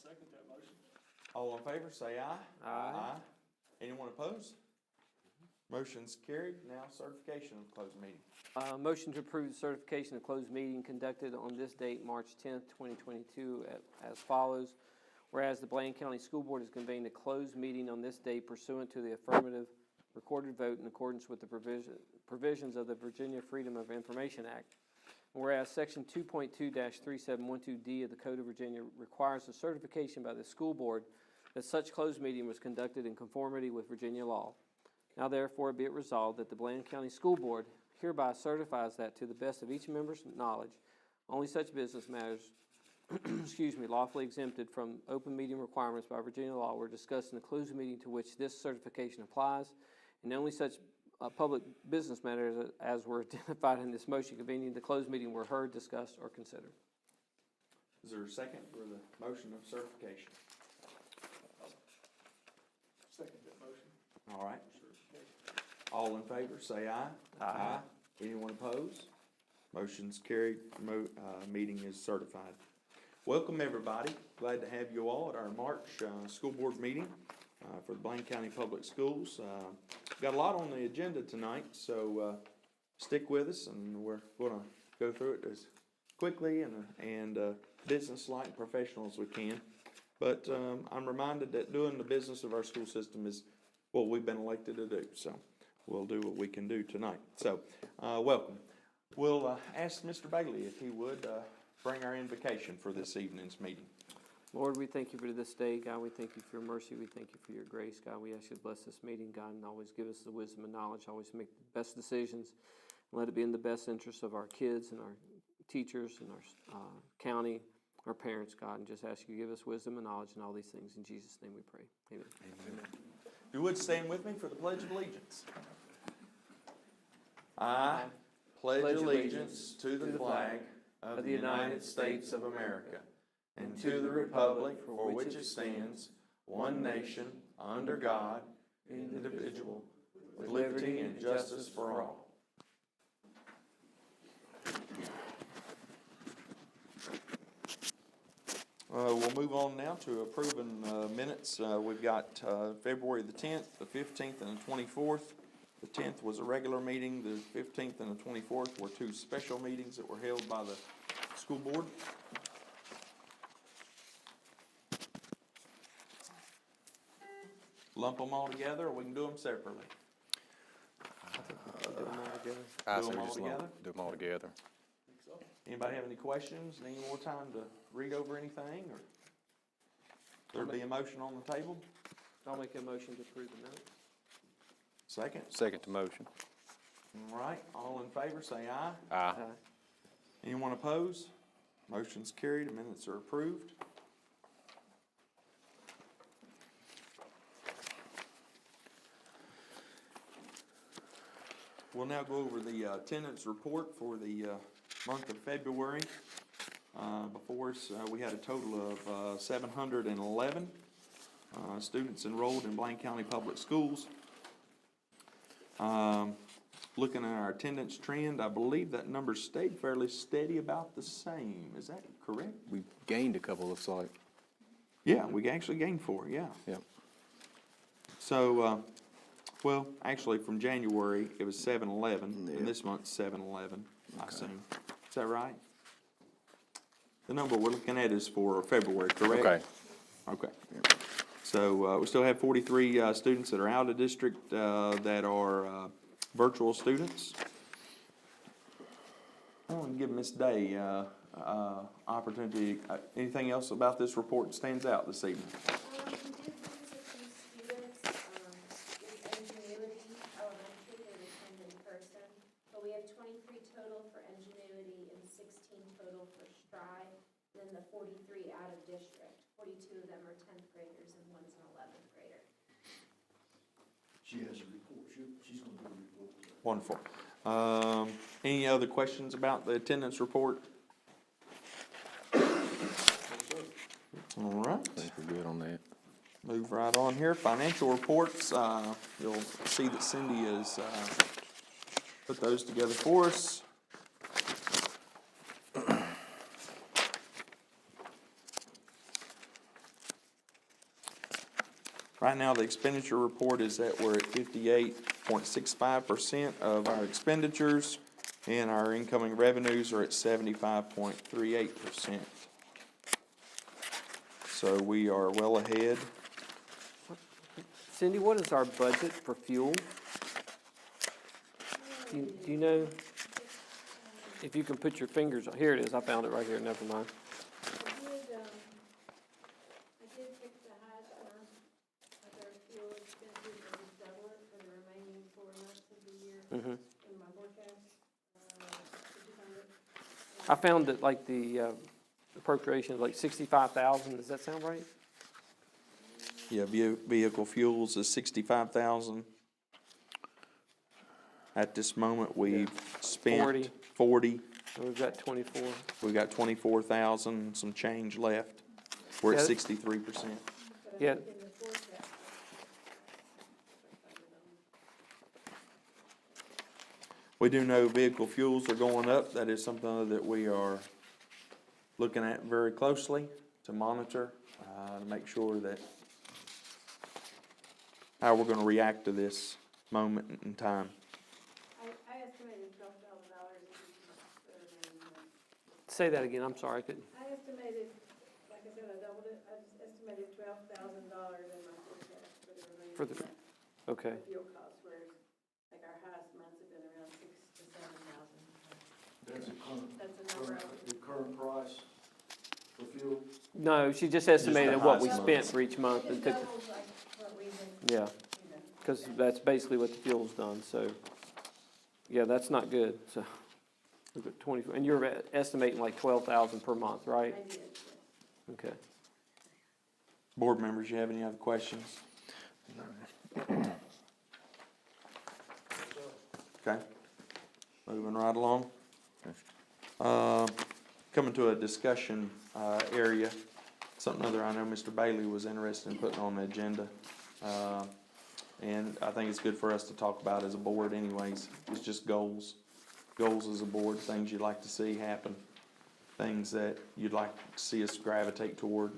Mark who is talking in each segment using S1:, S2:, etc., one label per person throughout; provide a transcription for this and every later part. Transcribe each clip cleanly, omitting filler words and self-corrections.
S1: second that motion.
S2: All in favor, say aye.
S3: Aye.
S2: Anyone opposed? Motion's carried. Now certification of closed meeting.
S3: Motion to approve the certification of closed meeting conducted on this date, March 10th, 2022, as follows. Whereas the Blaine County School Board has convened a closed meeting on this date pursuant to the affirmative recorded vote in accordance with the provisions of the Virginia Freedom of Information Act. Whereas Section 2.2-3712D of the Code of Virginia requires a certification by the school board that such closed meeting was conducted in conformity with Virginia law. Now therefore be it resolved that the Blaine County School Board hereby certifies that to the best of each member's knowledge, only such business matters lawfully exempted from open meeting requirements by Virginia law were discussed in the closed meeting to which this certification applies, and only such public business matters as were identified in this motion convening the closed meeting were heard, discussed, or considered.
S2: Is there a second for the motion of certification?
S1: Second that motion.
S2: All right. All in favor, say aye.
S3: Aye.
S2: Anyone opposed? Motion's carried. Meeting is certified. Welcome, everybody. Glad to have you all at our March school board meeting for the Blaine County Public Schools. Got a lot on the agenda tonight, so stick with us, and we're going to go through it as quickly and business-like and professional as we can. But I'm reminded that doing the business of our school system is what we've been elected to do, so we'll do what we can do tonight. So, welcome. We'll ask Mr. Bailey if he would bring our invocation for this evening's meeting.
S3: Lord, we thank you for this day. God, we thank you for your mercy. We thank you for your grace. God, we ask you to bless this meeting, God, and always give us the wisdom and knowledge, always make the best decisions, and let it be in the best interest of our kids and our teachers and our county, our parents, God, and just ask you to give us wisdom and knowledge in all these things. In Jesus' name we pray. Amen.
S2: Amen. If you would stand with me for the Pledge of Allegiance. I pledge allegiance to the flag of the United States of America and to the republic for which it stands, one nation, under God, indivisible, with liberty and justice for all. We'll move on now to approving minutes. We've got February the 10th, the 15th, and the 24th. The 10th was a regular meeting. The 15th and the 24th were two special meetings that were held by the school board. Lump them all together, or we can do them separately?
S3: Do them all together.
S4: I
S2: Do
S4: say
S2: them all
S4: just
S2: together?
S4: do them all together.
S2: Anybody have any questions? Need more time to read over anything, or there'd be a motion on the table?
S3: I'll make a motion to approve the minutes.
S2: Second?
S4: Second to motion.
S2: All right, all in favor, say aye.
S4: Aye.
S2: Anyone opposed? Motion's carried, the minutes are approved. We'll now go over the attendance report for the month of February. Before us, we had a total of 711 students enrolled in Blaine County Public Schools. Looking at our attendance trend, I believe that number stayed fairly steady, about the same. Is that correct?
S4: We gained a couple, looks like.
S2: Yeah, we actually gained 4, yeah.
S4: Yep.
S2: So, well, actually from January, it was 711, and this month's 711, I assume. Is that right? The number we're looking at is for February, correct?
S4: Okay.
S2: Okay. So, we still have 43 students that are out of district that are virtual students. I want to give Ms. Day opportunity. Anything else about this report stands out this evening?
S5: We do visit some students, in Ingenuity Elementary that attend in person, but we have 23 total for Ingenuity and 16 total for Stride, and then the 43 out of district. 42 of them are 10th graders and one's an 11th grader.
S1: She has a report. She's going to do a report.
S2: Wonderful. Any other questions about the attendance report? All right.
S4: I think we're good on that.
S2: Move right on here. Financial reports. You'll see that Cindy has put those together for us. Right now, the expenditure report is that we're at 58.65% of our expenditures, and our incoming revenues are at 75.38%. So we are well ahead.
S3: Cindy, what is our budget for fuel? Do you know? If you can put your fingers, here it is, I found it right here, never mind.
S5: I did pick the highest month of our fuel expenses and just double it for the remaining 4 months of the year
S3: Mhm.
S5: in my forecast. Did you find it?
S3: I found that like the appropriation is like 65,000, does that sound right?
S2: Yeah, vehicle fuels is 65,000. At this moment, we've spent 40.
S3: So we've got 24.
S2: We got 24,000, some change left. We're at
S3: Yeah.
S2: 63%.
S3: Yeah,
S5: In the forecast.
S2: We do know vehicle fuels are going up. That is something that we are looking at very closely to monitor, to make sure that how we're gonna react to this moment in time.
S5: I estimated $12,000 each month for the remaining month.
S3: say that again, I'm sorry, I couldn't.
S5: I estimated, like I said, I doubled it, I just estimated $12,000 in my forecast for the remaining
S3: For the-
S5: month.
S3: Okay,
S5: Fuel costs, whereas like our highest months have been around 6,000 to 7,000.
S1: That's a
S5: That's a number.
S1: the current price for fuel.
S3: no, she just estimated what we
S2: highest
S3: spent
S2: month.
S3: for each month and
S5: It
S3: took,
S5: doubles like what we've been,
S3: yeah,
S5: you know.
S3: because that's basically what the fuel's done, so, yeah, that's not good, so. We've got 20, and you're estimating like 12,000 per month, right?
S5: I did, yes.
S3: Okay.
S2: Board members, you have any other questions? Okay, moving right along. Coming to a discussion area, something other I know Mr. Bailey was interested in putting on the agenda. And I think it's good for us to talk about as a board anyways. It's just goals. Goals as a board, things you'd like to see happen, things that you'd like to see us gravitate toward.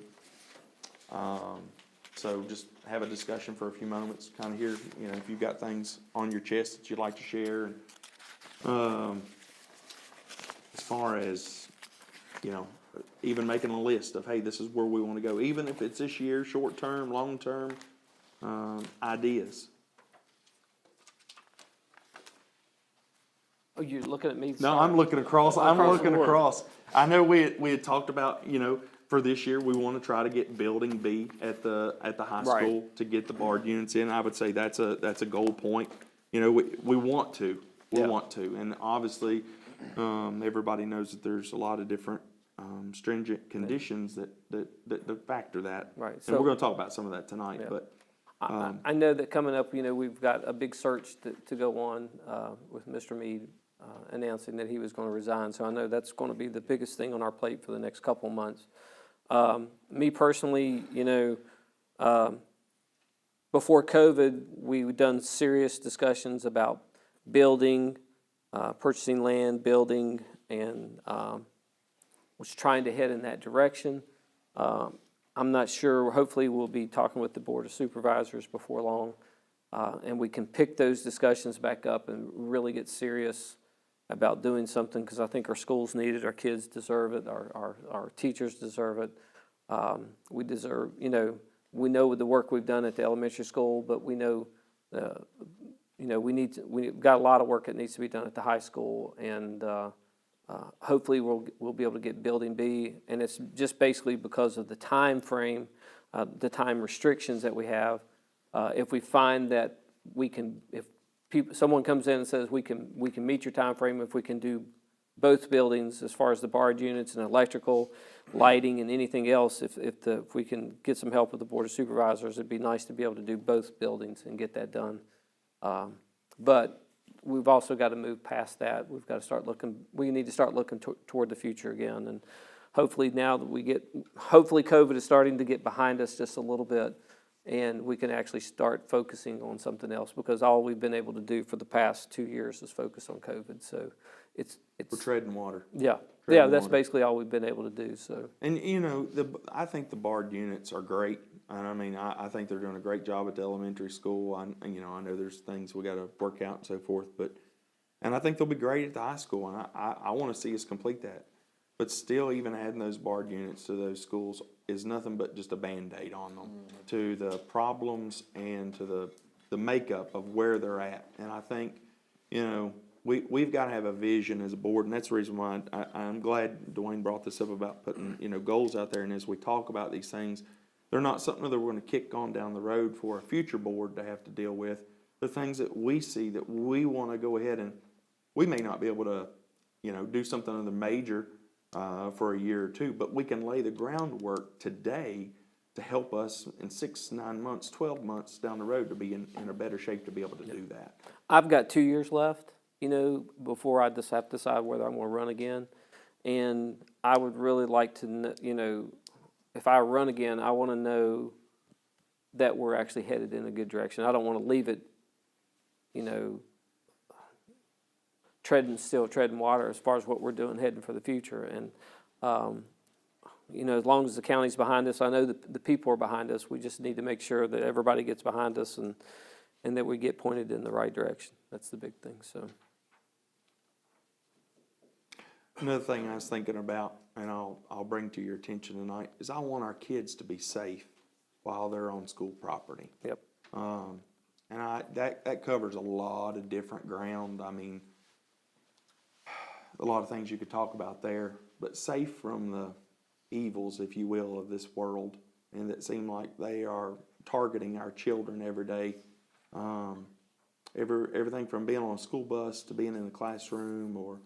S2: So just have a discussion for a few moments, kind of hear, you know, if you've got things on your chest that you'd like to share. As far as, you know, even making a list of, hey, this is where we want to go, even if it's this year, short-term, long-term, ideas.
S3: Oh, you're looking at me?
S2: No,
S3: Sorry.
S2: I'm looking across, I'm
S3: Across the
S2: looking
S3: board.
S2: across. I know we had talked about, you know, for this year, we want to try to get building B at the high
S3: Right.
S2: school to get the BARD units in. I would say that's a goal point. You know, we want to,
S3: Yeah.
S2: and obviously, everybody knows that there's a lot of different, stringent conditions that factor that.
S3: Right,
S2: And
S3: so-
S2: we're gonna talk about some of that tonight,
S3: Yeah.
S2: but,
S3: I know that coming up, you know, we've got a big search to go on with Mr. Mead announcing that he was going to resign. So I know that's going to be the biggest thing on our plate for the next couple of months. Me personally, you know, before COVID, we've done serious discussions about building, purchasing land, building, and was trying to head in that direction. I'm not sure, hopefully we'll be talking with the Board of Supervisors before long, and we can pick those discussions back up and really get serious about doing something, because I think our schools need it, our kids deserve it, our teachers deserve it. We deserve, you know, we know the work we've done at the elementary school, but we know, you know, we've got a lot of work that needs to be done at the high school, and hopefully we'll be able to get building B, and it's just basically because of the time frame, the time restrictions that we have. If we find that we can, if someone comes in and says we can meet your time frame, if we can do both buildings as far as the BARD units and electrical, lighting, and anything else, if we can get some help with the Board of Supervisors, it'd be nice to be able to do both buildings and get that done. But we've also got to move past that. We've got to start looking, we need to start looking toward the future again. And hopefully now that hopefully COVID is starting to get behind us just a little bit, and we can actually start focusing on something else, because all we've been able to do for the past 2 years is focus on COVID. So it's
S2: we're treading water.
S3: yeah,
S2: Treading
S3: that's
S2: water.
S3: basically all we've been able to do, so.
S2: And, you know, I think the BARD units are great. And I mean, I think they're doing a great job at the elementary school. I know there's things we gotta work out and so forth, and I think they'll be great at the high school, and I wanna see us complete that. But still, even adding those BARD units to those schools is nothing but just a Band-Aid on them to the problems and to the makeup of where they're at. And I think, we've got to have a vision as a board, and that's the reason why I'm glad Dwayne brought this up about putting, goals out there. And as we talk about these things, they're not something that we're going to kick on down the road for a future board to have to deal with. The things that we see that we want to go ahead and, we may not be able to, do something of the major for a year or two, but we can lay the groundwork today to help us in 6, 9 months, 12 months down the road to be in a better shape to be able to do that.
S3: I've got 2 years left, before I just have to decide whether I'm going to run again. And I would really like to, if I run again, I want to know that we're actually headed in a good direction. I don't want to leave it, treading water as far as what we're doing heading for the future. And, as long as the county's behind us, I know the people are behind us. We just need to make sure that everybody gets behind us and that we get pointed in the right direction. That's the big thing, so.
S2: Another thing I was thinking about, and I'll bring to your attention tonight, is I want our kids to be safe while they're on school property.
S3: Yep.
S2: And that covers a lot of different ground. I mean, a lot of things you could talk about there, but safe from the evils, if you will, of this world, and that seem like they are targeting our children every day. Everything from being on a school bus to being in the classroom or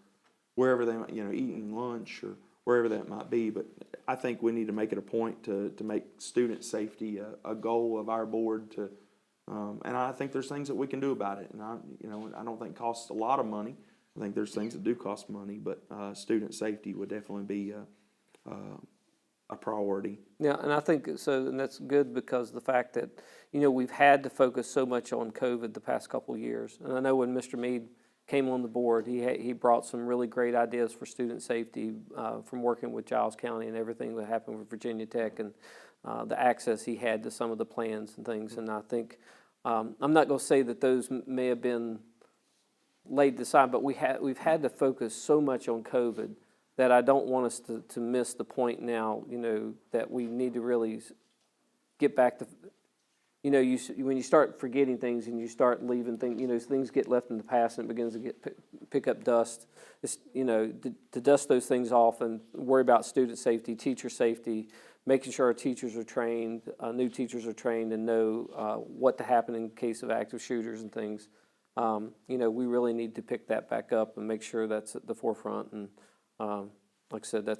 S2: wherever they might, eating lunch or wherever that might be. But I think we need to make it a point to make student safety a goal of our board to, and I think there's things that we can do about it. And I don't think it costs a lot of money. I think there's things that do cost money, but student safety would definitely be a priority.
S3: Yeah, and I think so, and that's good because the fact that, we've had to focus so much on COVID the past couple of years. And I know when Mr. Mead came on the board, he brought some really great ideas for student safety from working with Giles County and everything that happened with Virginia Tech and the access he had to some of the plans and things. And I think, I'm not going to say that those may have been laid aside, but we've had to focus so much on COVID that I don't want us to miss the point now, that we need to really get back to, when you start forgetting things and you start leaving things, things get left in the past and it begins to pick up dust. It's, to dust those things off and worry about student safety, teacher safety, making sure our teachers are trained, new teachers are trained and know what to happen in case of active shooters and things. We really need to pick that back up and make sure that's at the forefront. And like I said,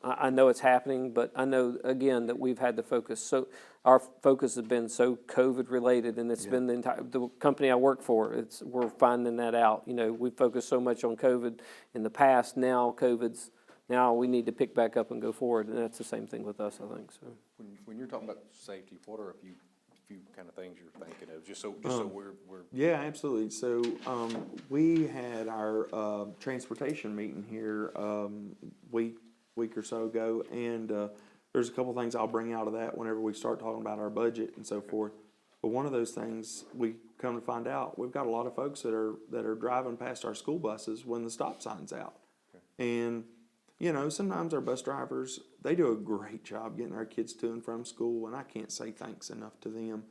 S3: I know it's happening, but I know, again, that we've had to focus. So our focus has been so COVID related, and it's been the company I work for, we're finding that out. We focused so much on COVID in the past. Now now we need to pick back up and go forward, and that's the same thing with us, I think. So
S4: When you're talking about safety, what are a few kind of things you're thinking of, just so we're
S2: Yeah, absolutely. So we had our transportation meeting here week or so ago, and there's a couple things I'll bring out of that whenever we start talking about our budget and so forth. But one of those things, we come to find out, we've got a lot of folks that are driving past our school buses when the stop sign's out. And sometimes our bus drivers, they do a great job getting our kids to and from school, and I can't say thanks enough to them.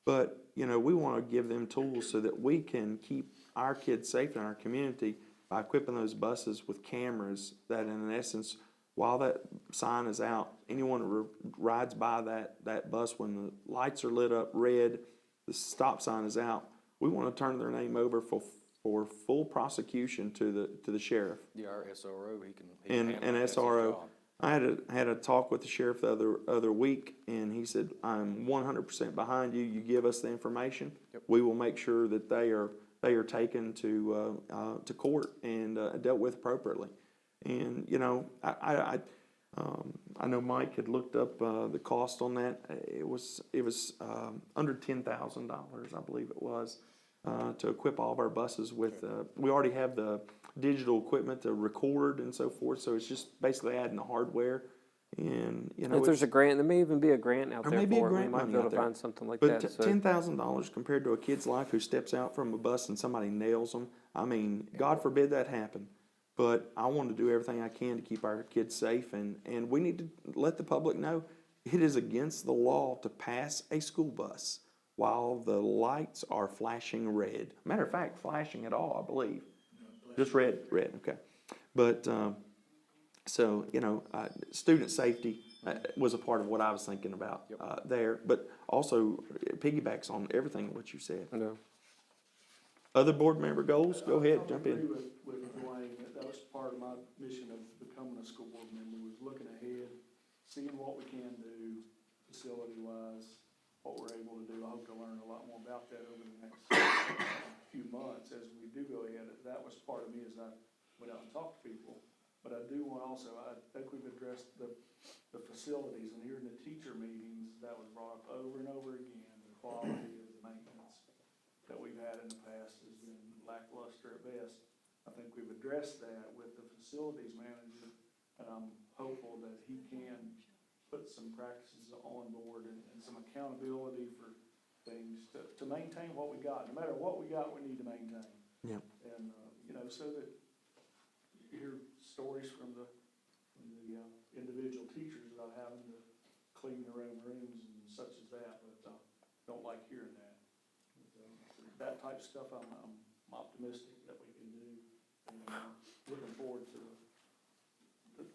S2: But, we want to give them tools so that we can keep our kids safe in our community by equipping those buses with cameras that, in essence, while that sign is out, anyone that rides by that bus when the lights are lit up red, the stop sign is out, we want to turn their name over for full prosecution to the sheriff.
S4: Yeah, our SRO, he can
S2: And
S4: handle that.
S2: SRO, I had a talk with the sheriff the other week, and he said, "I'm 100% behind you. You give us the information, we will make sure that they are taken to court and dealt with appropriately." And I know Mike had looked up the cost on that. It was under $10,000, I believe it was. To equip all of our buses with, we already have the digital equipment to record and so forth, so it's just basically adding the hardware. And, you know,
S3: If there's a grant, there may even be a grant out
S2: There
S3: there
S2: may be a
S3: for it. We
S2: grant
S3: might
S2: money
S3: be able
S2: out
S3: to
S2: there.
S3: find something like
S2: but
S3: that, so.
S2: $10,000 compared to a kid's life who steps out from a bus and somebody nails them, I mean, God forbid that happen. But I want to do everything I can to keep our kids safe, and we need to let the public know it is against the law to pass a school bus while the lights are flashing red. Matter of fact, flashing at all, I believe. Just red, okay. But, so, you know, student safety was a part of what I was thinking about there, but also it piggybacks on everything what you said.
S3: No.
S2: Other board member goals? Go ahead, jump
S6: I
S2: in.
S6: agree with Dwayne, that was part of my mission of becoming a school board member, was looking ahead, seeing what we can do facility-wise, what we're able to do. I hope to learn a lot more about that over the next few months as we do go ahead. That was part of me as I went out and talked to people. But I do want also, I think we've addressed the facilities, and here in the teacher meetings, that was brought up over and over again. The quality of the maintenance that we've had in the past has been lackluster at best. I think we've addressed that with the facilities manager, and I'm hopeful that he can put some practices on board and some accountability for things to maintain what we got. No matter what we got, we need to maintain.
S2: Yep.
S6: And, you know, so that you hear stories from the individual teachers about having to clean their own rooms and such as that, but don't like hearing that. That type of stuff, I'm optimistic that we can do, and looking forward to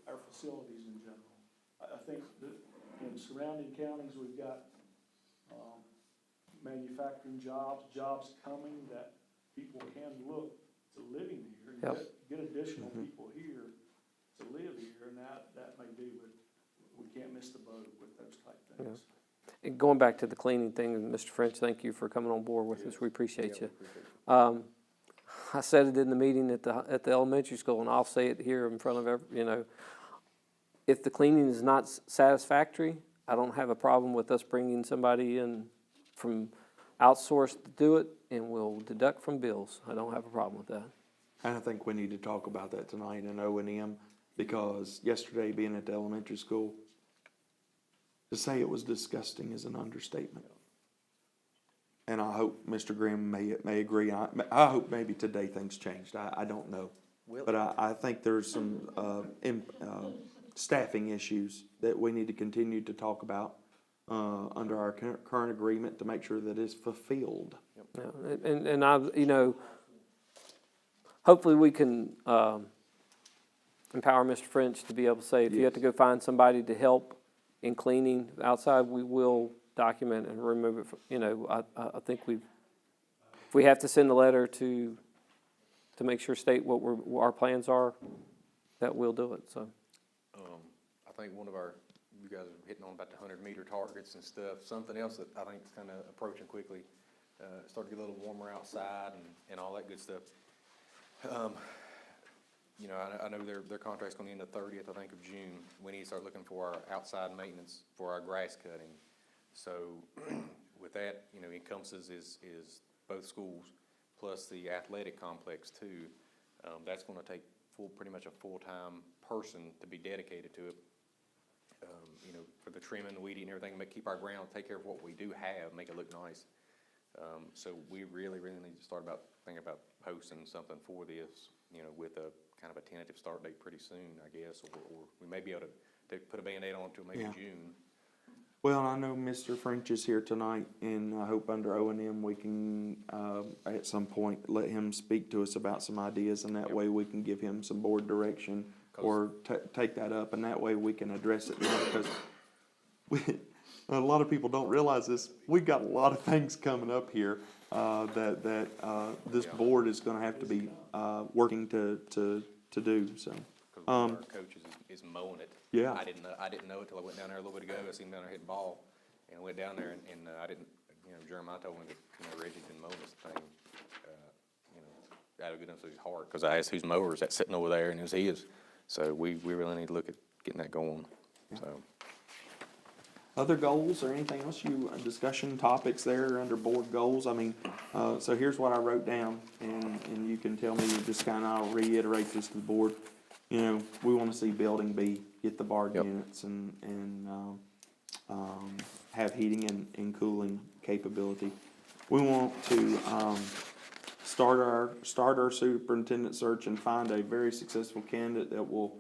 S6: our facilities in general. I think that in surrounding counties, we've got manufacturing jobs coming that people can look to living here and get additional people here to live here, and that may be, but we can't miss the boat with those type things.
S3: And going back to the cleaning thing, Mr. French, thank you for coming on board with us. We appreciate you. I said it in the meeting at the elementary school, and I'll say it here in front of if the cleaning is not satisfactory, I don't have a problem with us bringing somebody in from outsourced to do it, and we'll deduct from bills. I don't have a problem with that.
S2: And I think we need to talk about that tonight in O&M, because yesterday being at the elementary school, to say it was disgusting is an understatement. And I hope Mr. Grimm may agree. I hope maybe today things changed. I don't know. But I think there's some staffing issues that we need to continue to talk about under our current agreement to make sure that it's fulfilled.
S3: Yeah, and I, hopefully we can empower Mr. French to be able to say, if you have to go find somebody to help in cleaning outside, we will document and remove it. I think if we have to send a letter to make sure state what our plans are, that we'll do it, so.
S4: I think you guys are hitting on about the 100-meter targets and stuff. Something else that I think is kind of approaching quickly, starting to get a little warmer outside and all that good stuff. I know their contract's going to end the 30th, I think, of June. We need to start looking for our outside maintenance for our grass cutting. So with that, encompasses is both schools plus the athletic complex too. That's going to take pretty much a full-time person to be dedicated to it. For the trimming, the weeding, and everything, keep our ground, take care of what we do have, make it look nice. So we really need to start thinking about posting something for this, with a kind of a tentative start date pretty soon, I guess, or we may be able to put a Band-Aid on to maybe June.
S2: Well, I know Mr. French is here tonight, and I hope under O&M we can, at some point, let him speak to us about some ideas, and that way we can give him some board direction or take that up, and that way we can address it now, because a lot of people don't realize this. We've got a lot of things coming up here that this board is going to have to be working to do. So,
S4: Because one of our coaches is mowing it.
S2: Yeah.
S4: I didn't know it till I went down there a little bit ago. I seen him down there hitting ball, and I went down there and I didn't. Jeremiah told me that Reggie's been mowing this thing. Out of goodness of his heart, because I asked whose mower is that sitting over there, and it was his. So we really need to look at getting that going. So.
S2: Other goals or anything else discussion topics there under board goals? I mean, so here's what I wrote down, and you can tell me, just kind of, I'll reiterate this to the board. We want to see building be get the barred
S4: Yep.
S2: units and, have heating and cooling capability. We want to, start our superintendent search and find a very successful candidate that will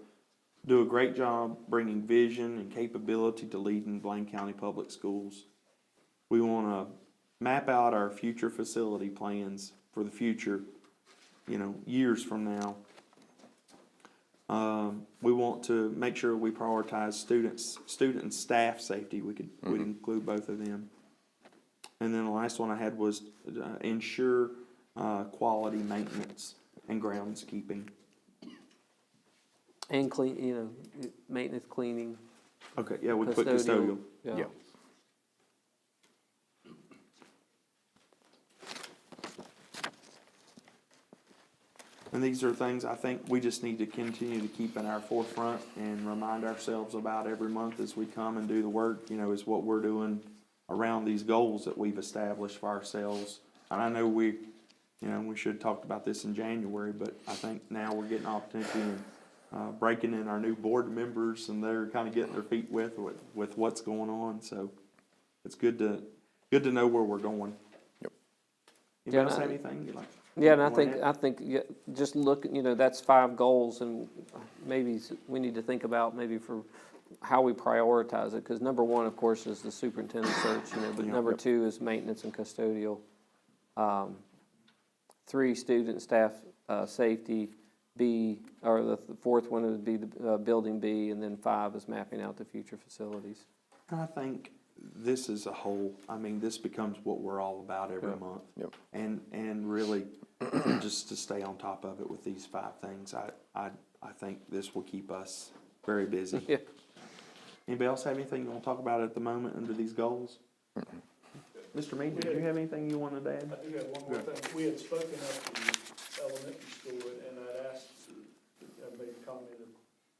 S2: do a great job bringing vision and capability to leading Blaine County Public Schools. We want to map out our future facility plans for the future, years from now. We want to make sure we prioritize student and staff safety. We'd include both of them. And then the last one I had was ensure quality maintenance and groundskeeping.
S3: And clean, maintenance, cleaning.
S2: Okay, yeah, we put custodial.
S3: Yeah.
S2: And these are things I think we just need to continue to keep in our forefront and remind ourselves about every month as we come and do the work, is what we're doing around these goals that we've established for ourselves. And I know we should have talked about this in January, but I think now we're getting opportunity and breaking in our new board members, and they're kind of getting their feet with what's going on. So it's good to know where we're going.
S4: Yep.
S2: Anybody else have anything you'd like?
S3: Yeah, and
S2: Go
S3: I think just look, that's 5 goals, and maybe we need to think about maybe for how we prioritize it, because number 1, of course, is the superintendent search, but number 2 is maintenance and custodial. 3, student and staff safety. B, or the 4th one would be the building B, and then 5 is mapping out the future facilities.
S2: I think this is a whole, this becomes what we're all about every month.
S4: Yep.
S2: And really, just to stay on top of it with these 5 things, I think this will keep us very busy.
S3: Yeah.
S2: Anybody else have anything you want to talk about at the moment under these goals? Mr. Mead, did you have anything you wanted to add?
S6: I do have one more thing. We had spoken up to the elementary school, and I'd asked, I made a comment that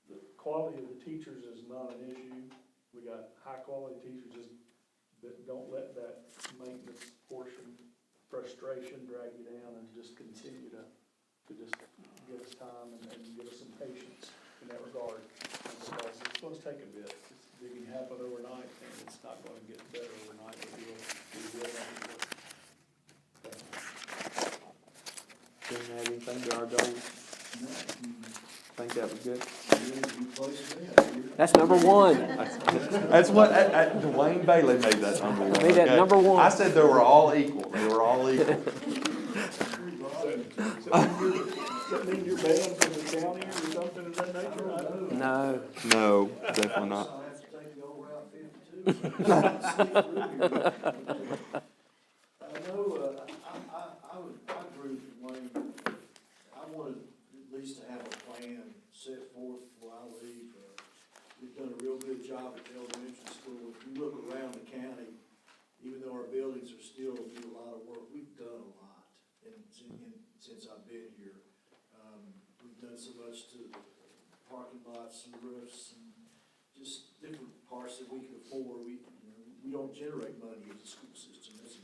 S6: the quality of the teachers is not an issue. We got high-quality teachers that don't let that maintenance portion, frustration drag you down, and just continue to just give us time and give us some patience in that regard. Because it's going to take a bit. It can happen overnight, and it's not going to get better overnight. We will have to work.
S2: Didn't add anything to our goals? Think that was good?
S3: That's number 1.
S2: That's what, Dwayne Bailey made that number 1.
S3: Made that
S2: okay?
S3: number 1.
S2: I said they were all equal. They were all equal.
S6: Does that mean you're banned from the county or something of that nature? I don't know.
S3: No.
S2: No, definitely not.
S1: I'll have to take the old Route 52. I know, I agree with Wayne. I wanted at least to have a plan set forth before I leave. We've done a real good job at the elementary school. If you look around the county, even though our buildings are still need a lot of work, we've done a lot. And since I've been here, we've done so much to parking lots and roofs and just different parts that we can afford. We don't generate money as a school system. That's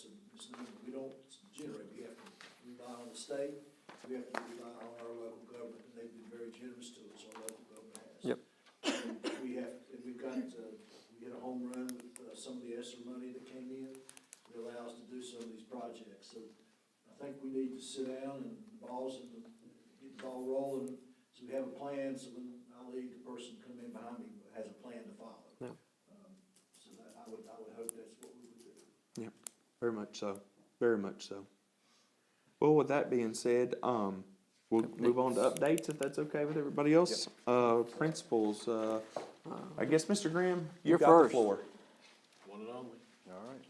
S1: a misnomer. We don't generate. We have to rely on the state. We have to rely on our local government, and they've been very generous to us. Our local government has.
S3: Yep.
S1: And we hit a home run with some of the ESSER money that came in. It allows us to do some of these projects. So I think we need to sit down and get the ball rolling. So we have a plan. So when I leave, the person come in behind me has a plan to follow.
S3: Yeah.
S1: So that I would hope that's what we would do.
S2: Yep, very much so. Very much so. Well, with that being said, we'll move on to updates if that's okay with everybody else. Principals, I guess, Mr. Graham,
S3: You're
S2: you've got the
S3: first.
S2: floor.
S7: One and only.
S4: All right.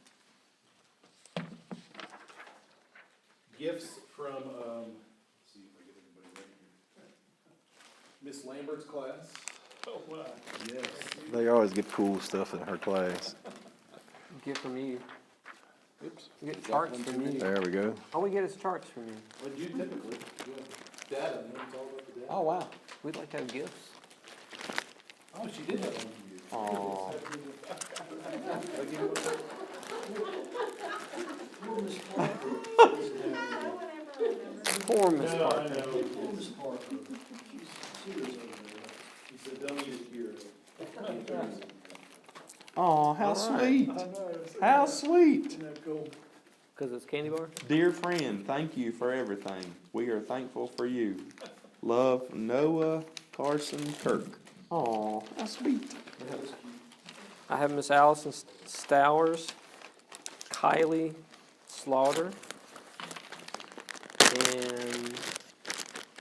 S7: Gifts from, let's see if I get everybody right here. Miss Lambert's class.
S6: Oh, wow.
S7: Yes.
S8: They always get cool stuff in her class.
S3: Get from you.
S7: Oops.
S3: We get charts from you.
S8: There we go.
S3: All we get is charts from you.
S7: Well, you typically, data, man, it's all about the data.
S2: Oh, wow.
S3: We'd like to have gifts.
S7: Oh, she did have one for you.
S2: Aw.
S3: Poor Miss
S7: No, I
S3: Parker.
S7: know.
S1: Miss Parker, she was over there.
S7: She said, don't eat it here.
S2: how
S3: All right.
S2: sweet.
S6: I know, so
S2: How
S6: that-
S2: sweet.
S6: Isn't that cool?
S3: Because it's candy bar?
S2: Dear friend, thank you for everything. We are thankful for you. Love, Noah Carson Kirk. Aw, how sweet.
S3: I have Miss Allison Stowers, Kylie Slaughter, and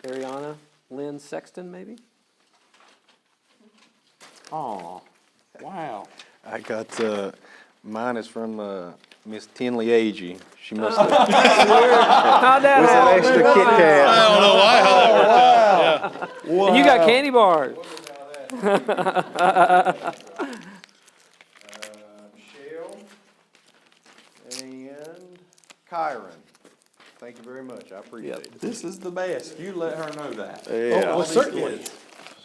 S3: Ariana Lynn Sexton, maybe?
S2: Aw, wow.
S8: I got, mine is from, Miss Tinley Agee. She must have,
S3: How'd that
S8: with some
S3: happen?
S8: extra Kit Kat.
S7: I don't know why, how that worked out, yeah.
S3: And you got candy bars.
S9: Michelle and Kyron. Thank you very much, I appreciate it.
S2: This is the best. You let her know that.
S8: Yeah,
S7: Well, certainly.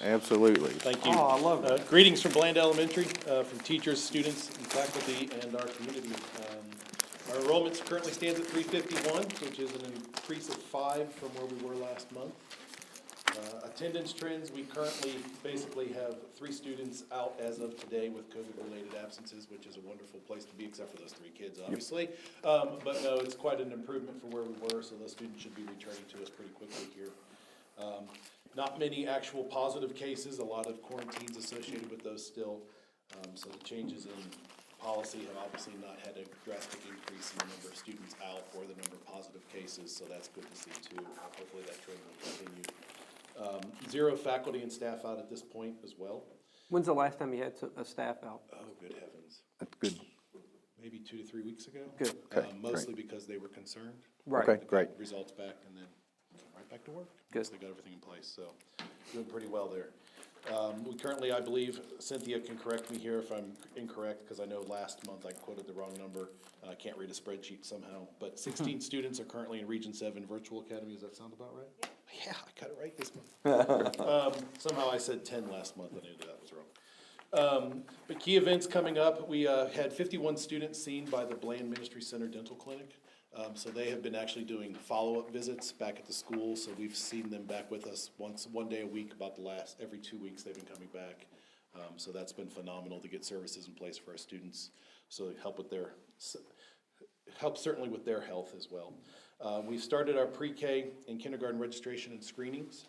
S8: absolutely.
S7: Thank you.
S2: Oh, I love it.
S7: Greetings from Bland Elementary, from teachers, students, and faculty, and our community. Our enrollment currently stands at 351, which is an increase of 5 from where we were last month. Attendance trends, we currently basically have 3 students out as of today with COVID-related absences, which is a wonderful place to be, except for those 3 kids, obviously. But no, it's quite an improvement from where we were, so those students should be returning to us pretty quickly here. Not many actual positive cases, a lot of quarantines associated with those still. So the changes in policy have obviously not had a drastic increase in the number of students out or the number of positive cases, so that's good to see too. Hopefully that trend will continue. 0 faculty and staff out at this point as well.
S3: When's the last time you had a staff out?
S7: Oh, good heavens.
S8: That's good.
S7: Maybe 2 to 3 weeks ago.
S3: Good.
S8: Okay,
S7: Mostly because they were concerned.
S3: Right.
S8: Okay, great.
S7: Results back and then right back to work.
S3: Good.
S7: Once they got everything in place, so doing pretty well there. We currently, I believe, Cynthia can correct me here if I'm incorrect, because I know last month I quoted the wrong number. I can't read a spreadsheet somehow, but 16 students are currently in Region 7 Virtual Academy. Does that sound about right? Yeah, I got it right this month. Somehow I said 10 last month. I knew that was wrong. But key events coming up, we had 51 students seen by the Bland Ministry Center Dental Clinic. So they have been actually doing follow-up visits back at the school, so we've seen them back with us one day a week, about every 2 weeks they've been coming back. So that's been phenomenal to get services in place for our students, so they help certainly with their health as well. We've started our pre-K and kindergarten registration and screenings.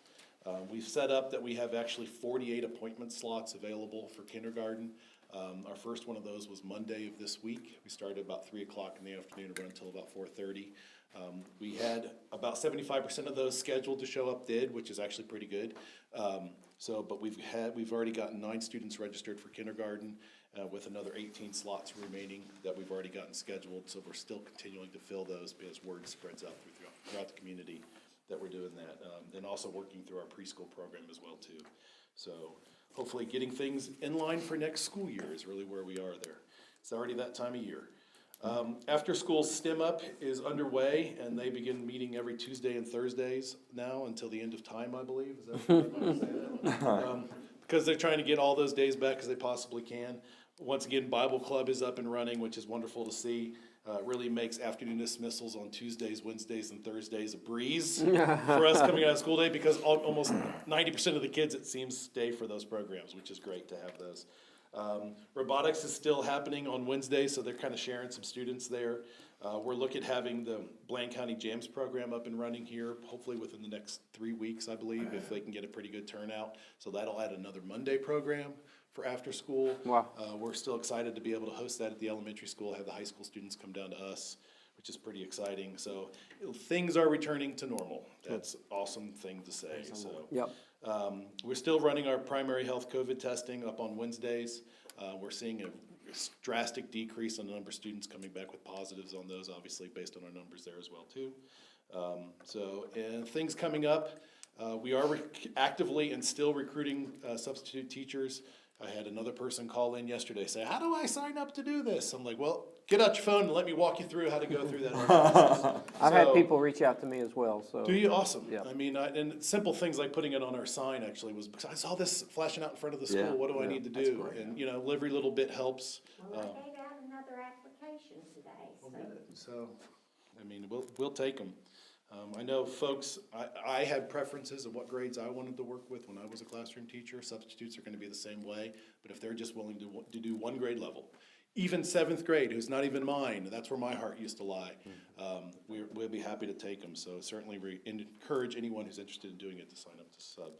S7: We've set up that we have actually 48 appointment slots available for kindergarten. Our first one of those was Monday of this week. We started about 3 o'clock in the afternoon and run until about 4:30. We had about 75% of those scheduled to show up which is actually pretty good. But we've already gotten 9 students registered for kindergarten, with another 18 slots remaining that we've already gotten scheduled. So we're still continuing to fill those as word spreads out throughout the community that we're doing that. And also working through our preschool program as well too. So hopefully getting things in line for next school year is really where we are there. It's already that time of year. After school STEM Up is underway, and they begin meeting every Tuesday and Thursdays now until the end of time, I believe. Is that what I'm saying? Because they're trying to get all those days back as they possibly can. Once again, Bible Club is up and running, which is wonderful to see. It really makes afternoon dismissals on Tuesdays, Wednesdays, and Thursdays a breeze for us coming out of school day, because almost 90% of the kids, it seems, stay for those programs, which is great to have those. Robotics is still happening on Wednesday, so they're kind of sharing some students there. We're looking at having the Bland County Jams program up and running here, hopefully within the next 3 weeks, I believe, if they can get a pretty good turnout. So that'll add another Monday program for after school.
S3: Wow.
S7: We're still excited to be able to host that at the elementary school, have the high school students come down to us, which is pretty exciting. So things are returning to normal. That's an awesome thing to say, so.
S3: Yep.
S7: We're still running our primary health COVID testing up on Wednesdays. We're seeing a drastic decrease in the number of students coming back with positives on those, obviously based on our numbers there as well too. And things coming up, we are actively and still recruiting substitute teachers. I had another person call in yesterday say, how do I sign up to do this? I'm like, well, get out your phone and let me walk you through how to go through that process.
S3: I've had people reach out to me as well, so.
S7: Do you? Awesome.
S3: Yeah.
S7: I mean, and simple things like putting it on our sign actually was, because I saw this flashing out in front of the school.
S2: Yeah.
S7: What do I need to do? And, every little bit helps.
S5: Well, I gave out another application today, so.
S7: So, I mean, we'll take them. I know folks, I had preferences of what grades I wanted to work with when I was a classroom teacher. Substitutes are gonna be the same way, but if they're just willing to do one grade level, even seventh grade, who's not even mine, that's where my heart used to lie. We'll be happy to take them, so certainly encourage anyone who's interested in doing it to sign up to sub.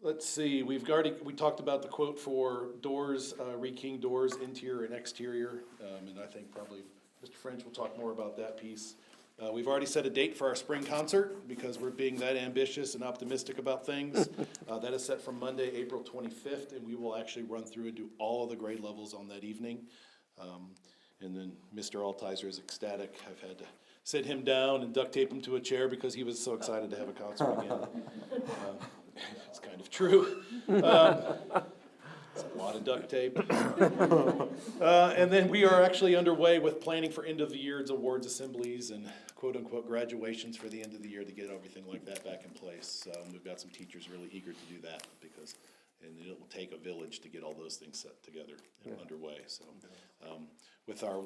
S7: Let's see, we talked about the quote for doors, rekeying doors, interior and exterior, and I think probably Mr. French will talk more about that piece. We've already set a date for our spring concert because we're being that ambitious and optimistic about things. That is set for Monday, April 25th, and we will actually run through and do all of the grade levels on that evening. And then Mr. Altizer is ecstatic. I've had to sit him down and duct tape him to a chair because he was so excited to have a concert again. It's kind of true. It's a lot of duct tape. And then we are actually underway with planning for end of the year's awards assemblies and quote-unquote graduations for the end of the year to get everything like that back in place. We've got some teachers really eager to do that and it will take a village to get all those things set together and underway. So with our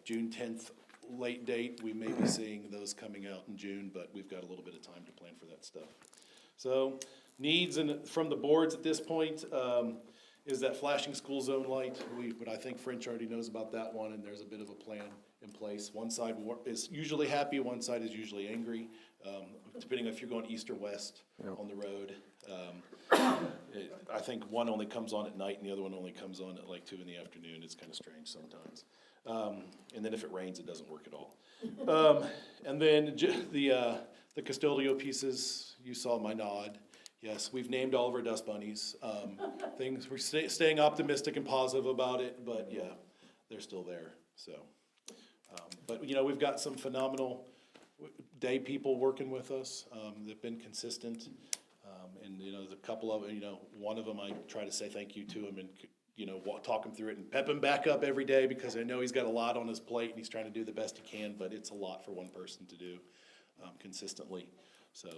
S7: June 10th late date, we may be seeing those coming out in June, but we've got a little bit of time to plan for that stuff. So needs from the boards at this point is that flashing school zone light. But I think French already knows about that one, and there's a bit of a plan in place. One side is usually happy, one side is usually angry, depending if you're going east or west on the road. I think one only comes on at night and the other one only comes on at 2 in the afternoon. It's kind of strange sometimes. And then if it rains, it doesn't work at all. And then the custodial pieces, you saw my nod. Yes, we've named all of our dust bunnies. We're staying optimistic and positive about it, but yeah, they're still there. So, but we've got some phenomenal day people working with us. They've been consistent, and there's a couple of one of them I try to say thank you to him and talk him through it and pep him back up every day because I know he's got a lot on his plate and he's trying to do the best he can, but it's a lot for one person to do consistently. So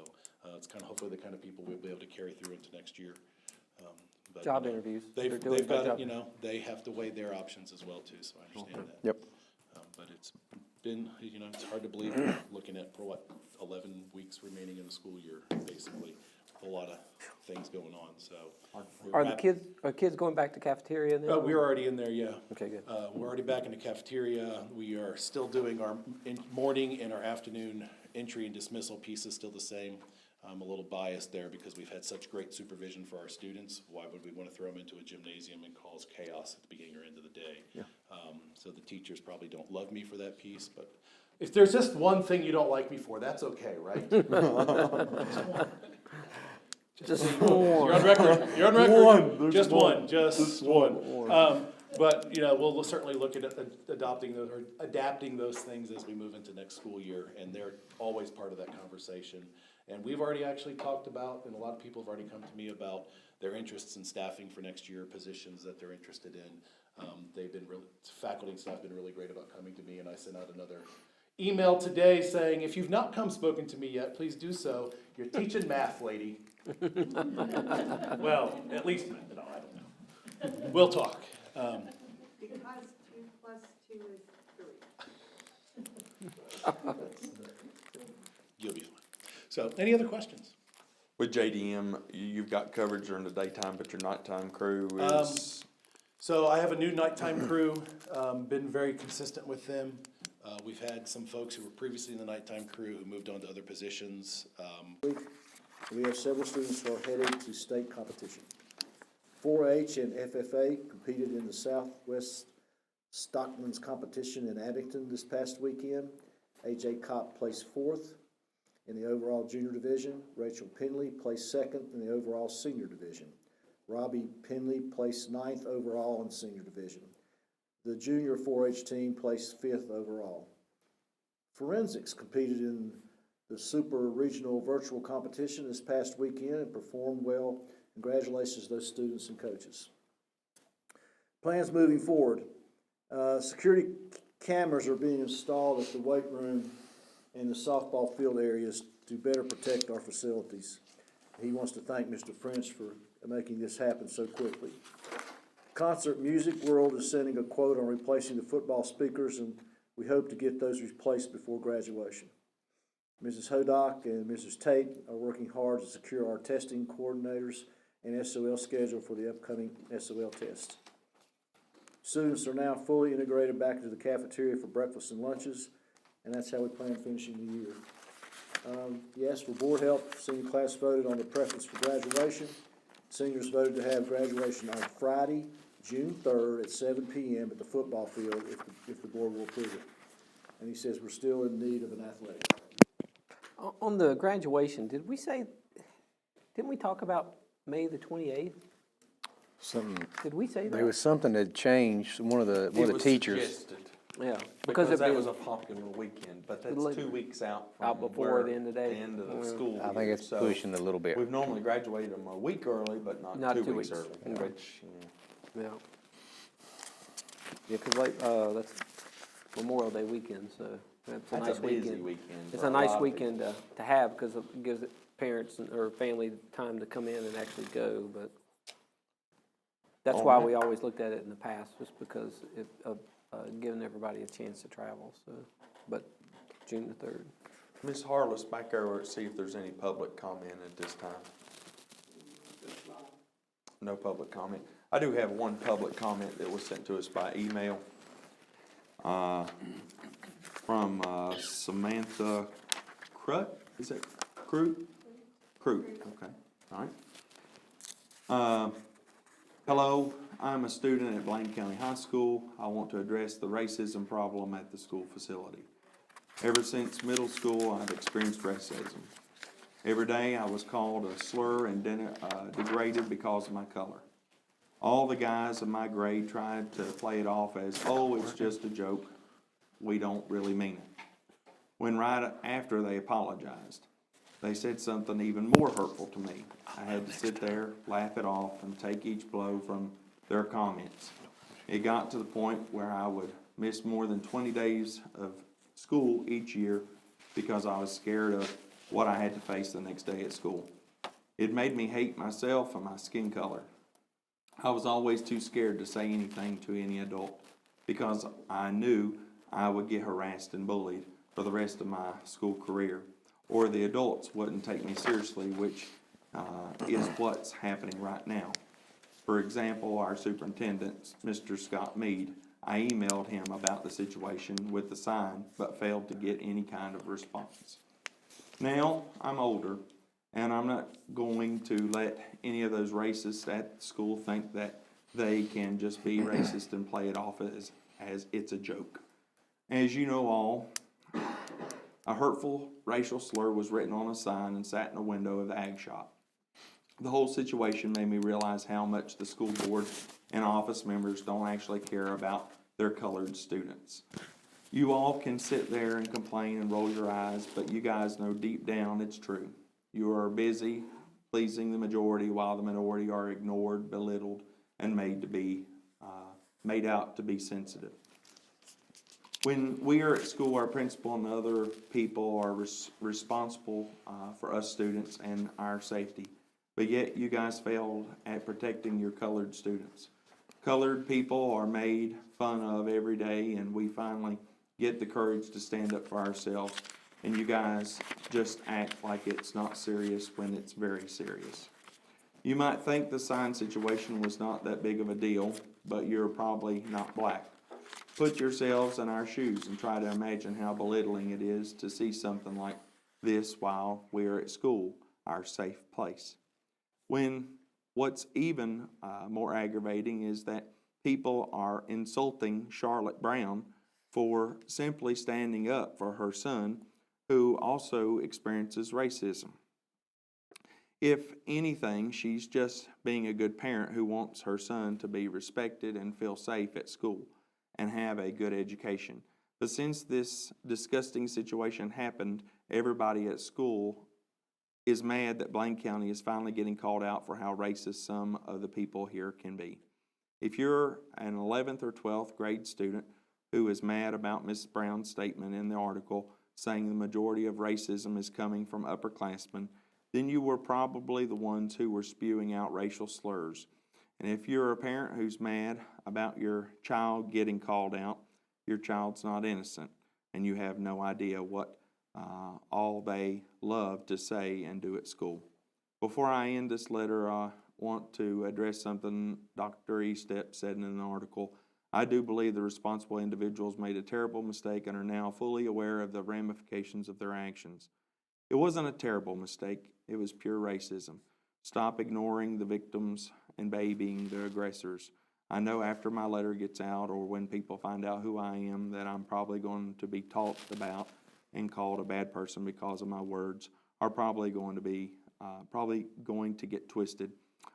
S7: it's kind of hopefully the kind of people we'll be able to carry through into next year. But,
S3: Job interviews.
S7: They've got it, they have to weigh their options as well too, so I understand that.
S8: Yep.
S7: But it's been, it's hard to believe looking at 11 weeks remaining in the school year, basically. A lot of things going on, so.
S3: Are kids going back to cafeteria now?
S7: We're already in there, yeah.
S3: Okay, good.
S7: We're already back in the cafeteria. We are still doing our morning and our afternoon entry and dismissal pieces still the same. I'm a little biased there because we've had such great supervision for our students. Why would we want to throw them into a gymnasium and cause chaos at the beginning or end of the day?
S8: Yeah.
S7: So the teachers probably don't love me for that piece, but if there's just one thing you don't like me for, that's okay, right? Just one. You're on record. You're on record. Just one. But we'll certainly look at adapting those things as we move into next school year, and they're always part of that conversation. And we've already actually talked about, and a lot of people have already come to me about their interests in staffing for next year, positions that they're interested in. Faculty and staff have been really great about coming to me, and I sent out another email today saying, if you've not spoken to me yet, please do so. You're teaching math, lady. Well, at least, no, I don't know. We'll talk.
S10: Because 2 + 2 is 3.
S7: You'll be fine. So, any other questions?
S2: With JDM, you've got coverage during the daytime, but your nighttime crew is?
S7: So I have a new nighttime crew, been very consistent with them. We've had some folks who were previously in the nighttime crew who moved on to other positions.
S1: We have several students who are headed to state competition. 4-H and FFA competed in the Southwest Stockman's competition in Abington this past weekend. AJ Kopp placed 4th in the overall junior division. Rachel Penley placed 2nd in the overall senior division. Robbie Penley placed 9th overall in senior division. The junior 4-H team placed 5th overall. Forensics competed in the Super Regional Virtual Competition this past weekend and performed well. Congratulations to those students and coaches. Plans moving forward. Security cameras are being installed at the weight room and the softball field areas to better protect our facilities. He wants to thank Mr. French for making this happen so quickly. Concert Music World is sending a quote on replacing the football speakers, and we hope to get those replaced before graduation. Mrs. Hodock and Mrs. Tate are working hard to secure our testing coordinators and SOL schedule for the upcoming SOL test. Students are now fully integrated back into the cafeteria for breakfast and lunches, and that's how we plan on finishing the year. Yes, for board help, senior class voted on the preference for graduation. Seniors voted to have graduation on Friday, June 3rd at 7 p.m. at the football field if the board will approve it. And he says we're still in need of an athletic.
S3: On the graduation, didn't we talk about May the 28th?
S8: Something,
S3: Did we say that?
S8: there was something that changed, one of the
S2: It was
S8: teachers.
S2: suggested,
S3: Yeah,
S2: because
S3: it
S2: that
S3: being
S2: was a popular weekend, but that's
S3: Like-
S2: 2 weeks out
S3: out
S2: from
S3: before
S2: where
S3: the end of the day.
S2: end of the
S3: Yeah.
S2: school
S8: I think
S2: year.
S8: it's
S2: So
S8: pushing a little bit.
S2: We've normally graduated them a week early, but
S3: Not
S2: not 2
S3: 2
S2: weeks
S3: weeks.
S2: early,
S3: Okay.
S2: which,
S3: Yeah. Yeah, 'cause that's Memorial Day weekend, so that's a
S2: that's
S3: nice
S2: a busy
S3: weekend.
S2: weekend.
S3: It's
S2: for
S3: a nice
S2: lot of
S3: weekend to have, because it gives parents or family time to come in and actually go, but that's why we always looked at it in the past, just because of giving everybody a chance to travel, so, but June the 3rd.
S2: Ms. Harless, back over to see if there's any public comment at this time. No public comment. I do have one public comment that was sent to us by email from Samantha Crut. Is it Crute? Crute, okay, all right. Hello, I'm a student at Blaine County High School. I want to address the racism problem at the school facility. Ever since middle school, I've experienced racism. Every day I was called a slur and degraded because of my color. All the guys in my grade tried to play it off as, oh, it's just a joke. We don't really mean it. When right after they apologized, they said something even more hurtful to me. I had to sit there, laugh it off, and take each blow from their comments. It got to the point where I would miss more than 20 days of school each year because I was scared of what I had to face the next day at school. It made me hate myself and my skin color. I was always too scared to say anything to any adult because I knew I would get harassed and bullied for the rest of my school career, or the adults wouldn't take me seriously, which is what's happening right now. For example, our superintendent, Mr. Scott Mead, I emailed him about the situation with the sign, but failed to get any kind of response. Now, I'm older, and I'm not going to let any of those racists at school think that they can just be racist and play it off as it's a joke. As you know all, a hurtful racial slur was written on a sign and sat in a window of the ag shop. The whole situation made me realize how much the school board and office members don't actually care about their colored students. You all can sit there and complain and roll your eyes, but you guys know deep down it's true. You are busy pleasing the majority while the minority are ignored, belittled, and made out to be sensitive. When we are at school, our principal and other people are responsible for us students and our safety. But yet you guys failed at protecting your colored students. Colored people are made fun of every day, and we finally get the courage to stand up for ourselves. And you guys just act like it's not serious when it's very serious. You might think the sign situation was not that big of a deal, but you're probably not black. Put yourselves in our shoes and try to imagine how belittling it is to see something like this while we're at school, our safe place. When what's even more aggravating is that people are insulting Charlotte Brown for simply standing up for her son, who also experiences racism. If anything, she's just being a good parent who wants her son to be respected and feel safe at school and have a good education. But since this disgusting situation happened, everybody at school is mad that Blaine County is finally getting called out for how racist some of the people here can be. If you're an 11th or 12th grade student who is mad about Ms. Brown's statement in the article saying the majority of racism is coming from upperclassmen, then you were probably the ones who were spewing out racial slurs. And if you're a parent who's mad about your child getting called out, your child's not innocent, and you have no idea what all they love to say and do at school. Before I end this letter, I want to address something Dr. Estep said in an article. I do believe the responsible individuals made a terrible mistake and are now fully aware of the ramifications of their actions. It wasn't a terrible mistake, it was pure racism. Stop ignoring the victims and babying the aggressors. I know after my letter gets out or when people find out who I am that I'm probably going to be talked about and called a bad person because of my words, are probably going to get twisted.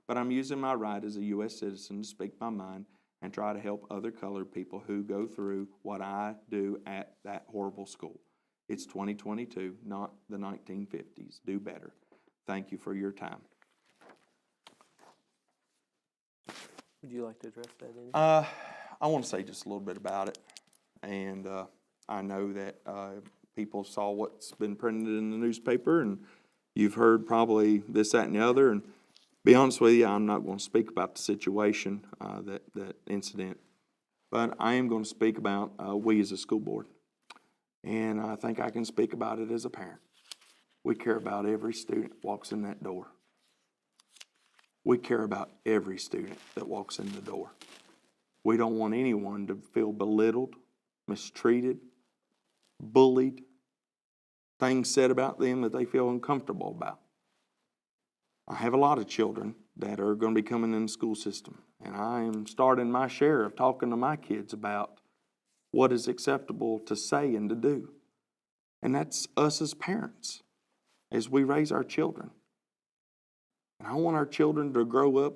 S2: But I'm using my right as a U.S. citizen to speak my mind and try to help other colored people who go through what I do at that horrible school. It's 2022, not the 1950s. Do better. Thank you for your time.
S3: Would you like to address that, Andy?
S2: I want to say just a little bit about it. And I know that people saw what's been printed in the newspaper, and you've heard probably this, that, and the other. And be honest with you, I'm not going to speak about the situation, that incident. But I am going to speak about we as a school board. And I think I can speak about it as a parent. We care about every student that walks in that door. We care about every student that walks in the door. We don't want anyone to feel belittled, mistreated, bullied, things said about them that they feel uncomfortable about. I have a lot of children that are going to be coming in the school system, and I am starting my share of talking to my kids about what is acceptable to say and to do. And that's us as parents, as we raise our children. And I want our children to grow up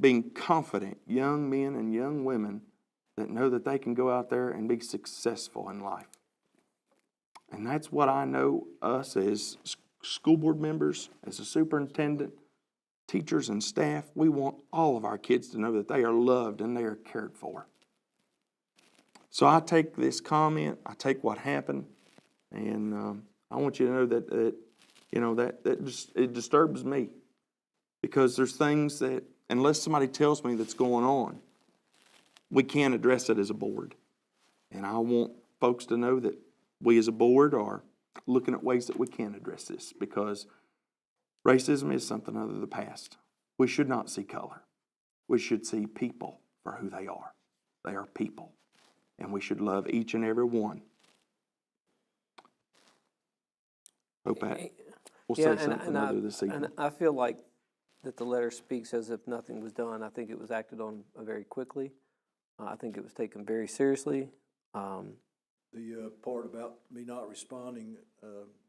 S2: being confident young men and young women that know that they can go out there and be successful in life. And that's what I know us as school board members, as a superintendent, teachers and staff, we want all of our kids to know that they are loved and they are cared for. So I take this comment, I take what happened, and I want you to know that it disturbs me, because there's things that, unless somebody tells me that's going on, we can't address it as a board. And I want folks to know that we as a board are looking at ways that we can address this, because racism is something of the past. We should not see color. We should see people for who they are. They are people. And we should love each and every one. Hope that we'll say something other this evening.
S3: And I feel like that the letter speaks as if nothing was done. I think it was acted on very quickly. I think it was taken very seriously.
S1: The part about me not responding,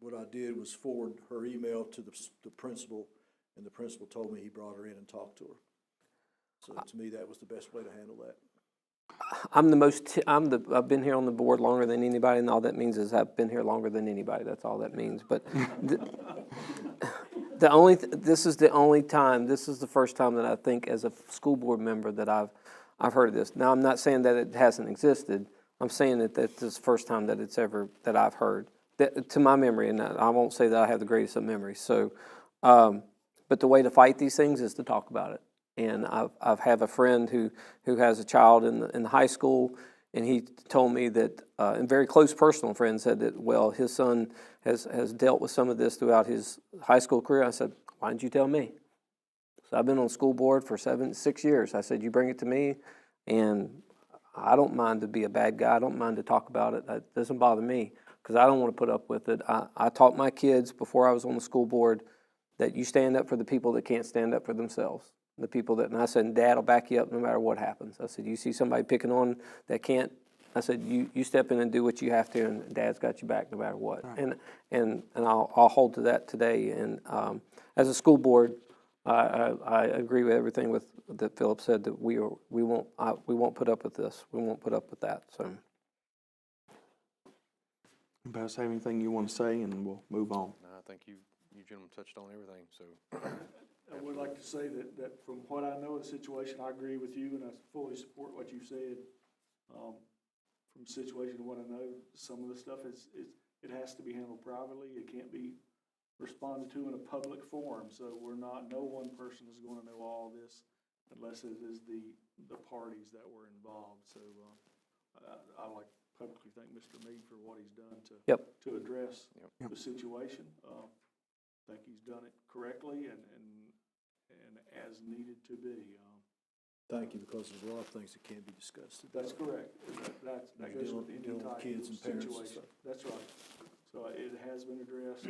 S1: what I did was forward her email to the principal, and the principal told me he brought her in and talked to her. So to me, that was the best way to handle that.
S3: I've been here on the board longer than anybody, and all that means is I've been here longer than anybody. That's all that means. But this is the first time that I think as a school board member that I've heard of this. Now, I'm not saying that it hasn't existed. I'm saying that this is the first time that I've heard that, to my memory, and I won't say that I have the greatest of memories. So, but the way to fight these things is to talk about it. And I've have a friend who has a child in the high school, and he told me that, and very close personal friend said that, well, his son has dealt with some of this throughout his high school career. I said, why didn't you tell me? So I've been on school board for 6 years. I said, you bring it to me, and I don't mind to be a bad guy. I don't mind to talk about it. It doesn't bother me, because I don't want to put up with it. I taught my kids before I was on the school board that you stand up for the people that can't stand up for themselves. The people that, and I said, Dad will back you up no matter what happens. I said, you see somebody picking on that can't, I said, you step in and do what you have to, and Dad's got your back no matter what. Right. And I'll hold to that today. And as a school board, I agree with everything that Philip said, that we won't put up with this. We won't put up with that. So.
S2: Anybody else have anything you want to say, and we'll move on?
S4: No, I think you gentlemen touched on everything, so.
S6: I would like to say that from what I know of the situation, I agree with you, and I fully support what you said. From the situation of what I know, some of the stuff it has to be handled privately. It can't be responded to in a public forum. So no one person is going to know all this unless it is the parties that were involved. So I like to publicly thank Mr. Meade for what he's done to address the situation. I think he's done it correctly and as needed to be.
S1: Thank you, because there's a lot of things that can't be discussed.
S6: That's correct. That
S1: Like
S6: goes
S1: dealing-
S6: with any
S1: dealing with
S6: type
S1: kids
S6: of
S1: and parents and
S6: situation.
S1: stuff.
S6: That's right. So it has been addressed.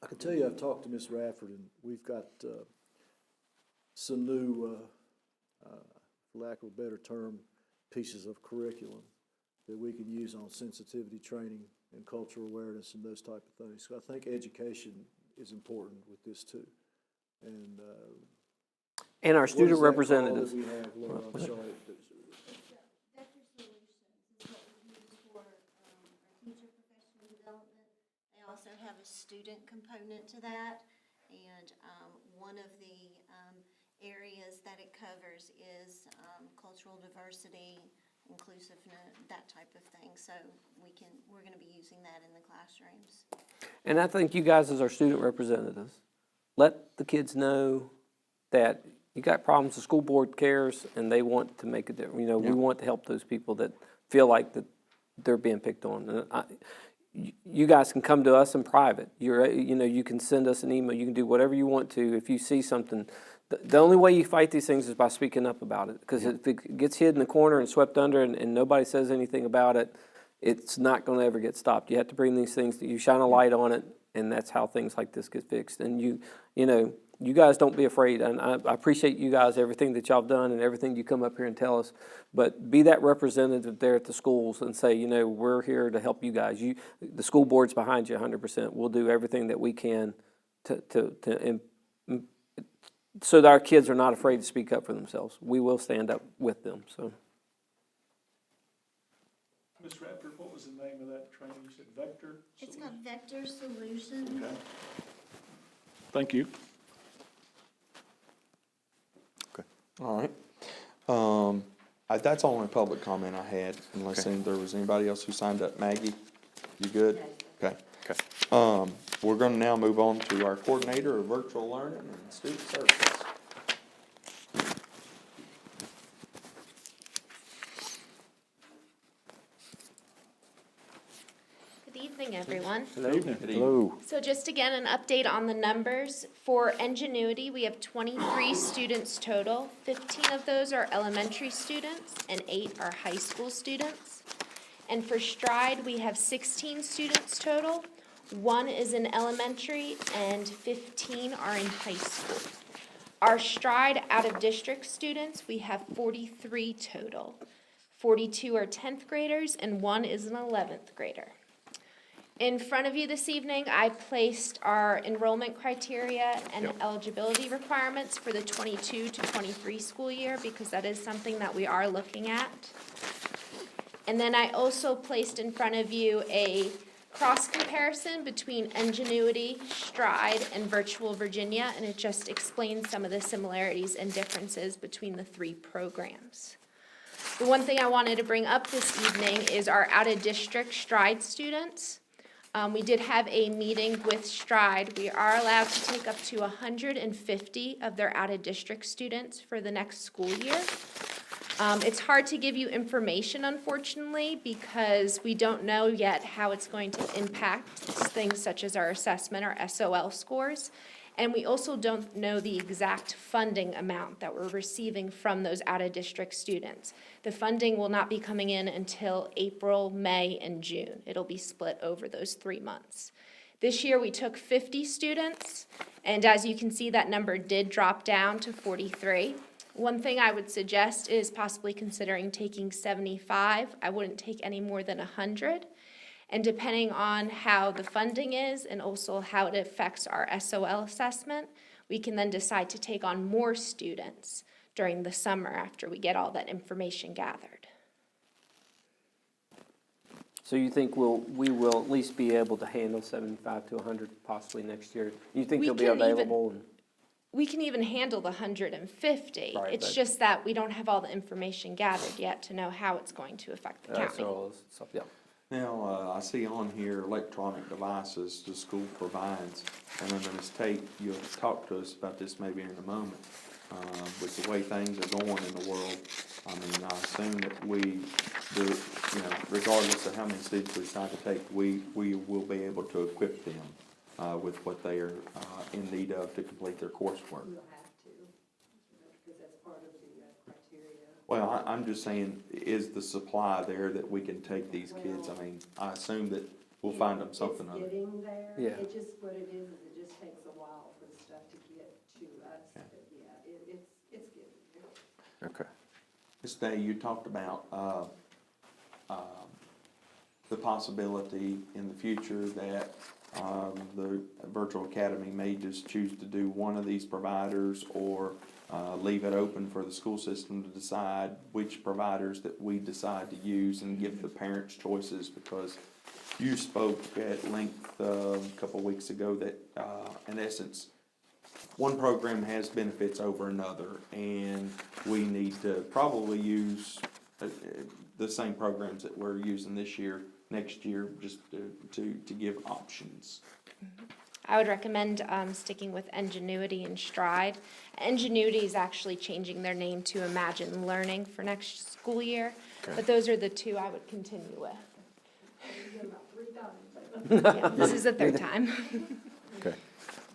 S1: I can tell you, I've talked to Ms. Radford, and we've got some new, for lack of a better term, pieces of curriculum that we can use on sensitivity training and cultural awareness and those type of things. So I think education is important with this too. And
S3: And our
S1: what is
S3: student
S1: that called
S3: representatives.
S1: that we have, Laura? I'm sorry.
S5: Vector Solutions is what we use for our teacher professional development. They also have a student component to that, and one of the areas that it covers is cultural diversity, inclusiveness, that type of thing. So we're going to be using that in the classrooms.
S3: And I think you guys as our student representatives, let the kids know that you got problems, the school board cares, and they want to make a difference. You know, we want to help those people that feel like that they're being picked on. And you guys can come to us in private. You can send us an email. You can do whatever you want to. If you see something, the only way you fight these things is by speaking up about it. Because if it gets hid in the corner and swept under and nobody says anything about it, it's not going to ever get stopped. You have to bring these things, you shine a light on it, and that's how things like this get fixed. And you guys don't be afraid, and I appreciate you guys, everything that y'all have done and everything you come up here and tell us, but be that representative there at the schools and say, we're here to help you guys. The school board's behind you 100%. We'll do everything that we can so that our kids are not afraid to speak up for themselves. We will stand up with them, so.
S6: Ms. Radford, what was the name of that training? You said Vector?
S5: It's called Vector Solutions.
S6: Okay. Thank you.
S2: All right. That's the only public comment I had, unless there was anybody else who signed up. Maggie, you good? Okay. We're gonna now move on to our coordinator of virtual learning and student services.
S5: Good evening, everyone.
S8: Hello.
S5: So just again, an update on the numbers. For Ingenuity, we have 23 students total. 15 of those are elementary students and 8 are high school students. And for Stride, we have 16 students total. 1 is in elementary and 15 are in high school. Our Stride out-of-district students, we have 43 total. 42 are 10th graders and 1 is an 11th grader. In front of you this evening, I placed our enrollment criteria and eligibility requirements for the 22 to 23 school year because that is something that we are looking at. And then I also placed in front of you a cross comparison between Ingenuity, Stride, and Virtual Virginia, and it just explains some of the similarities and differences between the 3 programs. The one thing I wanted to bring up this evening is our out-of-district Stride students. We did have a meeting with Stride. We are allowed to take up to 150 of their out-of-district students for the next school year. It's hard to give you information, unfortunately, because we don't know yet how it's going to impact things such as our assessment, our SOL scores. And we also don't know the exact funding amount that we're receiving from those out-of-district students. The funding will not be coming in until April, May, and June. It'll be split over those 3 months. This year, we took 50 students, and as you can see, that number did drop down to 43. One thing I would suggest is possibly considering taking 75. I wouldn't take any more than 100. And depending on how the funding is and also how it affects our SOL assessment, we can then decide to take on more students during the summer after we get all that information gathered.
S3: So you think we will at least be able to handle 75 to 100 possibly next year? You think
S5: We
S3: they'll be
S5: can even-
S3: available?
S5: We can even handle the 150.
S3: Right,
S5: It's
S3: but-
S5: just that we don't have all the information gathered yet to know how it's going to affect the county.
S3: Yeah.
S2: Now, I see on here electronic devices the school provides, and then Ms. Tate, you'll talk to us about this maybe in a moment. With the way things are going in the world, I mean, I assume that we do, regardless of how many students we decide to take, we will be able to equip them with what they are in need of to complete their coursework.
S10: We'll have to, because that's part of the criteria.
S2: Well, I'm just saying, is the supply there that we can take these kids? I mean, I assume that we'll find them something other.
S10: It's getting there.
S3: Yeah.
S10: It just, what it is it just takes a while for the stuff to get to us.
S2: Yeah.
S10: But yeah, it's getting there.
S8: Okay.
S2: Ms. Day, you talked about, the possibility in the future that, the virtual academy may just choose to do one of these providers or, leave it open for the school system to decide which providers that we decide to use and give the parents choices, because you spoke at length, a couple weeks ago that, in essence, one program has benefits over another, and we need to probably use the same programs that we're using this year, next year, just to give options.
S5: I would recommend sticking with Ingenuity and Stride. Ingenuity is actually changing their name to Imagine Learning for next school year, but those are the two I would continue with. Yeah, this is the third time.
S8: Okay.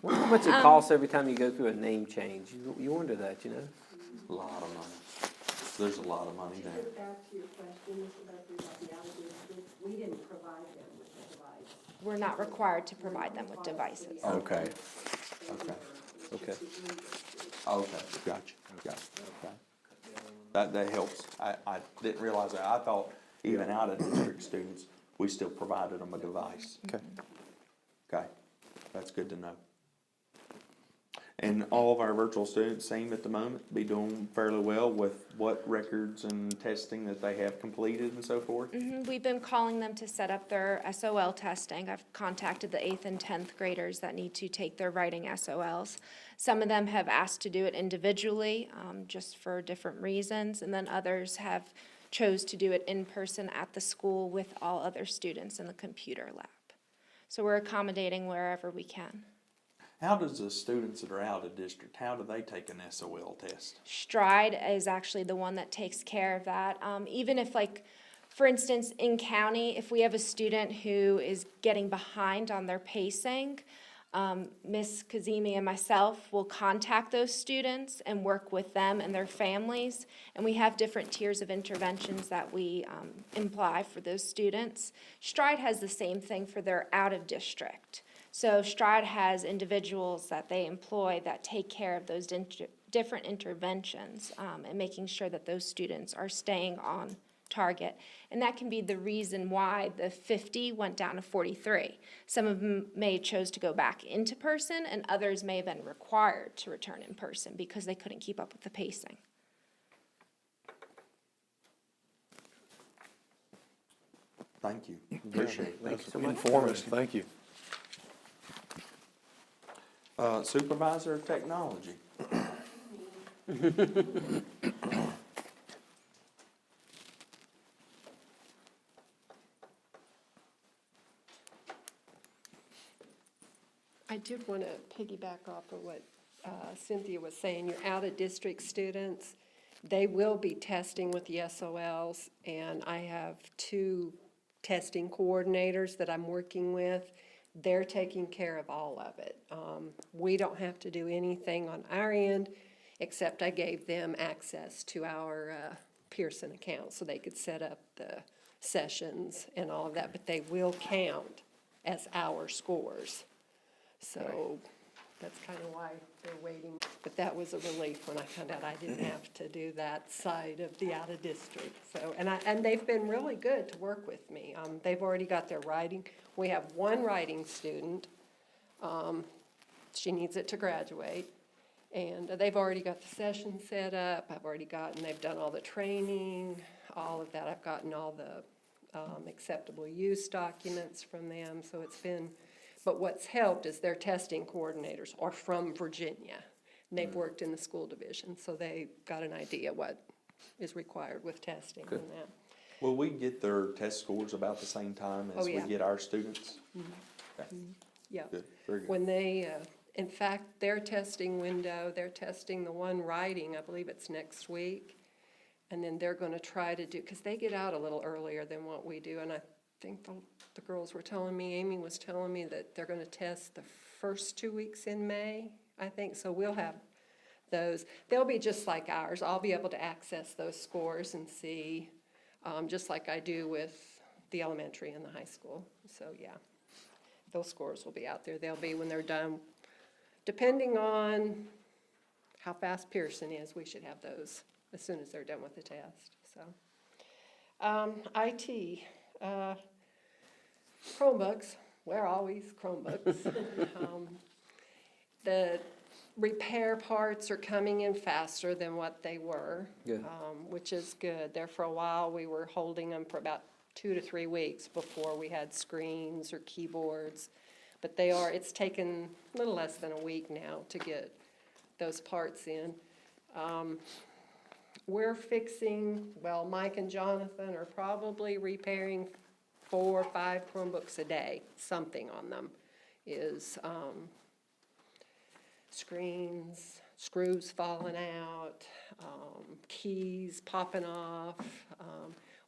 S3: Wonder how much it costs every time you go through a name change? You wonder that, you know?
S2: A lot of money. There's a lot of money
S10: To
S2: there.
S10: get back to your question, Mr. Buckley, about the out-of-district, we didn't provide them with the device.
S5: We're not required to provide them with devices.
S2: Okay.
S10: Okay.
S3: Okay.
S2: Okay, gotcha, okay. That helps. I didn't realize that. I thought even out of district students, we still provided them a device.
S8: Okay.
S2: Okay, that's good to know. And all of our virtual students seem at the moment be doing fairly well with what records and testing that they have completed and so forth?
S5: We've been calling them to set up their SOL testing. I've contacted the 8th and 10th graders that need to take their writing SOLs. Some of them have asked to do it individually, just for different reasons, and then others have chose to do it in person at the school with all other students in the computer lab. So we're accommodating wherever we can.
S2: How does the students that are out of district, how do they take an SOL test?
S5: Stride is actually the one that takes care of that. Even if, like, for instance, in county, if we have a student who is getting behind on their pacing, Ms. Kazemi and myself will contact those students and work with them and their families. And we have different tiers of interventions that we imply for those students. Stride has the same thing for their out of district. So Stride has individuals that they employ that take care of those different interventions and making sure that those students are staying on target. And that can be the reason why the 50 went down to 43. Some of them may chose to go back into person, and others may have been required to return in person because they couldn't keep up with the pacing.
S2: Thank you, appreciate it.
S3: Thank you so much.
S8: Informative, thank you.
S2: Supervisor of Technology.
S11: I did want to piggyback off of what Cynthia was saying. Your out-of-district students, they will be testing with the SOLs, and I have 2 testing coordinators that I'm working with. They're taking care of all of it. We don't have to do anything on our end, except I gave them access to our Pearson account so they could set up the sessions and all of that, but they will count as our scores. So that's kind of why they're waiting. But that was a relief when I found out I didn't have to do that side of the out-of-district. So, and they've been really good to work with me. They've already got their writing. We have 1 writing student. She needs it to graduate. And they've already got the session set up. They've done all the training, all of that. I've gotten all the acceptable use documents from them. So it's been, but what's helped is their testing coordinators are from Virginia. And they've worked in the school division, so they got an idea what is required with testing and that.
S2: Will we get their test scores about the same time as we
S11: yeah.
S2: get our students? Okay,
S11: Yeah.
S2: good, very good.
S11: When they, in fact, their testing window, they're testing the one writing, I believe it's next week. And then they're gonna try to do, because they get out a little earlier than what we do. And I think the girls were telling me, Amy was telling me that they're gonna test the first 2 weeks in May, I think. So we'll have those. They'll be just like ours. I'll be able to access those scores and see, just like I do with the elementary and the high school. So, yeah, those scores will be out there. They'll be when they're done. Depending on how fast Pearson is, we should have those as soon as they're done with the test, so. IT, Chromebooks, we're always Chromebooks. The repair parts are coming in faster than what they were.
S3: Good.
S11: Which is good. There for a while, we were holding them for about 2 to 3 weeks before we had screens or keyboards. But it's taken a little less than a week now to get those parts in. We're fixing, well, Mike and Jonathan are probably repairing 4 or 5 Chromebooks a day. Something on them is screens, screws falling out, keys popping off.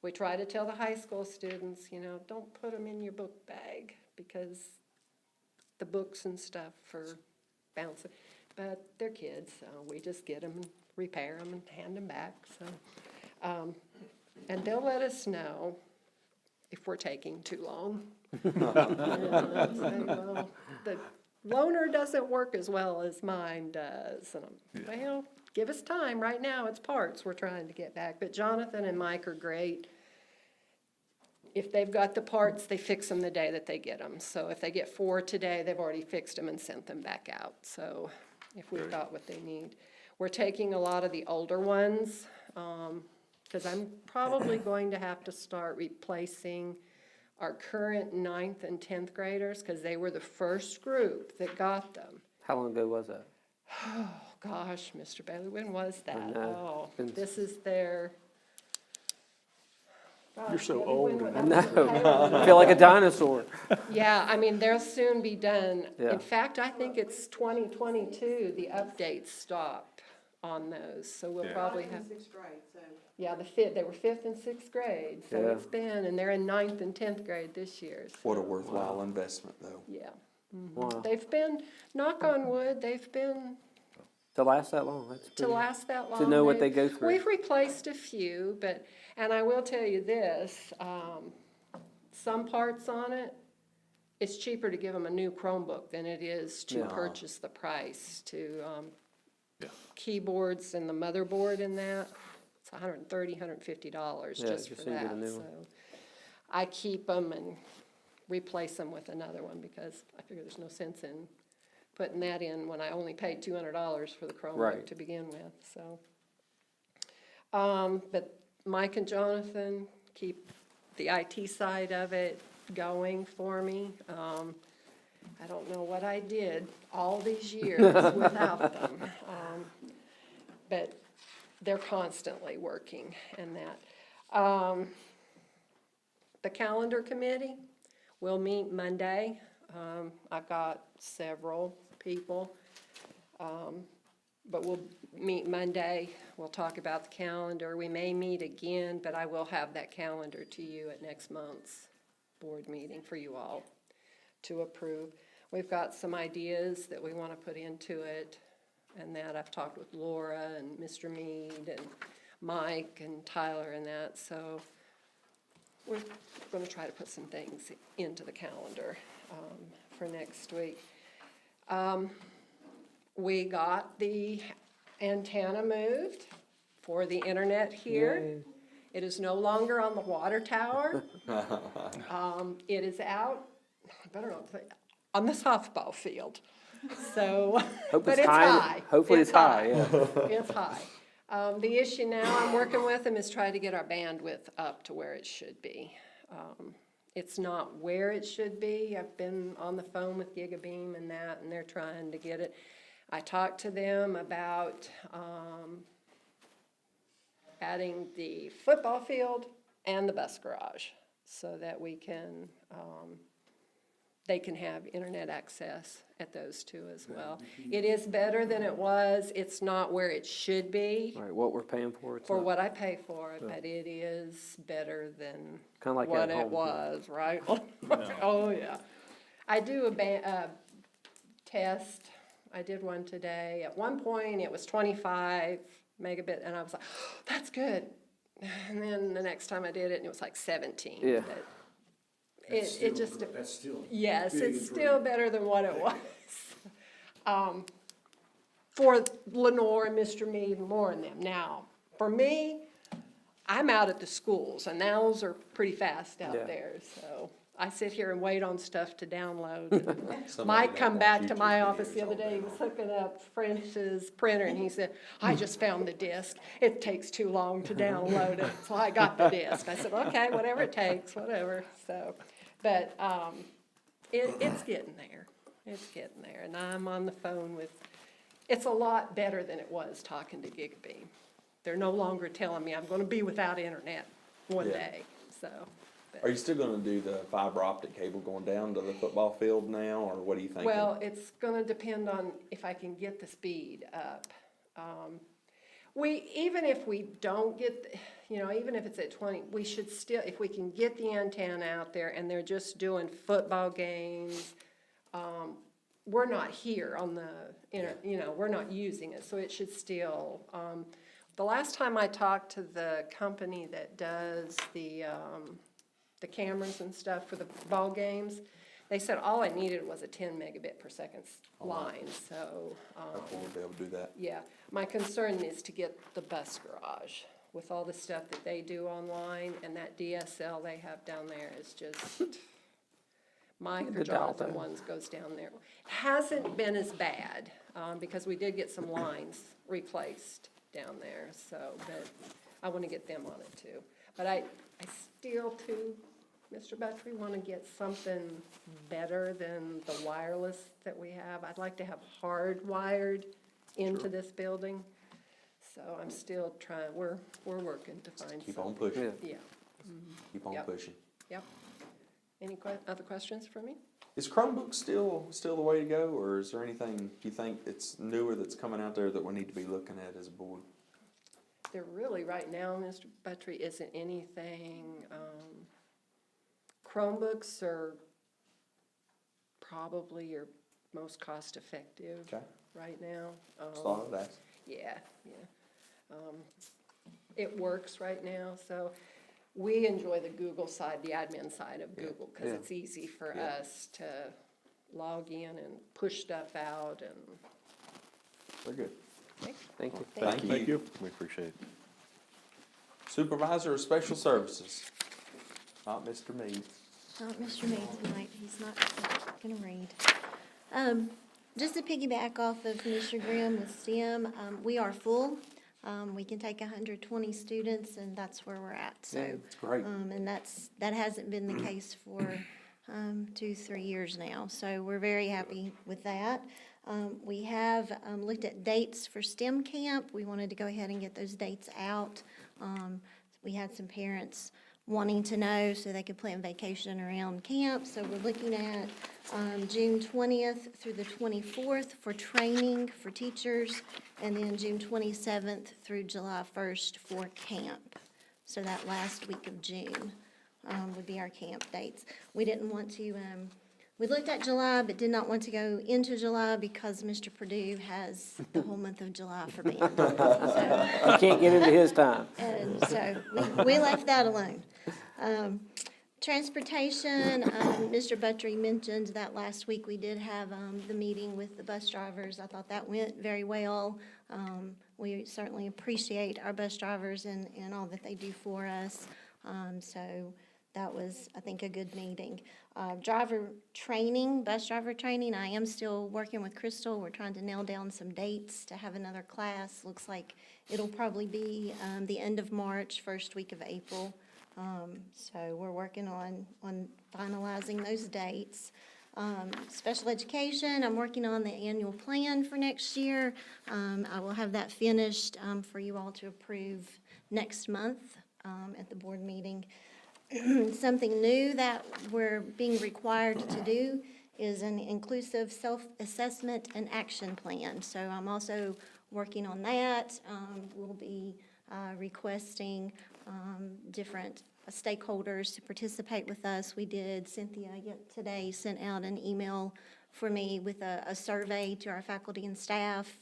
S11: We try to tell the high school students, don't put them in your book bag because the books and stuff are bouncing. But they're kids, so we just get them and repair them and hand them back. So, and they'll let us know if we're taking too long. Say, well, the loaner doesn't work as well as mine does. And well, give us time. Right now, it's parts we're trying to get back. But Jonathan and Mike are great. If they've got the parts, they fix them the day that they get them. So if they get 4 today, they've already fixed them and sent them back out. So if we've got what they need. We're taking a lot of the older ones, because I'm probably going to have to start replacing our current 9th and 10th graders, because they were the first group that got them.
S3: How long ago was that?
S11: Oh, gosh, Mr. Bailey, when was that?
S3: I know.
S11: Oh, this is their...
S6: You're so
S11: Gosh,
S6: old.
S11: when-
S3: I know. I feel like a dinosaur.
S11: Yeah, I mean, they'll soon be done.
S3: Yeah.
S11: In fact, I think it's 2022, the updates stop on those, so we'll probably have,
S10: Sixth grade, so.
S11: yeah, they were 5th and 6th grade, so
S3: Yeah.
S11: it's been, and they're in 9th and 10th grade this year. So,
S2: What a worthwhile investment, though.
S11: yeah.
S3: Wow.
S11: They've been, knock on wood, they've been,
S3: To last that long, that's
S11: to
S3: pretty.
S11: last that long.
S3: To know what they go through.
S11: We've replaced a few, but, and I will tell you this, some parts on it, it's cheaper to give them a new Chromebook than it is to
S3: Yeah.
S11: purchase the price to, keyboards and the motherboard in that. It's $130, $150
S3: Yeah,
S11: just
S3: just
S11: for
S3: so you get
S11: that,
S3: a new
S11: so.
S3: one.
S11: I keep them and replace them with another one because I figure there's no sense in putting that in when I only paid $200 for the Chromebook
S3: Right.
S11: to begin with, so. But Mike and Jonathan keep the IT side of it going for me. I don't know what I did all these years without them. But they're constantly working in that. The calendar committee will meet Monday. I've got several people. But we'll meet Monday. We'll talk about the calendar. We may meet again, but I will have that calendar to you at next month's board meeting for you all to approve. We've got some ideas that we want to put into it, and that I've talked with Laura and Mr. Mead and Mike and Tyler and that, so we're going to try to put some things into the calendar for next week. We got the antenna moved for the internet here.
S3: Yay.
S11: It is no longer on the water tower. It is out, I better not say, on the softball field. So,
S3: Hope
S11: but
S3: it's
S11: it's
S3: high.
S11: high.
S3: Hopefully it's high, yeah.
S11: It's high. The issue now I'm working with them is try to get our bandwidth up to where it should be. It's not where it should be. I've been on the phone with Gigabeam and that, and they're trying to get it. I talked to them about adding the football field and the bus garage so that we can, they can have internet access at those two as well. It is better than it was. It's not where it should be
S3: All right, what we're paying for. It's
S11: for
S3: not-
S11: what I pay for it, but it is better than
S3: Kinda like
S11: what
S3: at
S11: it
S3: home.
S11: was, right? Oh, yeah. I do a test. I did one today. At one point, it was 25 megabit, and I was like, oh, that's good. And then the next time I did it, and it was like 17.
S3: Yeah.
S11: But it just,
S1: That's still.
S11: yes,
S1: big
S11: it's still
S1: improvement.
S11: better than what it was. For Lenore and Mr. Mead and Lauren them. Now, for me, I'm out at the schools, and those are pretty fast
S3: Yeah.
S11: out there, so I sit here and wait on stuff to download.
S2: Somebody
S11: Mike
S2: don't
S11: come
S2: want
S11: back to
S2: YouTube
S11: my office
S2: videos
S11: the other
S2: all
S11: day,
S2: day
S11: he was
S2: long.
S11: hooking up French's printer, and he said, I just found the disc. It takes too long to download it, so I got the disc. I said, okay, whatever it takes, whatever, so. But, it's getting there. It's getting there, and I'm on the phone with, it's a lot better than it was talking to Gigabeam. They're no longer telling me I'm gonna be without internet one
S2: Yeah.
S11: day, so. but-
S2: Are you still gonna do the fiber optic cable going down to the football field now, or what are you thinking?
S11: Well, it's gonna depend on if I can get the speed up. Even if we don't get, even if it's at 20, we should still, if we can get the antenna out there and they're just doing football games, we're not here on the, we're not using it, so it should still, the last time I talked to the company that does the cameras and stuff for the ball games, they said all I needed was a 10 megabit per second line, so,
S2: Hopefully we'll be able to do that.
S11: yeah. My concern is to get the bus garage with all the stuff that they do online, and that DSL they have down there is just,
S3: The
S11: Jonathan
S3: Delta.
S11: ones goes down there. Hasn't been as bad, because we did get some lines replaced down there, so, but I wanna get them on it too. But I still too, Mr. Buttrey, wanna get something better than the wireless that we have. I'd like to have hardwired into this building. So I'm still trying, we're working to find
S2: Keep on
S11: something.
S2: pushing,
S11: Yeah,
S2: keep on
S11: Yep.
S2: pushing.
S11: yep. Any other questions for me?
S2: Is Chromebook still the way to go, or is there anything you think that's newer that's coming out there that we need to be looking at as a board?
S11: There really, right now, Mr. Buttrey, isn't anything, Chromebooks are probably your most cost-effective
S2: Okay,
S11: right now.
S2: that's all I've asked.
S11: Yeah. It works right now, so we enjoy the Google side, the admin side of Google, because
S3: Yeah.
S11: it's easy for
S2: Yeah.
S11: us to log in and push stuff out and.
S2: Very good.
S3: Thank you.
S2: Thank you.
S8: We appreciate it.
S2: Supervisor of Special Services, not Mr. Mead.
S12: Not Mr. Mead tonight, he's not gonna read. Just to piggyback off of Mr. Grimm with STEM, we are full. We can take 120 students, and that's where we're at, so.
S2: It's great.
S12: And that hasn't been the case for 2-3 years now, so we're very happy with that. We have looked at dates for STEM camp. We wanted to go ahead and get those dates out. We had some parents wanting to know so they could plan vacation around camp. So we're looking at June 20th through the 24th for training for teachers, and then June 27th through July 1st for camp. So that last week of June would be our camp dates. We didn't want to, we looked at July, but did not want to go into July because Mr. Purdue has the whole month of July for band. So,
S3: You can't get into his time.
S12: and so we left that alone. Transportation, Mr. Buttrey mentioned that last week we did have the meeting with the bus drivers. I thought that went very well. We certainly appreciate our bus drivers and all that they do for us. So that was, I think, a good meeting. Driver training, bus driver training, I am still working with Crystal. We're trying to nail down some dates to have another class. Looks like it'll probably be the end of March, first week of April. So we're working on finalizing those dates. Special education, I'm working on the annual plan for next year. I will have that finished for you all to approve next month at the board meeting. Something new that we're being required to do is an inclusive self-assessment and action plan. So I'm also working on that. We'll be requesting different stakeholders to participate with us. We did, Cynthia today sent out an email for me with a survey to our faculty and staff.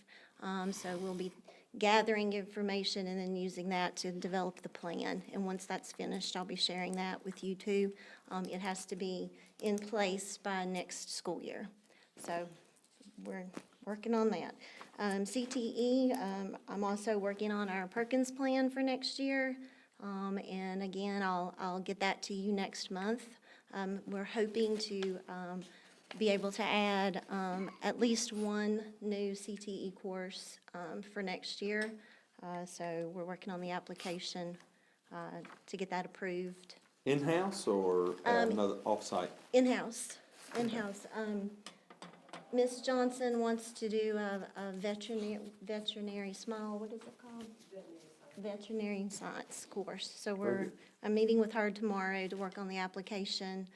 S12: So we'll be gathering information and then using that to develop the plan. And once that's finished, I'll be sharing that with you too. It has to be in place by next school year. So we're working on that. CTE, I'm also working on our Perkins plan for next year. And again, I'll get that to you next month. We're hoping to be able to add at least one new CTE course for next year. So we're working on the application to get that approved.
S2: In-house or another off-site?
S12: In-house. Ms. Johnson wants to do a veterinary small, what is it called? Veterinary science course. So I'm meeting with her tomorrow to work on the application.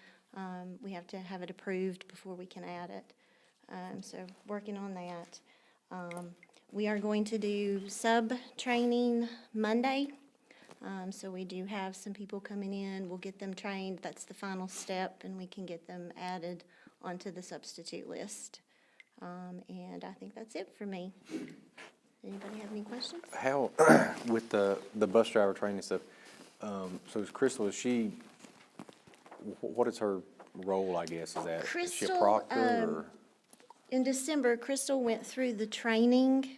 S12: We have to have it approved before we can add it. So working on that. We are going to do sub-training Monday. So we do have some people coming in. We'll get them trained. That's the final step, and we can get them added onto the substitute list. And I think that's it for me. Anybody have any questions?
S8: How, with the bus driver training stuff, so is Crystal, what is her role, I guess? Is that, is she a
S12: Crystal,
S8: proctor or?
S12: In December, Crystal went through the training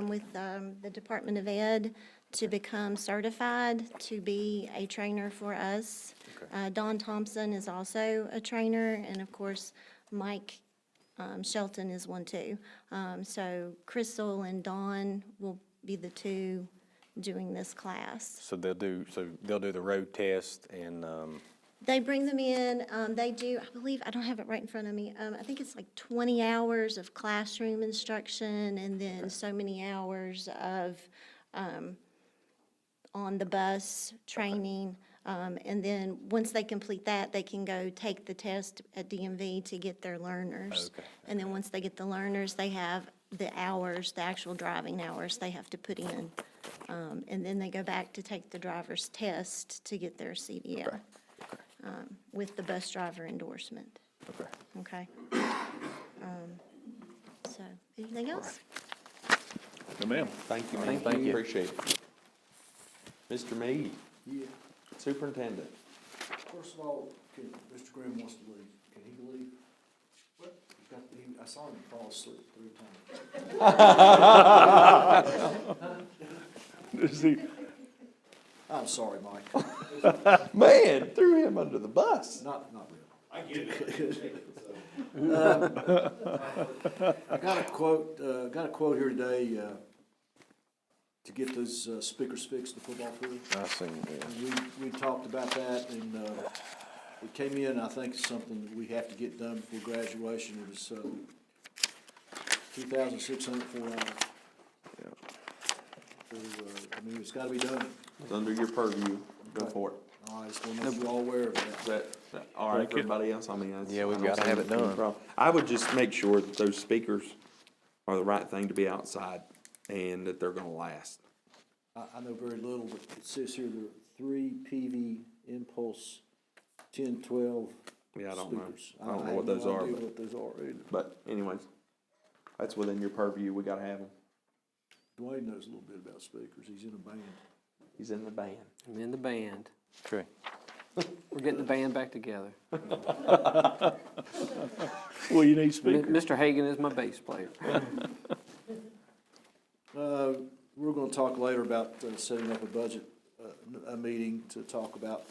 S12: with the Department of Ed to become certified to be a trainer for us.
S8: Okay.
S12: Dawn Thompson is also a trainer, and of course, Mike Shelton is one too. So Crystal and Dawn will be the two doing this class.
S8: So they'll do the road test and,
S12: They bring them in, they do, I believe, I don't have it right in front of me, I think it's like 20 hours of classroom instruction and then so many hours of on the bus training. And then once they complete that, they can go take the test at DMV to get their learners.
S8: Okay.
S12: And then once they get the learners, they have the hours, the actual driving hours they have to put in. And then they go back to take the driver's test to get their CDL. With the bus driver endorsement,
S8: okay.
S12: okay? So, anything else?
S6: No, ma'am.
S2: Thank you, man.
S8: Thank you.
S2: Appreciate it. Mr. Mead,
S1: Yeah,
S2: Superintendent.
S1: first of all, Mr. Grimm wants to leave. Can he leave? What? I saw him fall asleep 3 times.
S6: Is he,
S1: I'm sorry, Mike.
S2: Man, threw him under the bus.
S1: Not really. I get it. I got a quote here today, to get those, speakers fixed, the football field.
S8: I seen, yeah.
S1: And we talked about that, and, we came in, I think it's something that we have to get done before graduation. It was, $2,604. So, I mean, it's gotta be done.
S2: It's under your purview. Go for it.
S1: I just wanna make you all aware of that.
S2: Is that all right for everybody else? I mean, that's.
S8: Yeah, we've
S2: I don't
S8: gotta
S2: see
S8: have it
S2: any
S8: done.
S2: problem. I would just make sure that those speakers are the right thing to be outside and that they're gonna last.
S1: I know very little, but it says here there are 3 PV Impulse 1012
S2: Yeah, I don't know.
S1: speakers.
S2: I don't know what those are,
S1: I have no idea
S2: but-
S1: what those are either.
S2: But anyways, that's within your purview. We gotta have them.
S1: Dwayne knows a little bit about speakers. He's in a band.
S2: He's in the band.
S3: I'm in the band.
S8: Okay.
S3: We're getting the band back together.
S6: well, you need speakers.
S3: Mr. Hagan is my bass player.
S1: We're gonna talk later about setting up a budget, a meeting to talk about,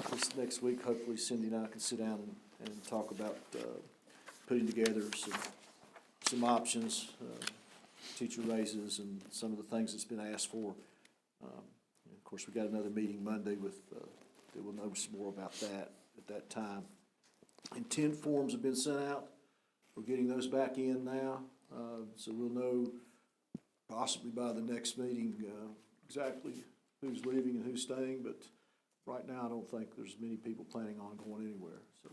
S1: this next week. Hopefully Cindy and I can sit down and talk about, putting together some options, teacher raises and some of the things that's been asked for. And of course, we got another meeting Monday with, that we'll know some more about that at that time. Intent forms have been sent out. We're getting those back in now, so we'll know possibly by the next meeting, exactly who's leaving and who's staying, but right now I don't think there's many people planning on going anywhere, so.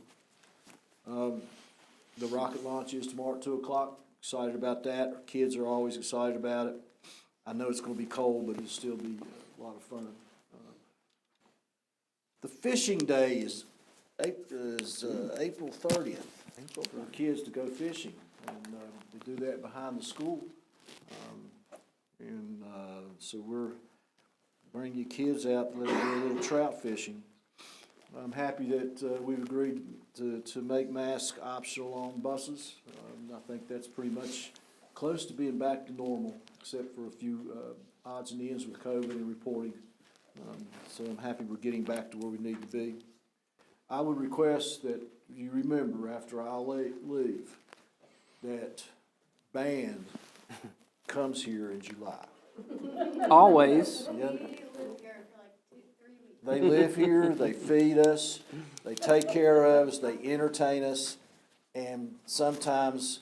S1: The rocket launch is tomorrow at 2:00. Excited about that. Our kids are always excited about it. I know it's gonna be cold, but it'll still be a lot of fun. The fishing day is April 30th for kids to go fishing. And we do that behind the school. So we're bringing your kids out, let them do a little trout fishing. I'm happy that we've agreed to make masks optional on buses. I think that's pretty much close to being back to normal, except for a few odds and ends with COVID and reporting. So I'm happy we're getting back to where we need to be. I would request that you remember after I leave that band comes here in July.
S3: Always.
S1: Yeah. They live here, they feed us, they take care of us, they entertain us, and sometimes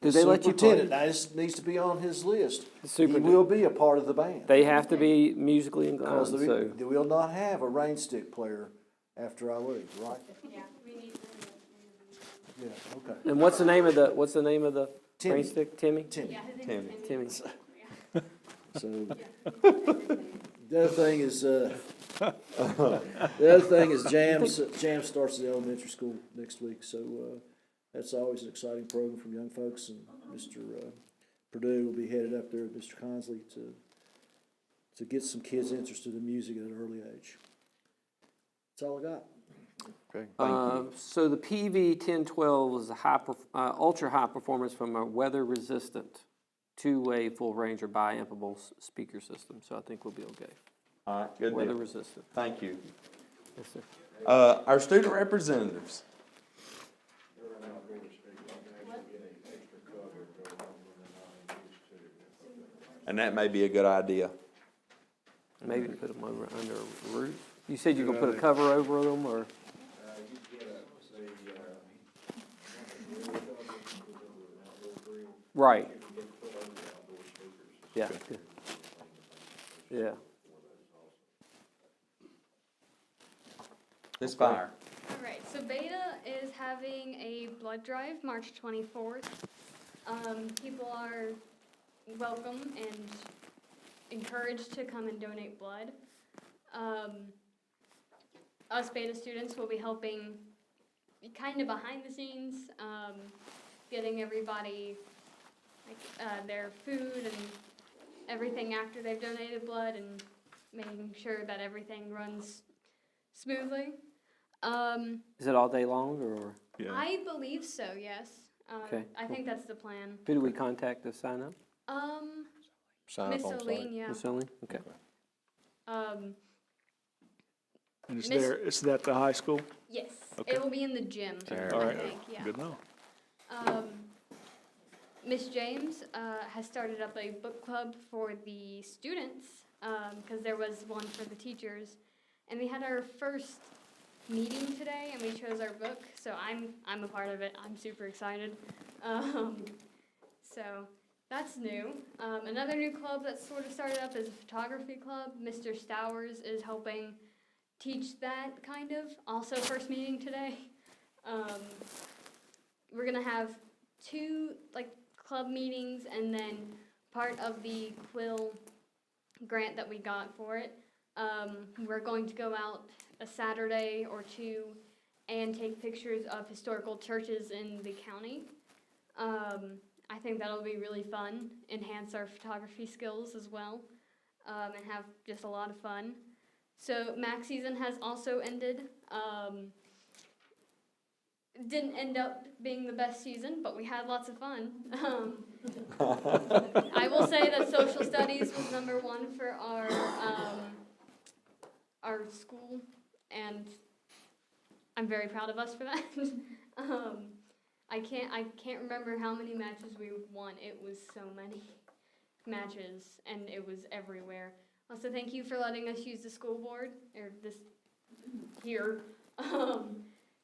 S1: the
S3: Do they let you play?
S1: superintendent, now this needs to be on his list. He
S3: Superintendent.
S1: will be a part of the band.
S3: They have to be musically inclined,
S1: Because
S3: so.
S1: they will not have a rain stick player after I leave, right?
S5: Yeah, we need
S1: Yeah, okay.
S3: And what's the name of the
S1: Timmy.
S3: rain stick? Timmy?
S1: Timmy.
S5: his
S3: Timmy.
S5: Timmy.
S1: So, the other thing is Jam starts at the elementary school next week, so, that's always an exciting program from young folks, and Mr. Purdue will be headed up there with Mr. Consley to get some kids interested in music at an early age. That's all I got.
S8: Okay, thank you.
S3: So the PV 1012 is a ultra high performance from a weather resistant two-way full range or bi-ampable speaker system. So I think we'll be okay.
S2: All right, good
S3: Weather
S2: deal.
S3: resistant.
S2: Thank you.
S3: Yes, sir.
S2: Our student representatives. And that may be a good idea.
S3: Maybe put them over under a roof. You said you're gonna put a cover over them, or? Right. Yeah. Yeah.
S2: This fire.
S13: All right, so Beta is having a blood drive March 24th. People are welcome and encouraged to come and donate blood. Us Beta students will be helping kind of behind the scenes, getting everybody their food and everything after they've donated blood and making sure that everything runs smoothly.
S3: Is it all day long, or
S13: I believe so, yes.
S3: Okay,
S13: I think that's the plan.
S3: who do we contact to sign up?
S8: Sign up on site.
S13: Miscellaneous, yeah.
S3: Miss Ellen? Okay.
S6: And it's
S13: Miss-
S6: there, is that the high school?
S13: Yes,
S6: Okay.
S13: it will be in the gym,
S6: All
S13: I
S6: right,
S13: think, yeah.
S6: good to know.
S13: Miss James has started up a book club for the students, because there was one for the teachers. And we had our first meeting today, and we chose our book, so I'm a part of it. I'm super excited. So that's new. Another new club that's sort of started up is a photography club. Mr. Stowers is helping teach that, kind of. Also, first meeting today. We're gonna have 2 club meetings, and then part of the Quill grant that we got for it. We're going to go out a Saturday or 2 and take pictures of historical churches in the county. I think that'll be really fun, enhance our photography skills as well, and have just a lot of fun. So MAC season has also ended. Didn't end up being the best season, but we had lots of fun. I will say that social studies was #1 for our school, and I'm very proud of us for that. I can't remember how many matches we won. It was so many matches, and it was everywhere. Also, thank you for letting us use the school board, or this here,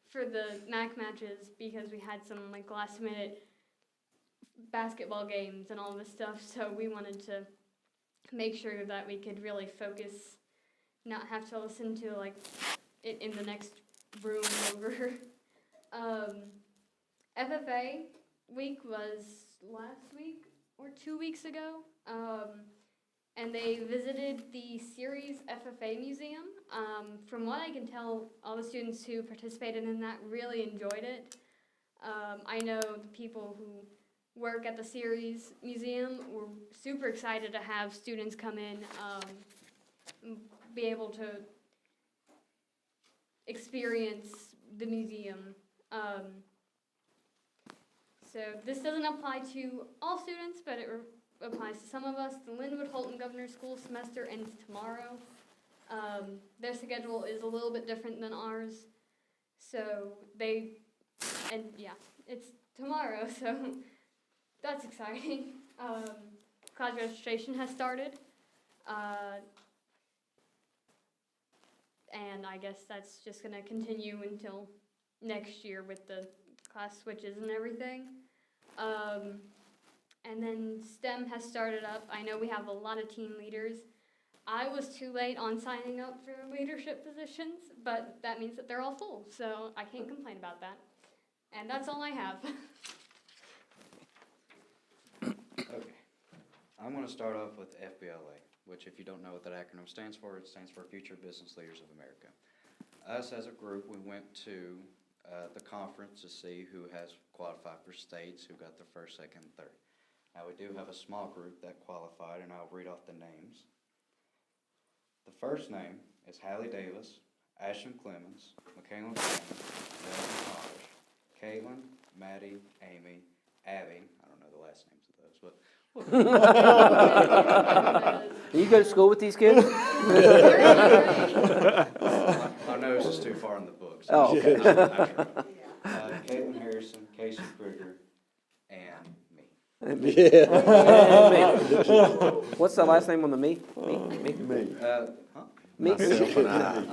S13: for the MAC matches, because we had some last minute basketball games and all this stuff, so we wanted to make sure that we could really focus, not have to listen to it in the next room over. FFA week was last week or 2 weeks ago, and they visited the Series FFA Museum, From what I can tell, all the students who participated in that really enjoyed it. I know the people who work at the Series Museum were super excited to have students come in, be able to experience the museum. So this doesn't apply to all students, but it applies to some of us. The Linwood Holton Governor's School semester ends tomorrow. Their schedule is a little bit different than ours. So it's tomorrow, so that's exciting. Class registration has started. And I guess that's just gonna continue until next year with the class switches and everything. And then STEM has started up. I know we have a lot of team leaders. I was too late on signing up for leadership positions, but that means that they're all full, so I can't complain about that. And that's all I have.
S14: Okay. I'm going to start off with FBLA, which if you don't know what that acronym stands for, it stands for Future Business Leaders of America. Us as a group, we went to the conference to see who has qualified for states, who got the first, second, and third. Now, we do have a small group that qualified, and I'll read off the names. The first name is Hallie Davis, Ashton Clemens, Michaela Clemens, Devin Hodge, Caitlin, Maddie, Amy, Abby. I don't know the last names of those, but
S3: Do you go to school with these kids?
S14: my nose is too far in the book. So
S3: Oh, okay.
S14: Caitlin Harrison, Casey Kruger, and me.
S3: What's the last name on the me? Me? Me?
S14: Myself and I.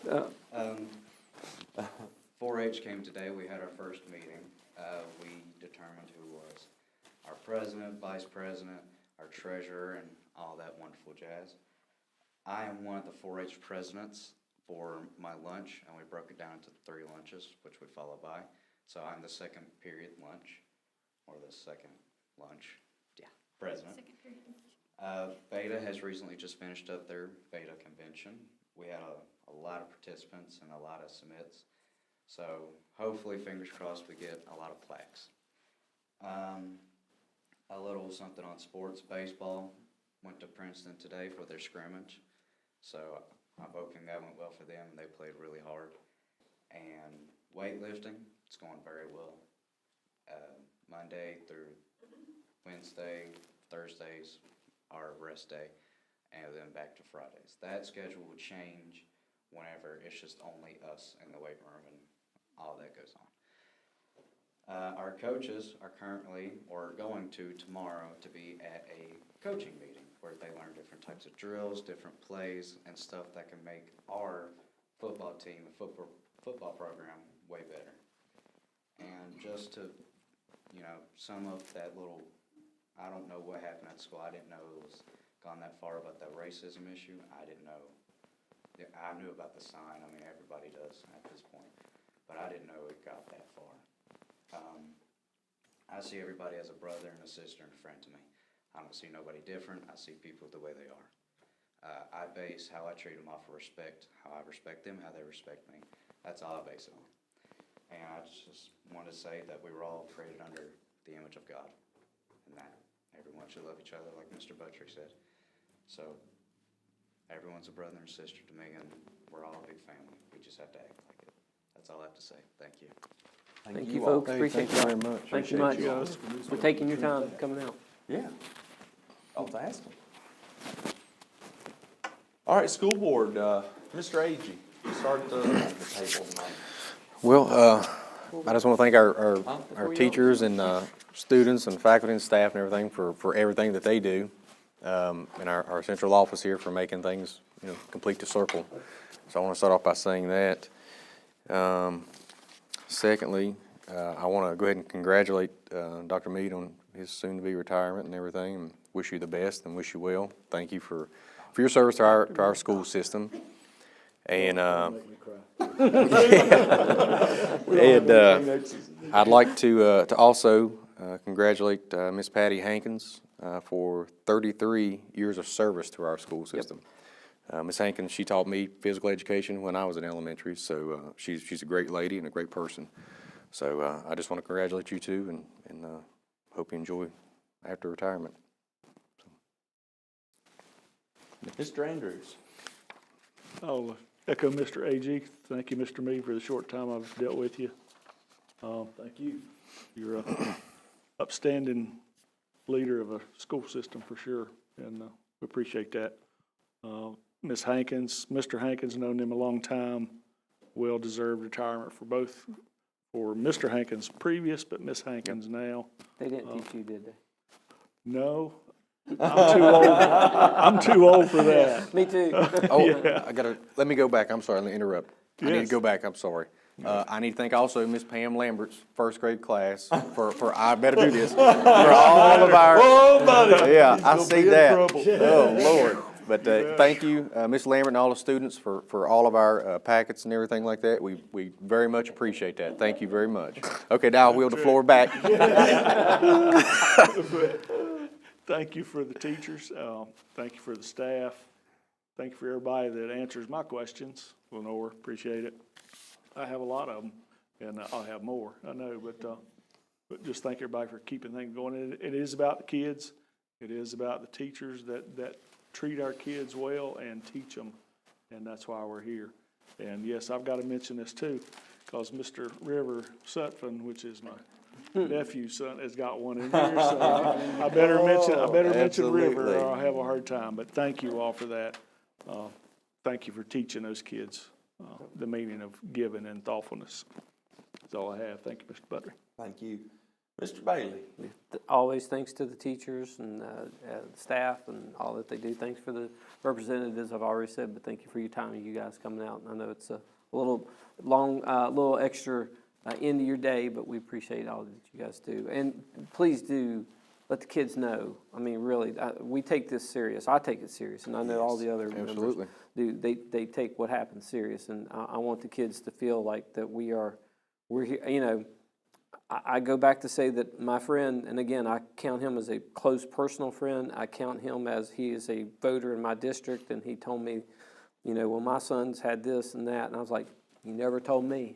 S3: Oh.
S14: 4-H came today. We had our first meeting. We determined who was our president, vice president, our treasurer, and all that wonderful jazz. I am one of the 4-H presidents for my lunch, and we broke it down into 3 lunches, which we follow by. So I'm the second period lunch, or the second lunch, president.
S13: Second period.
S14: Beta has recently just finished up their Beta convention. We had a lot of participants and a lot of submits. So hopefully, fingers crossed, we get a lot of plaques. A little something on sports. Baseball went to Princeton today for their scrimmage. So I'm hoping that went well for them, and they played really hard. And weightlifting, it's going very well. Monday through Wednesday, Thursdays are rest day, and then back to Fridays. That schedule will change whenever it's just only us in the weight room and all that goes on. Our coaches are currently, or going to tomorrow, to be at a coaching meeting where they learn different types of drills, different plays, and stuff that can make our football team, the football program, way better. And just to, sum up that little, I don't know what happened at school. I didn't know it was gone that far about that racism issue. I didn't know. I knew about the sign. I mean, everybody does at this point. But I didn't know it got that far. I see everybody as a brother and a sister and a friend to me. I don't see nobody different. I see people the way they are. I base how I treat them off of respect, how I respect them, how they respect me. That's all I base it on. And I just want to say that we were all created under the image of God, and that everyone should love each other, like Mr. Buttrick said. So everyone's a brother and sister to me, and we're all a big family. We just have to act like it. That's all I have to say. Thank you.
S3: Thank you, folks. Appreciate
S8: Thank you very much.
S3: Thank you much for taking your time coming out.
S2: Yeah. I'll ask them. All right, school board, Mr. Agee, start the table tonight.
S8: Well, I just want to thank our teachers and students and faculty and staff and everything for everything that they do, and our central office here for making things, complete to circle. So I want to start off by saying that. Secondly, I want to go ahead and congratulate Dr. Mead on his soon-to-be retirement and everything, and wish you the best and wish you well. Thank you for your service to our school system. And I'd like to also congratulate Miss Patty Hankins for 33 years of service to our school system. Ms. Hankins, she taught me physical education when I was in elementary, so she's a great lady and a great person. So I just want to congratulate you two and hope you enjoy after retirement.
S2: Mr. Andrews.
S6: I'll echo Mr. A.G. Thank you, Mr. Mead, for the short time I've dealt with you.
S1: Thank you.
S6: You're a upstanding leader of a school system for sure, and we appreciate that. Ms. Hankins, Mr. Hankins, known him a long time, well-deserved retirement for Mr. Hankins previous, but Ms. Hankins now.
S3: They didn't teach you, did they?
S6: No, I'm too old. I'm too old for that.
S3: Me too.
S8: Let me go back. I'm sorry, let me interrupt. I need to
S6: Yes.
S8: go back, I'm sorry. I need to thank also Miss Pam Lambert's first grade class for I better do this, for all of our.
S2: Oh, buddy.
S8: Yeah,
S6: He's
S8: I
S6: gonna
S8: see
S6: be in
S8: that.
S6: trouble.
S8: Oh, Lord. But thank you, Miss Lambert and all the students for all of our packets and everything like that. We very much appreciate that. Thank you very much. Okay, now I'll wheel the floor back.
S6: Thank you for the teachers. Thank you for the staff. Thank you for everybody that answers my questions. Lenore, appreciate it. I have a lot of them, and I'll have more, I know, but just thank everybody for keeping things going. It is about the kids. It is about the teachers that treat our kids well and teach them, and that's why we're here. And yes, I've got to mention this too, because Mr. River Sutphen, which is my nephew's son, has got one in here, so I better mention River, or I'll have a hard time. But thank you all for that. Thank you for teaching those kids the meaning of giving and thoughtfulness. That's all I have. Thank you, Mr. Butler.
S2: Thank you. Mr. Bailey.
S3: Always thanks to the teachers and staff and all that they do. Thanks for the representatives, I've already said, but thank you for your time and you guys coming out. And I know it's a little long, little extra end of your day, but we appreciate all that you guys do. And please do let the kids know. I mean, really, we take this serious. I take it serious, and I know all the other members do. They take what happens serious, and I want the kids to feel like that we're here. You know, I go back to say that my friend, and again, I count him as a close personal friend. I count him as he is a voter in my district, and he told me, you know, well, my son's had this and that, and I was like, you never told me.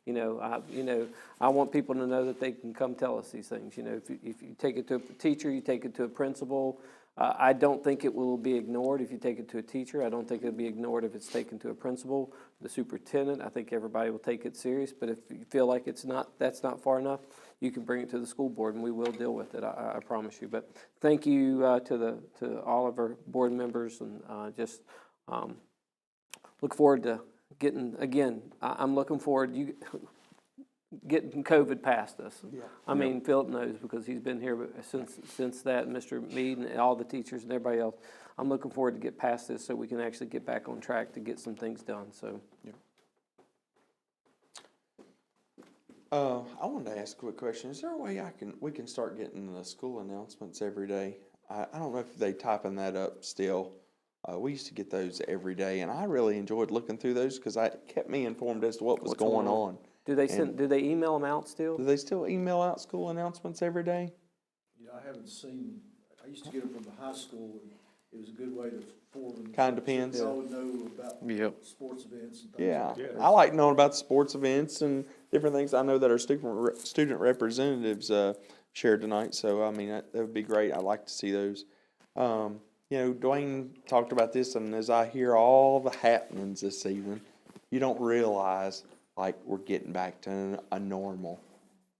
S3: I want people to know that they can come tell us these things. You know, if you take it to a teacher, you take it to a principal. I don't think it will be ignored if you take it to a teacher. I don't think it'll be ignored if it's taken to a principal, the superintendent. I think everybody will take it serious. But if you feel like that's not far enough, you can bring it to the school board, and we will deal with it. I promise you. But thank you to all of our board members, and just look forward to getting, again, I'm looking forward to getting COVID past us. Yeah. I mean, Philip knows because he's been here since that, Mr. Mead and all the teachers and everybody else. I'm looking forward to get past this so we can actually get back on track to get some things done. So,
S2: I wanted to ask a quick question. Is there a way we can start getting the school announcements every day? I don't know if they typing that up still. We used to get those every day, and I really enjoyed looking through those because it kept me informed as to what was going on.
S3: Do they email them out still?
S2: Do they still email out school announcements every day?
S1: Yeah, I haven't seen, I used to get them from the high school, and it was a good way to forward them.
S2: Kind of depends.
S1: They all would know about sports events and things
S2: Yeah,
S1: like that.
S2: I like knowing about sports events and different things. I know that our student representatives shared tonight, so I mean that would be great. I'd like to see those. You know, Dwayne talked about this, and as I hear all the happenings this evening, you don't realize like we're getting back to a normal.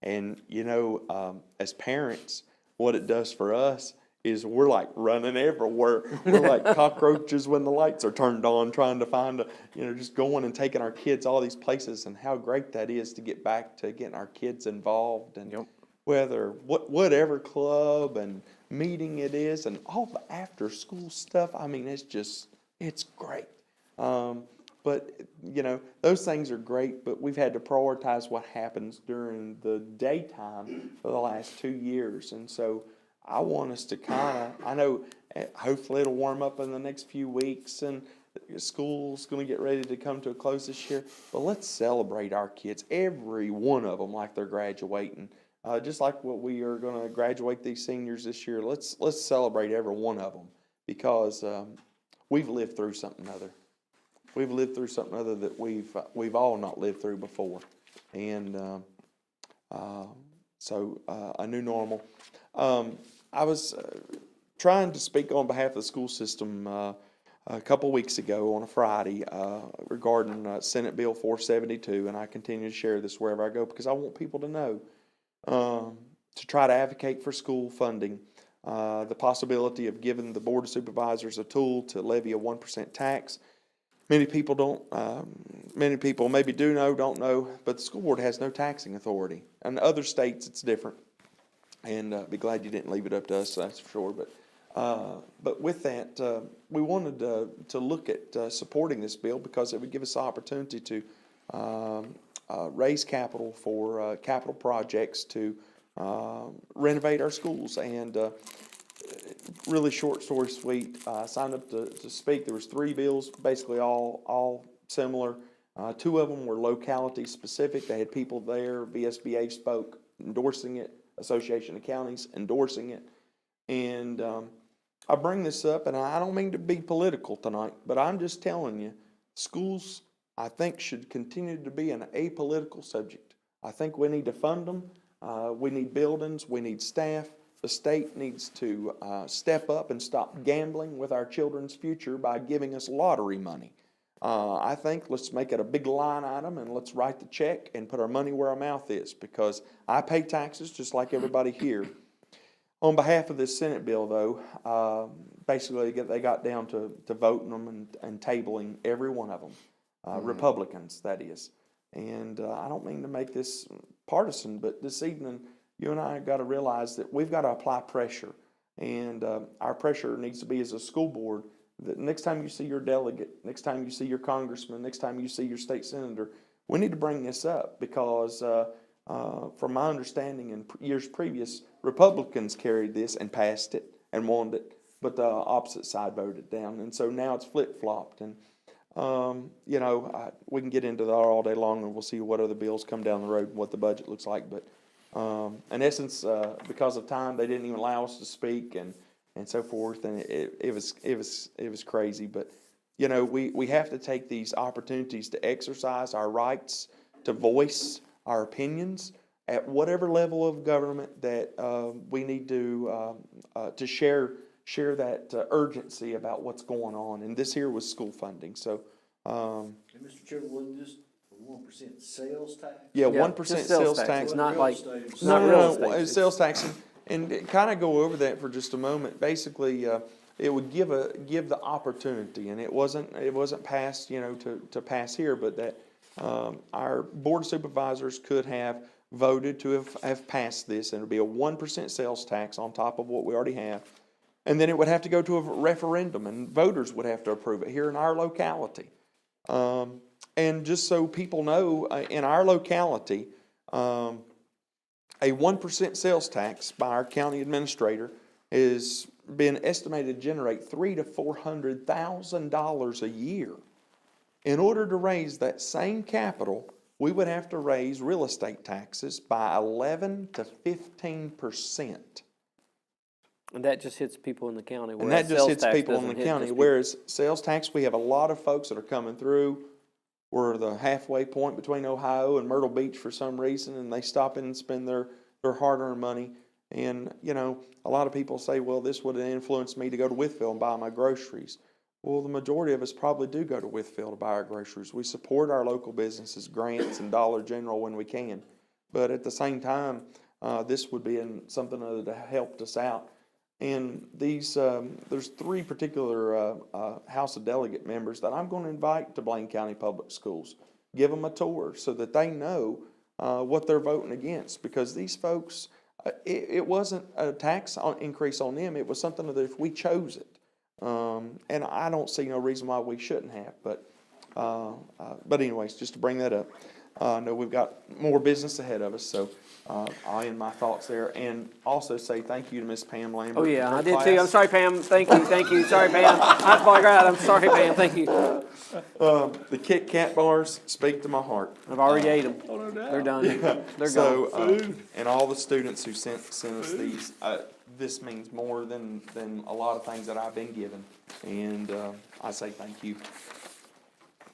S2: And you know, as parents, what it does for us is we're like running everywhere. We're like cockroaches when the lights are turned on, trying to find just going and taking our kids all these places, and how great that is to get back to getting our kids involved, and whether whatever club and meeting it is, and all the after school stuff. I mean, it's great. But those things are great, but we've had to prioritize what happens during the daytime for the last 2 years. And so I want us to I know hopefully it'll warm up in the next few weeks, and school's going to get ready to come to a close this year, but let's celebrate our kids, every one of them, like they're graduating. Just like what we are going to graduate these seniors this year, let's celebrate every one of them, because we've lived through something other. We've lived through something other that we've all not lived through before. And so a new normal. I was trying to speak on behalf of the school system a couple weeks ago on a Friday regarding Senate Bill 472, and I continue to share this wherever I go because I want people to know to try to advocate for school funding. The possibility of giving the Board of Supervisors a tool to levy a 1% tax. Many people don't, many people maybe do know, don't know, but the school board has no taxing authority. In other states, it's different. And be glad you didn't leave it up to us, that's for sure. But with that, we wanted to look at supporting this bill because it would give us the opportunity to raise capital for capital projects to renovate our schools. And really short story sweet, I signed up to speak. There was 3 bills, basically all similar. 2 of them were locality specific. They had people there. VSBA spoke endorsing it. Association of Counties endorsing it. And I bring this up, and I don't mean to be political tonight, but I'm just telling you, schools, I think, should continue to be an apolitical subject. I think we need to fund them. We need buildings. We need staff. The state needs to step up and stop gambling with our children's future by giving us lottery money. I think let's make it a big line item and let's write the check and put our money where our mouth is, because I pay taxes just like everybody here. On behalf of this Senate bill, though, basically they got down to voting them and tabling every one of them, Republicans, that is. And I don't mean to make this partisan, but this evening you and I got to realize that we've got to apply pressure. And our pressure needs to be as a school board. The next time you see your delegate, next time you see your congressman, next time you see your state senator, we need to bring this up because from my understanding in years previous, Republicans carried this and passed it and wanted it, but the opposite side voted it down. And so now it's flip-flopped. And, we can get into that all day long and we'll see what other bills come down the road and what the budget looks like. But in essence, because of time, they didn't even allow us to speak and so forth, and it was crazy. But we have to take these opportunities to exercise our rights, to voice our opinions at whatever level of government that we need to share that urgency about what's going on. And this here was school funding. So,
S1: And Mr. Chairman, wasn't this a 1% sales tax?
S2: Yeah, 1% sales tax.
S3: It's not like
S2: No, it's sales tax. And kind of go over that for just a moment. Basically, it would give the opportunity, and it wasn't passed, to pass here, but that our board of supervisors could have voted to have passed this, and it would be a 1% sales tax on top of what we already have, and then it would have to go to a referendum, and voters would have to approve it here in our locality. And just so people know, in our locality, a 1% sales tax by our county administrator is been estimated to generate $300,000 to $400,000 a year. In order to raise that same capital, we would have to raise real estate taxes by 11 to 15%.
S3: And that just hits people in the county.
S2: And that just hits people in the county. Whereas sales tax, we have a lot of folks that are coming through. We're the halfway point between Ohio and Myrtle Beach for some reason, and they stop in and spend their hard-earned money. And, a lot of people say, well, this would have influenced me to go to Wytheville and buy my groceries. Well, the majority of us probably do go to Wytheville to buy our groceries. We support our local businesses, Grants and Dollar General when we can. But at the same time, this would be something other to help us out. And these, there's 3 particular House of Delegate members that I'm going to invite to Blaine County Public Schools. Give them a tour so that they know what they're voting against. Because these folks, it wasn't a tax increase on them. It was something that if we chose it. And I don't see no reason why we shouldn't have. But anyways, just to bring that up. I know we've got more business ahead of us, so I'll end my thoughts there. And also say thank you to Miss Pam Lambert.
S3: Oh, yeah, I did too. I'm sorry, Pam. Thank you. Sorry, Pam. I forgot. I'm sorry, Pam. Thank you.
S2: The Kit Kat bars speak to my heart.
S3: I've already ate them. They're done.
S2: Yeah.
S3: They're gone.
S2: And all the students who sent us these. this means more than a lot of things that I've been given, and, I say thank you.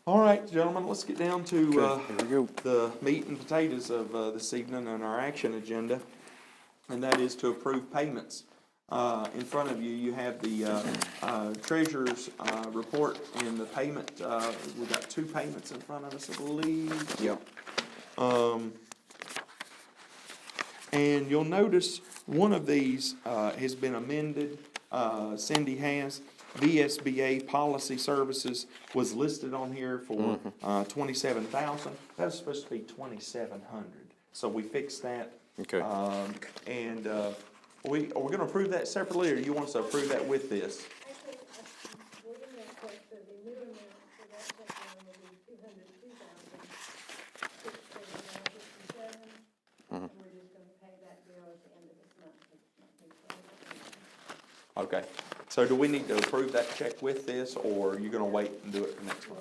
S2: All right, gentlemen, let's get down to,
S8: Here we go.
S2: the meat and potatoes of, this evening on our action agenda, and that is to approve payments. In front of you, you have the, treasurer's, report and the payment, we got two payments in front of us, I believe.
S8: Yep.
S2: And you'll notice one of these, has been amended, Cindy has. VSBA Policy Services was listed on here for, $27,000. That was supposed to be $2,700. So we fixed that.
S8: Okay.
S2: And, are we gonna approve that separately, or you want us to approve that with this?
S10: Actually, we're gonna put the new amount for that check line will be $202,639.57. And we're just gonna pay that bill at the end of this month.
S2: Okay. So do we need to approve that check with this, or are you gonna wait and do it for next month?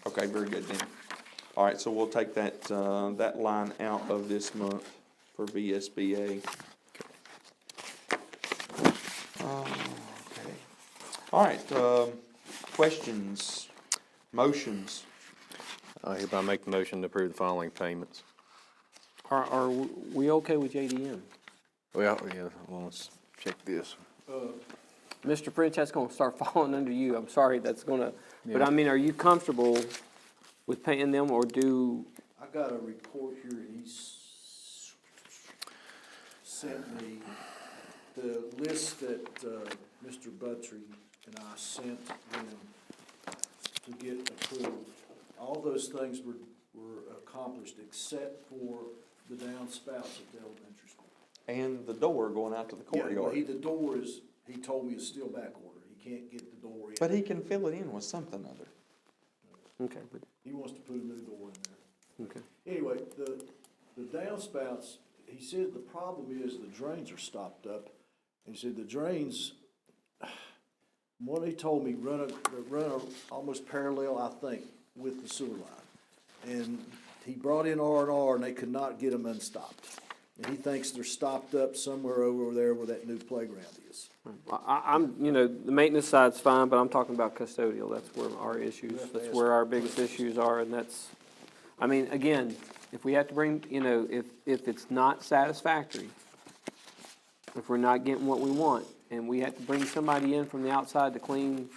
S2: Okay, very good then. All right, so we'll take that, that line out of this month for VSBA. Okay. All right, questions, motions?
S8: I hereby make the motion to approve the following payments.
S3: Are we okay with JDM?
S8: Well, yeah, well, let's check this.
S3: Mr. French, that's gonna start falling under you. I'm sorry, that's gonna, but I mean, are you comfortable with paying them, or do,
S1: I got a report here, he's sent me the list that, Mr. Buttry and I sent them to get approved. All those things were accomplished except for the downspouts at the elementary school.
S2: And the door going out to the
S1: Yeah, well,
S2: courtyard.
S1: the door is, he told me is still back order. He can't get the door in.
S2: But he can fill it in with something other.
S3: okay, but,
S1: He wants to put a new door in there.
S3: okay.
S1: Anyway, the downspouts, he said the problem is the drains are stopped up. He said the drains, one he told me run almost parallel, I think, with the sewer line. And he brought in R&R and they could not get them unstopped. And he thinks they're stopped up somewhere over there where that new playground is.
S3: I'm, the maintenance side's fine, but I'm talking about custodial. That's where our issues, that's where our biggest issues are, and that's, I mean, again, if we have to bring, if it's not satisfactory, if we're not getting what we want, and we have to bring somebody in from the outside to clean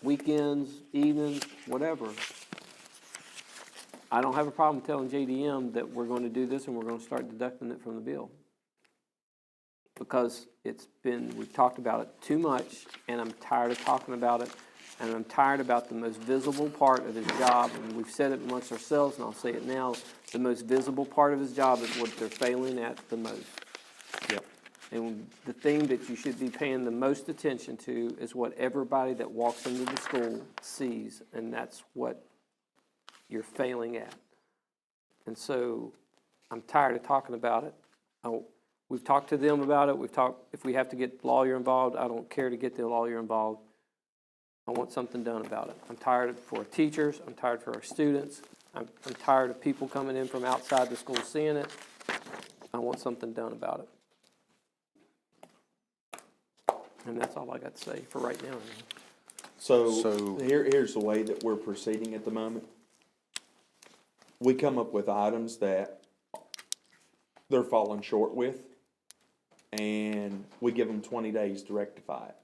S3: weekends, evenings, whatever, I don't have a problem telling JDM that we're going to do this and we're going to start deducting it from the bill. Because we've talked about it too much, and I'm tired of talking about it, and I'm tired about the most visible part of his job, and we've said it amongst ourselves, and I'll say it now, the most visible part of his job is what they're failing at the most.
S2: Yep.
S3: And the thing that you should be paying the most attention to is what everybody that walks into the school sees, and that's what you're failing at. And so I'm tired of talking about it. We've talked to them about it. If we have to get the lawyer involved, I don't care to get the lawyer involved. I want something done about it. I'm tired for our teachers. I'm tired for our students. I'm tired of people coming in from outside the school seeing it. I want something done about it. And that's all I got to say for right now.
S2: So here's the way that we're proceeding at the moment. We come up with items that they're falling short with, and we give them 20 days to rectify it.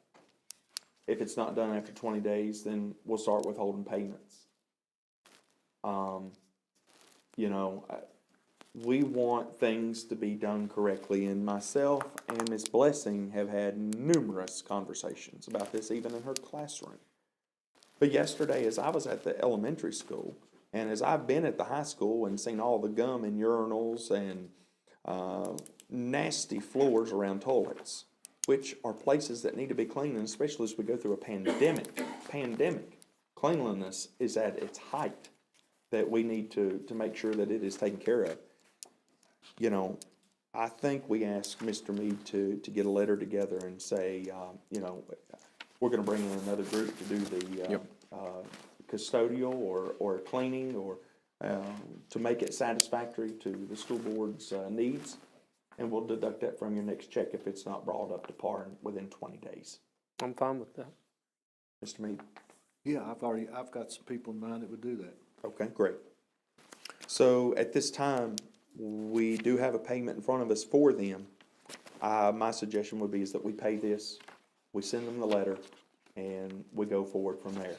S2: If it's not done after 20 days, then we'll start withholding payments. We want things to be done correctly, and myself and Ms. Blessing have had numerous conversations about this, even in her classroom. But yesterday, as I was at the elementary school, and as I've been at the high school and seen all the gum in urinals and nasty floors around toilets, which are places that need to be cleaned, and especially as we go through a pandemic. Cleanliness is at its height, that we need to make sure that it is taken care of. I think we asked Mr. Mead to get a letter together and say, we're gonna bring in another group to do the custodial or cleaning or to make it satisfactory to the school board's needs. and we'll deduct that from your next check if it's not brought up to par within 20 days.
S3: I'm fine with that.
S2: Mr. Mead?
S1: Yeah, I've got some people in mind that would do that.
S2: Okay, great. So at this time, we do have a payment in front of us for them. My suggestion would be is that we pay this, we send them the letter, and we go forward from there.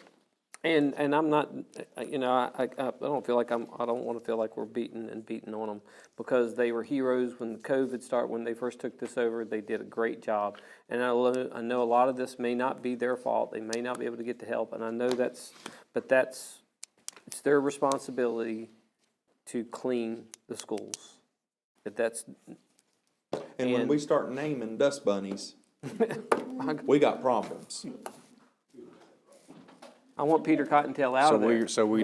S3: And I'm not, you know, I don't feel like I don't want to feel like we're beating on them, because they were heroes when COVID started, when they first took this over. They did a great job. And I know a lot of this may not be their fault. They may not be able to get the help. And I know it's their responsibility to clean the schools.
S2: And when we start naming dust bunnies, we got problems.
S3: I want Peter Cottontail out of there.
S8: So we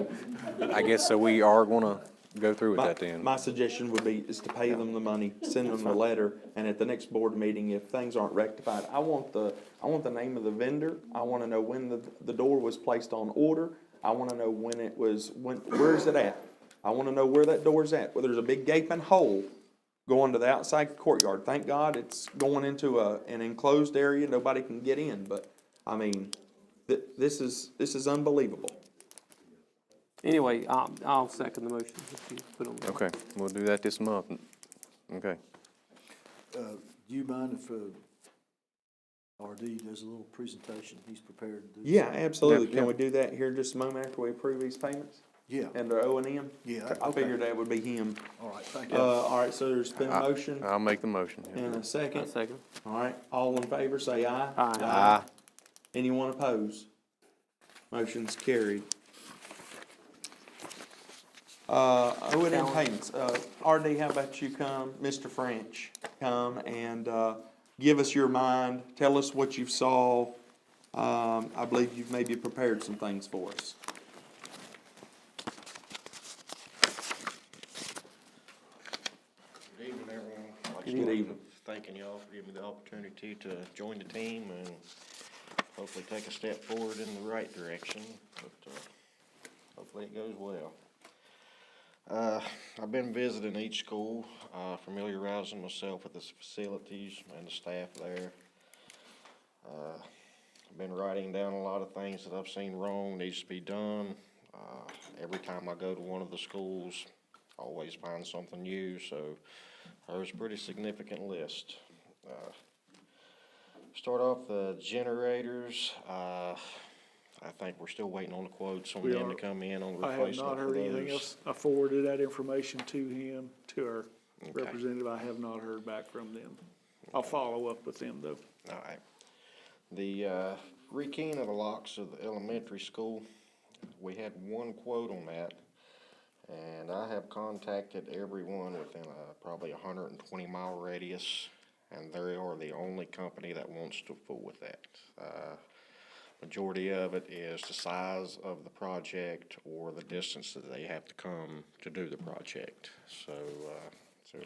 S8: are gonna go through with that then.
S2: My suggestion would be is to pay them the money, send them the letter, and at the next board meeting, if things aren't rectified, I want the name of the vendor. I wanna know when the door was placed on order. I wanna know where is it at? I wanna know where that door's at, where there's a big gaping hole going to the outside courtyard. Thank God it's going into an enclosed area, nobody can get in, but, I mean, this is unbelievable.
S3: Anyway, I'll second the motion that you put on there.
S8: Okay, we'll do that this month. Okay.
S1: Do you mind if RD does a little presentation? He's prepared to do.
S2: Yeah, absolutely.
S8: Yeah.
S2: Can we do that here just a moment after we approve these payments?
S1: Yeah.
S2: Under O&M?
S1: Yeah.
S2: I figured that would be him.
S1: All right, thank you.
S2: All right, so there's been a motion
S8: I'll make the motion. Yeah.
S2: and a second.
S3: Second.
S2: All right, all in favor, say aye.
S3: Aye.
S8: Aye.
S2: Anyone opposed? Motion's carried. O&M payments, RD, how about you come, Mr. French, come and, give us your mind, tell us what you saw. I believe you've maybe prepared some things for us.
S15: Good evening, everyone. I'd like to
S2: Good
S15: start
S2: evening.
S15: with thanking y'all for giving me the opportunity to join the team and hopefully take a step forward in the right direction, but hopefully it goes well. I've been visiting each school, familiarizing myself with the facilities and the staff there. I've been writing down a lot of things that I've seen wrong, needs to be done. Every time I go to one of the schools, I always find something new, so there's a pretty significant list. Start off the generators. I think we're still waiting on the quotes on
S6: We
S15: them
S6: are.
S15: to come in on
S6: I have
S15: replacement
S6: not
S15: for
S6: heard anything
S15: those.
S6: else. I forwarded that information to him, to our
S15: Okay.
S6: representative. I have not heard back from them. I'll follow up with them though.
S15: All right. The rekeying of the locks of the elementary school, we had one quote on that, and I have contacted everyone within probably 120-mile radius, and they are the only company that wants to fool with that. Majority of it is the size of the project or the distance that they have to come to do the project. So,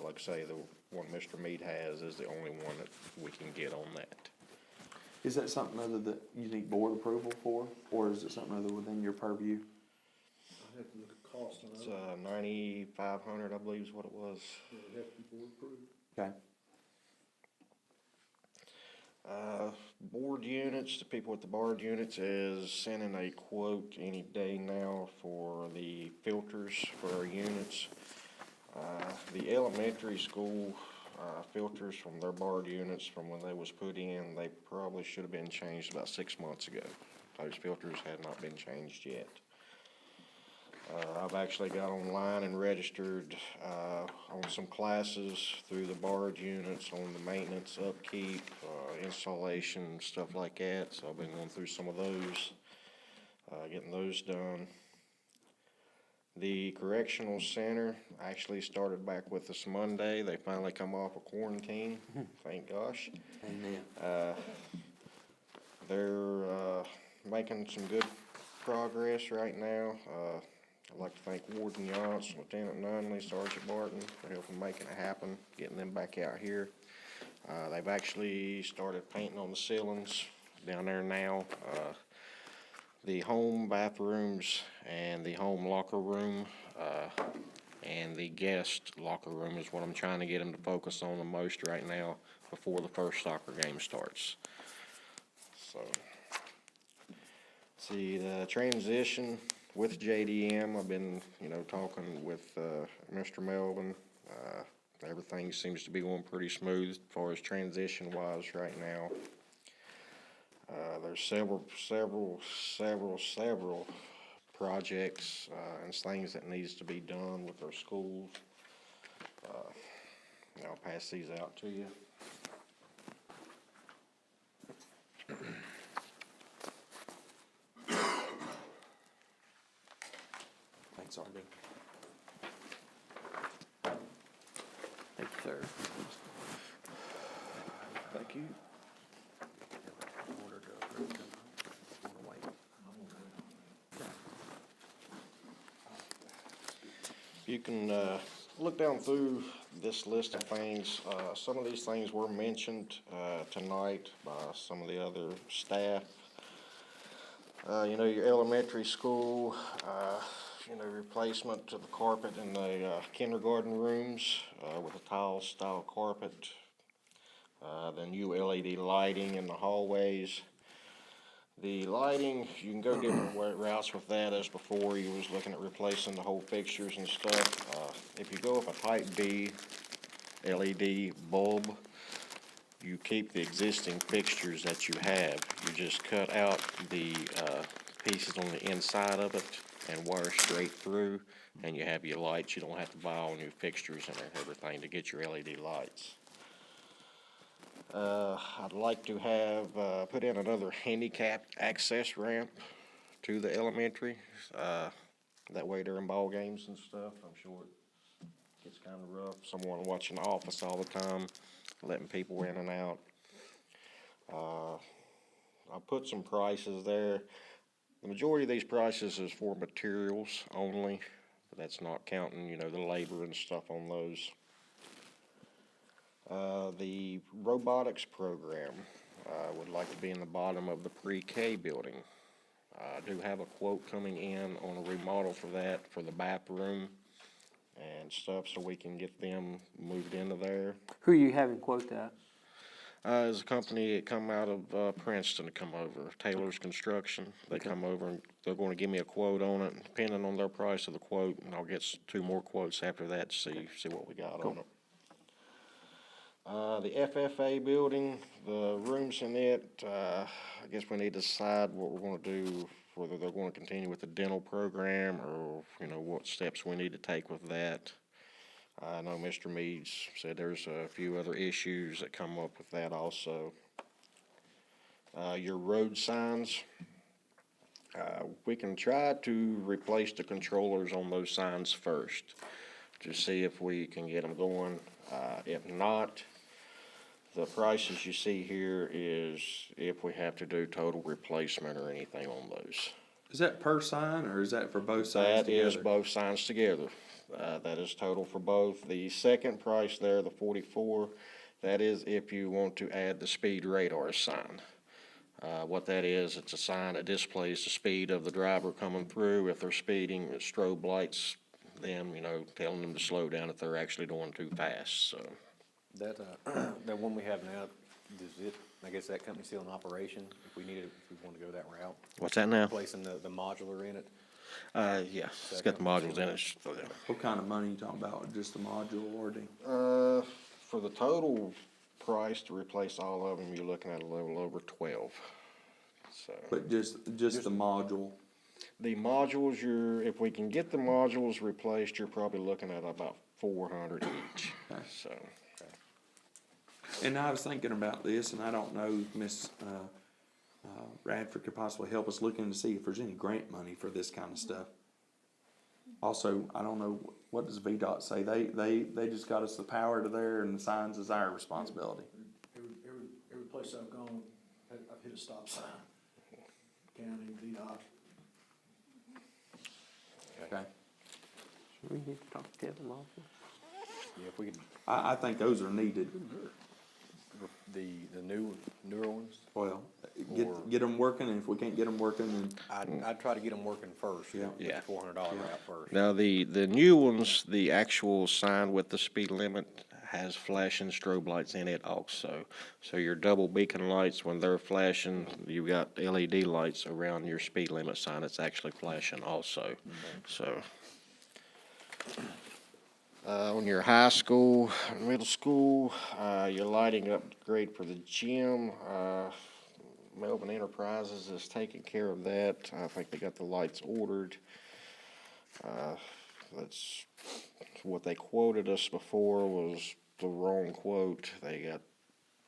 S15: like I say, the one Mr. Mead has is the only one that we can get on that.
S2: Is that something other that you need board approval for, or is it something other within your purview?
S1: I have to look at cost on
S15: It's
S1: that.
S15: 9,500, I believe is what it was.
S1: It would have to be board approved.
S2: Okay.
S15: Board units, the people with the board units is sending a quote any day now for the filters for our units. The elementary school, filters from their barred units from when they was put in, they probably should have been changed about 6 months ago. Those filters had not been changed yet. I've actually got online and registered on some classes through the barge units on the maintenance, upkeep, installation, stuff like that. So I've been going through some of those, getting those done. The correctional center actually started back with us Monday. They finally come off of quarantine, thank gosh.
S2: Amen.
S15: They're making some good progress right now. I'd like to thank Warden Yance, Lieutenant Nunley, Sergeant Barton for helping making it happen, getting them back out here. They've actually started painting on the ceilings down there now. The home bathrooms and the home locker room, and the guest locker room is what I'm trying to get them to focus on the most right now before the first soccer game starts. So, see, the transition with JDM, I've been, talking with Mr. Melvin. Everything seems to be going pretty smooth as far as transition-wise right now. There's several projects and things that needs to be done with our schools. I'll pass these out to you.
S2: Thanks, RD.
S3: Thank you, sir.
S2: Thank you.
S15: You can look down through this list of things. Some of these things were mentioned tonight by some of the other staff. Your elementary school, replacement to the carpet in the kindergarten rooms with a tile-style carpet. The new LED lighting in the hallways. The lighting, you can go different routes with that as before. You was looking at replacing the whole fixtures and stuff. If you go with a type B LED bulb, you keep the existing fixtures that you have. You just cut out the pieces on the inside of it and wire straight through, and you have your lights. You don't have to buy all new fixtures and everything to get your LED lights. I'd like to have put in another handicapped access ramp to the elementary. That way during ball games and stuff, I'm sure it gets kind of rough. Someone watching the office all the time, letting people in and out. I put some prices there. The majority of these prices is for materials only, but that's not counting, the labor and stuff on those. The robotics program would like to be in the bottom of the pre-K building. I do have a quote coming in on a remodel for that, for the bathroom and stuff, so we can get them moved into there.
S3: Who are you having quote that?
S15: There's a company that come out of Princeton to come over, Taylor's Construction. They come over and they're going to give me a quote on it, depending on their price of the quote, and I'll get 2 more quotes after that to see what we got on it. The FFA building, the rooms in it, I guess we need to decide what we're going to do, whether they're going to continue with the dental program or, what steps we need to take with that. I know Mr. Meads said there's a few other issues that come up with that also. Your road signs, we can try to replace the controllers on those signs first to see if we can get them going. If not, the prices you see here is if we have to do total replacement or anything on those.
S2: Is that per sign, or is that for both signs together?
S15: That is both signs together. That is total for both. The second price there, the 44, that is if you want to add the speed radar sign. What that is, it's a sign that displays the speed of the driver coming through. If they're speeding, it strobe lights them, telling them to slow down if they're actually going too fast, so.
S8: That one we have now, I guess that company's still in operation, if we want to go that route?
S15: What's that now?
S8: Placing the modular in it?
S15: Yeah, it's got the modules in it.
S2: What kind of money you talking about, just the module or
S15: For the total price to replace all of them, you're looking at a little over 12. So.
S2: But just the module?
S15: The modules, if we can get the modules replaced, you're probably looking at about 400 each, so.
S2: And I was thinking about this, and I don't know, Miss Radford could possibly help us look in to see if there's any grant money for this kind of stuff. Also, I don't know, what does VDOT say? They just got us the power to there, and the signs is our responsibility.
S1: Every place I've gone, I've hit a stop sign. County, VDOT.
S2: Okay.
S3: We need to talk to Kevin also.
S8: Yeah, if we could.
S2: I think those are needed.
S4: the newer ones?
S2: Well,
S4: Or-
S2: get them working, and if we can't get them working, then
S4: I'd try to get them working first.
S2: Yeah.
S4: Get the $400 route first.
S15: Now, the new ones, the actual sign with the speed limit has flashing strobe lights in it also. So your double beacon lights, when they're flashing, you've got LED lights around your speed limit sign. It's actually flashing also, so. On your high school, middle school, your lighting upgrade for the gym, Melbourne Enterprises is taking care of that. I think they got the lights ordered. That's what they quoted us before was the wrong quote. They got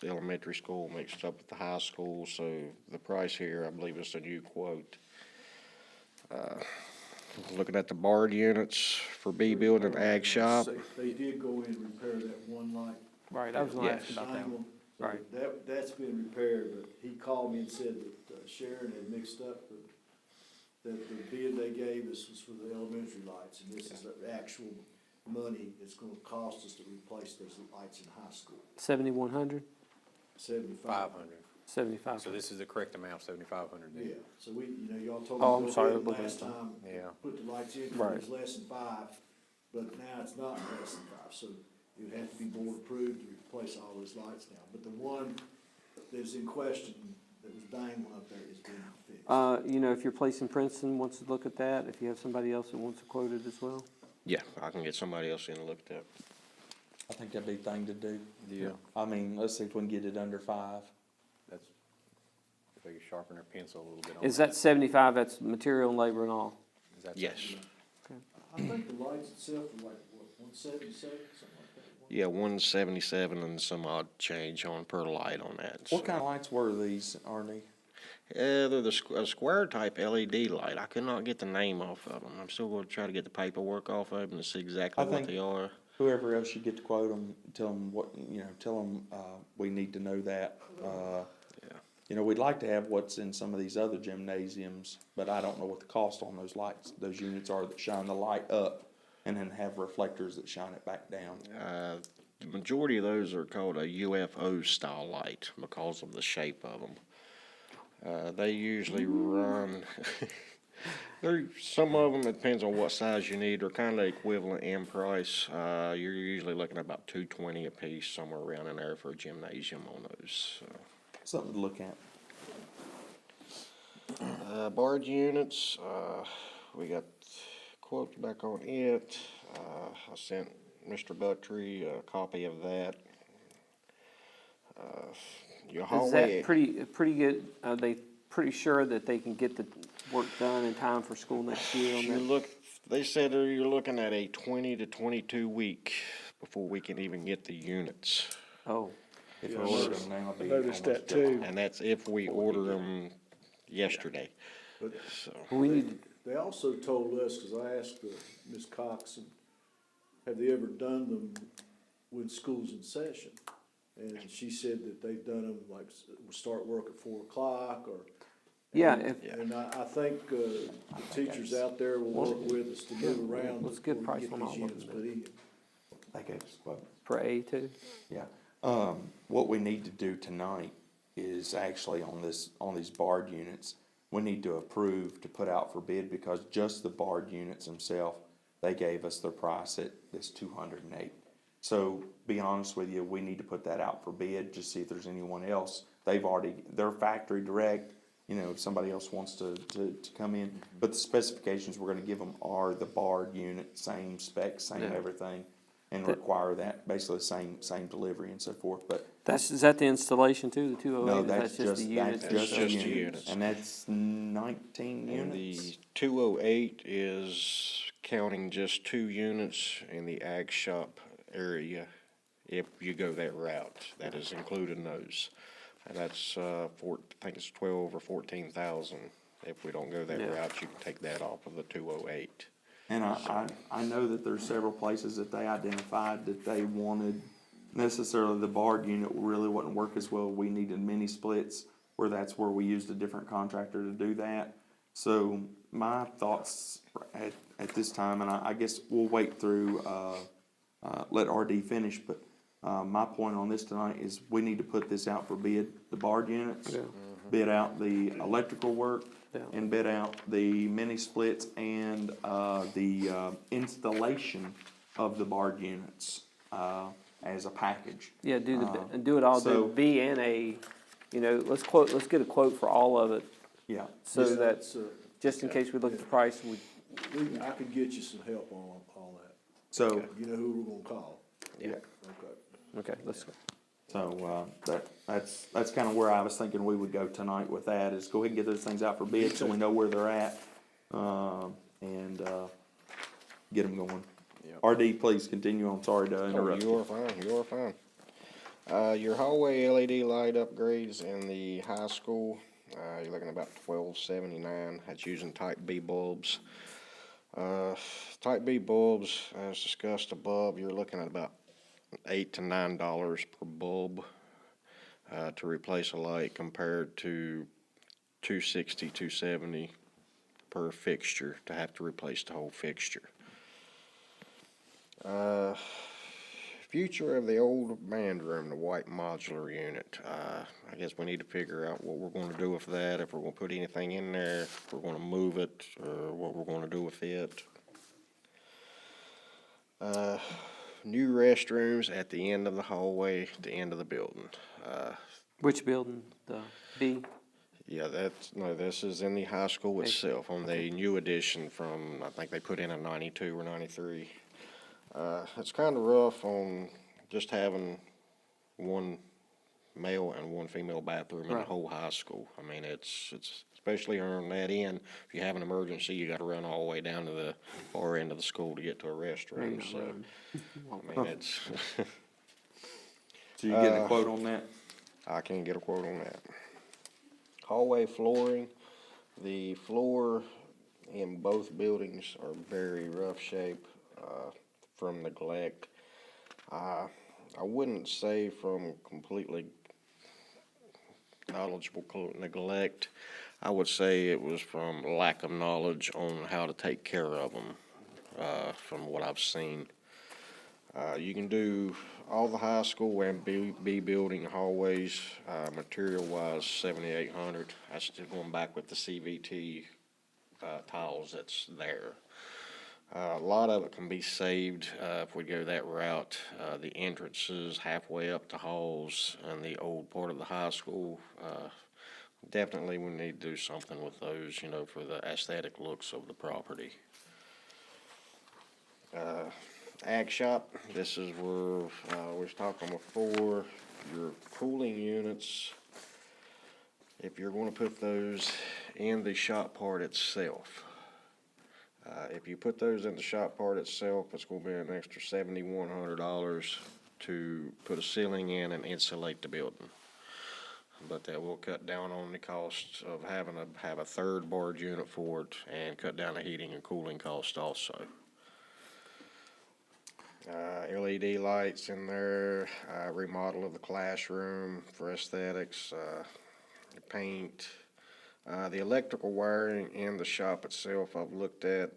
S15: the elementary school mixed up with the high school, so the price here, I believe, is the new quote. Looking at the barred units for B building ag shop.
S1: They did go in and repair that one light.
S3: Right, I was gonna ask
S15: Yes.
S3: about that.
S1: Triangle. So
S3: Right.
S1: That's been repaired, but he called me and said that Sharon had mixed up that the bid they gave us was for the elementary lights, and this is the actual money it's gonna cost us to replace those lights in high school,
S3: 7,100,
S1: 7,500.
S3: 75.
S4: So this is the correct amount, 7,500 then?
S1: Yeah, so y'all told
S3: Oh,
S1: me
S3: I'm
S1: to
S3: sorry,
S1: go ahead
S3: looking
S1: last
S3: at
S1: time,
S4: Yeah.
S1: put the lights in, 'cause
S3: Right.
S1: it was less than 5, but now it's not less than 5, so it would have to be board approved to replace all those lights now. But the one that's in question, that was dangling up there, is being fixed.
S3: You know, if your place in Princeton wants to look at that, if you have somebody else that wants to quote it as well.
S15: Yeah, I can get somebody else in and look at that.
S2: I think that'd be the thing to do.
S4: Yeah.
S2: I mean, let's see if we can get it under 5.
S4: That's, if they could sharpen their pencil a little bit on
S3: Is that 75, that's material and labor and all?
S4: Is that
S15: Yes.
S1: I think the lights itself are like, what, 177, something like that?
S15: Yeah, 177 and some odd change on per light on that.
S2: What
S15: so.
S2: kind of lights were these, Arnie?
S15: They're the a square type LED light. I could not get the name off of them. I'm still going to try to get the paperwork off of them to see exactly
S2: I
S15: what
S2: think-
S15: they are.
S2: Whoever else you get to quote them, tell them what, tell them, we need to know that.
S15: Yeah.
S2: We'd like to have what's in some of these other gymnasiums, but I don't know what the cost on those lights, those units are that shine the light up and then have reflectors that shine it back down.
S15: The majority of those are called a UFO style light because of the shape of them. They usually run, some of them, it depends on what size you need, are kind of equivalent in price. You're usually looking at about $220 a piece, somewhere around in there for a gymnasium on those. So.
S2: Something to look at.
S15: Barge units, we got quotes back on it. I sent Mr. Buttry a copy of that. Your
S3: Is
S15: hallway.
S3: that pretty good? Are they pretty sure that they can get the work done in time for school next year on that?
S15: They said you're looking at a 20 to 22 week before we can even get the units.
S3: Oh,
S2: If we order them now, it'll be
S6: Noticed
S2: almost
S6: that too.
S15: And that's if we order them yesterday.
S1: But
S15: So,
S3: we need,
S1: they also told us, because I asked Ms. Cox, have they ever done them when school's in session? And she said that they've done them, like, start work at 4 o'clock, or.
S3: yeah,
S1: And I think, the teachers out there will work with us to move around.
S3: let's get
S1: before we
S3: price on all
S1: these
S3: of
S1: units
S3: them.
S1: put in.
S2: They gave us a quote.
S3: for A2.
S2: Yeah. What we need to do tonight is actually on these barred units, we need to approve to put out for bid, because just the barred units themselves, they gave us their price at this 208. So, be honest with you, we need to put that out for bid, just see if there's anyone else. They're factory direct, if somebody else wants to come in. But the specifications we're gonna give them are the barred unit, same specs, same everything, and require that, basically the same delivery and so forth, but.
S3: Is that the installation too, the 208?
S2: No,
S3: Is that
S2: that's just,
S3: the units?
S2: that's just the
S15: That's just the
S2: units,
S15: units.
S2: and that's 19
S15: and
S2: units.
S15: the 208 is counting just 2 units in the ag shop area. If you go that route, that is included in those. And that's, I think it's 12 or 14,000. If we don't go that route, you can take that off of the 208.
S2: And I know that there's several places that they identified that they wanted, necessarily the barred unit really wouldn't work as well. We needed mini splits, where that's where we used a different contractor to do that. So my thoughts at this time, and I guess we'll wait through, let RD finish, but My point on this tonight is we need to put this out for bid, the barred units,
S3: Yeah.
S2: bid out the electrical work,
S3: Yeah.
S2: and bid out the mini splits and, the installation of the barred units, as a package.
S3: Yeah, and do it all,
S2: so-
S3: do B and A, you know, let's get a quote for all of it,
S2: Yeah.
S3: so
S1: Yeah,
S3: that,
S1: it's,
S3: just in case we look at the price,
S1: I can get you some help on all that.
S2: So,
S1: You know who we're gonna call?
S2: yeah.
S1: Okay.
S3: okay, let's go.
S2: So, that's kind of where I was thinking we would go tonight with that, is go ahead and get those things out for bid so we know where they're at, and, get them going.
S15: Yep.
S2: RD, please continue on, sorry to
S15: Oh,
S2: interrupt
S15: you
S2: you.
S15: are fine, you are fine. Your hallway LED light upgrades in the high school, you're looking at about $12.79. That's using type B bulbs. Type B bulbs, as discussed above, you're looking at about $8 to $9 per bulb, to replace a light, compared to $260, $270 per fixture to have to replace the whole fixture. Future of the old band room, the white modular unit. I guess we need to figure out what we're going to do with that, if we're going to put anything in there, if we're going to move it, or what we're going to do with it. New restrooms at the end of the hallway, at the end of the building.
S3: Which building, the B?
S15: Yeah, this is in the high school itself, on the new addition from, I think they put in a 92 or 93. It's kind of rough on just having one male and one female bathroom in the
S3: Right.
S15: whole high school. I mean, it's especially on that end. If you have an emergency, you got to run all the way down to the far end of the school to get to a restroom. So, I mean, it's.
S2: So you getting a quote on that?
S15: I can't get a quote on that. Hallway flooring. The floor in both buildings are very rough shape from neglect. I wouldn't say from completely knowledgeable neglect. I would say it was from lack of knowledge on how to take care of them, from what I've seen. You can do all the high school and B building hallways, material-wise, $7,800. That's just going back with the CVT tiles that's there. A lot of it can be saved if we go that route. The entrances halfway up the halls and the old part of the high school, definitely we need to do something with those, you know, for the aesthetic looks of the property. Ag shop, this is where we was talking before, your cooling units, if you're going to put those in the shop part itself. If you put those in the shop part itself, it's going to be an extra $7,100 to put a ceiling in and insulate the building. But that will cut down on the cost of having to have a third barred unit for it, and cut down the heating and cooling cost also. LED lights in there, remodel of the classroom for aesthetics, paint. The electrical wiring in the shop itself, I've looked at,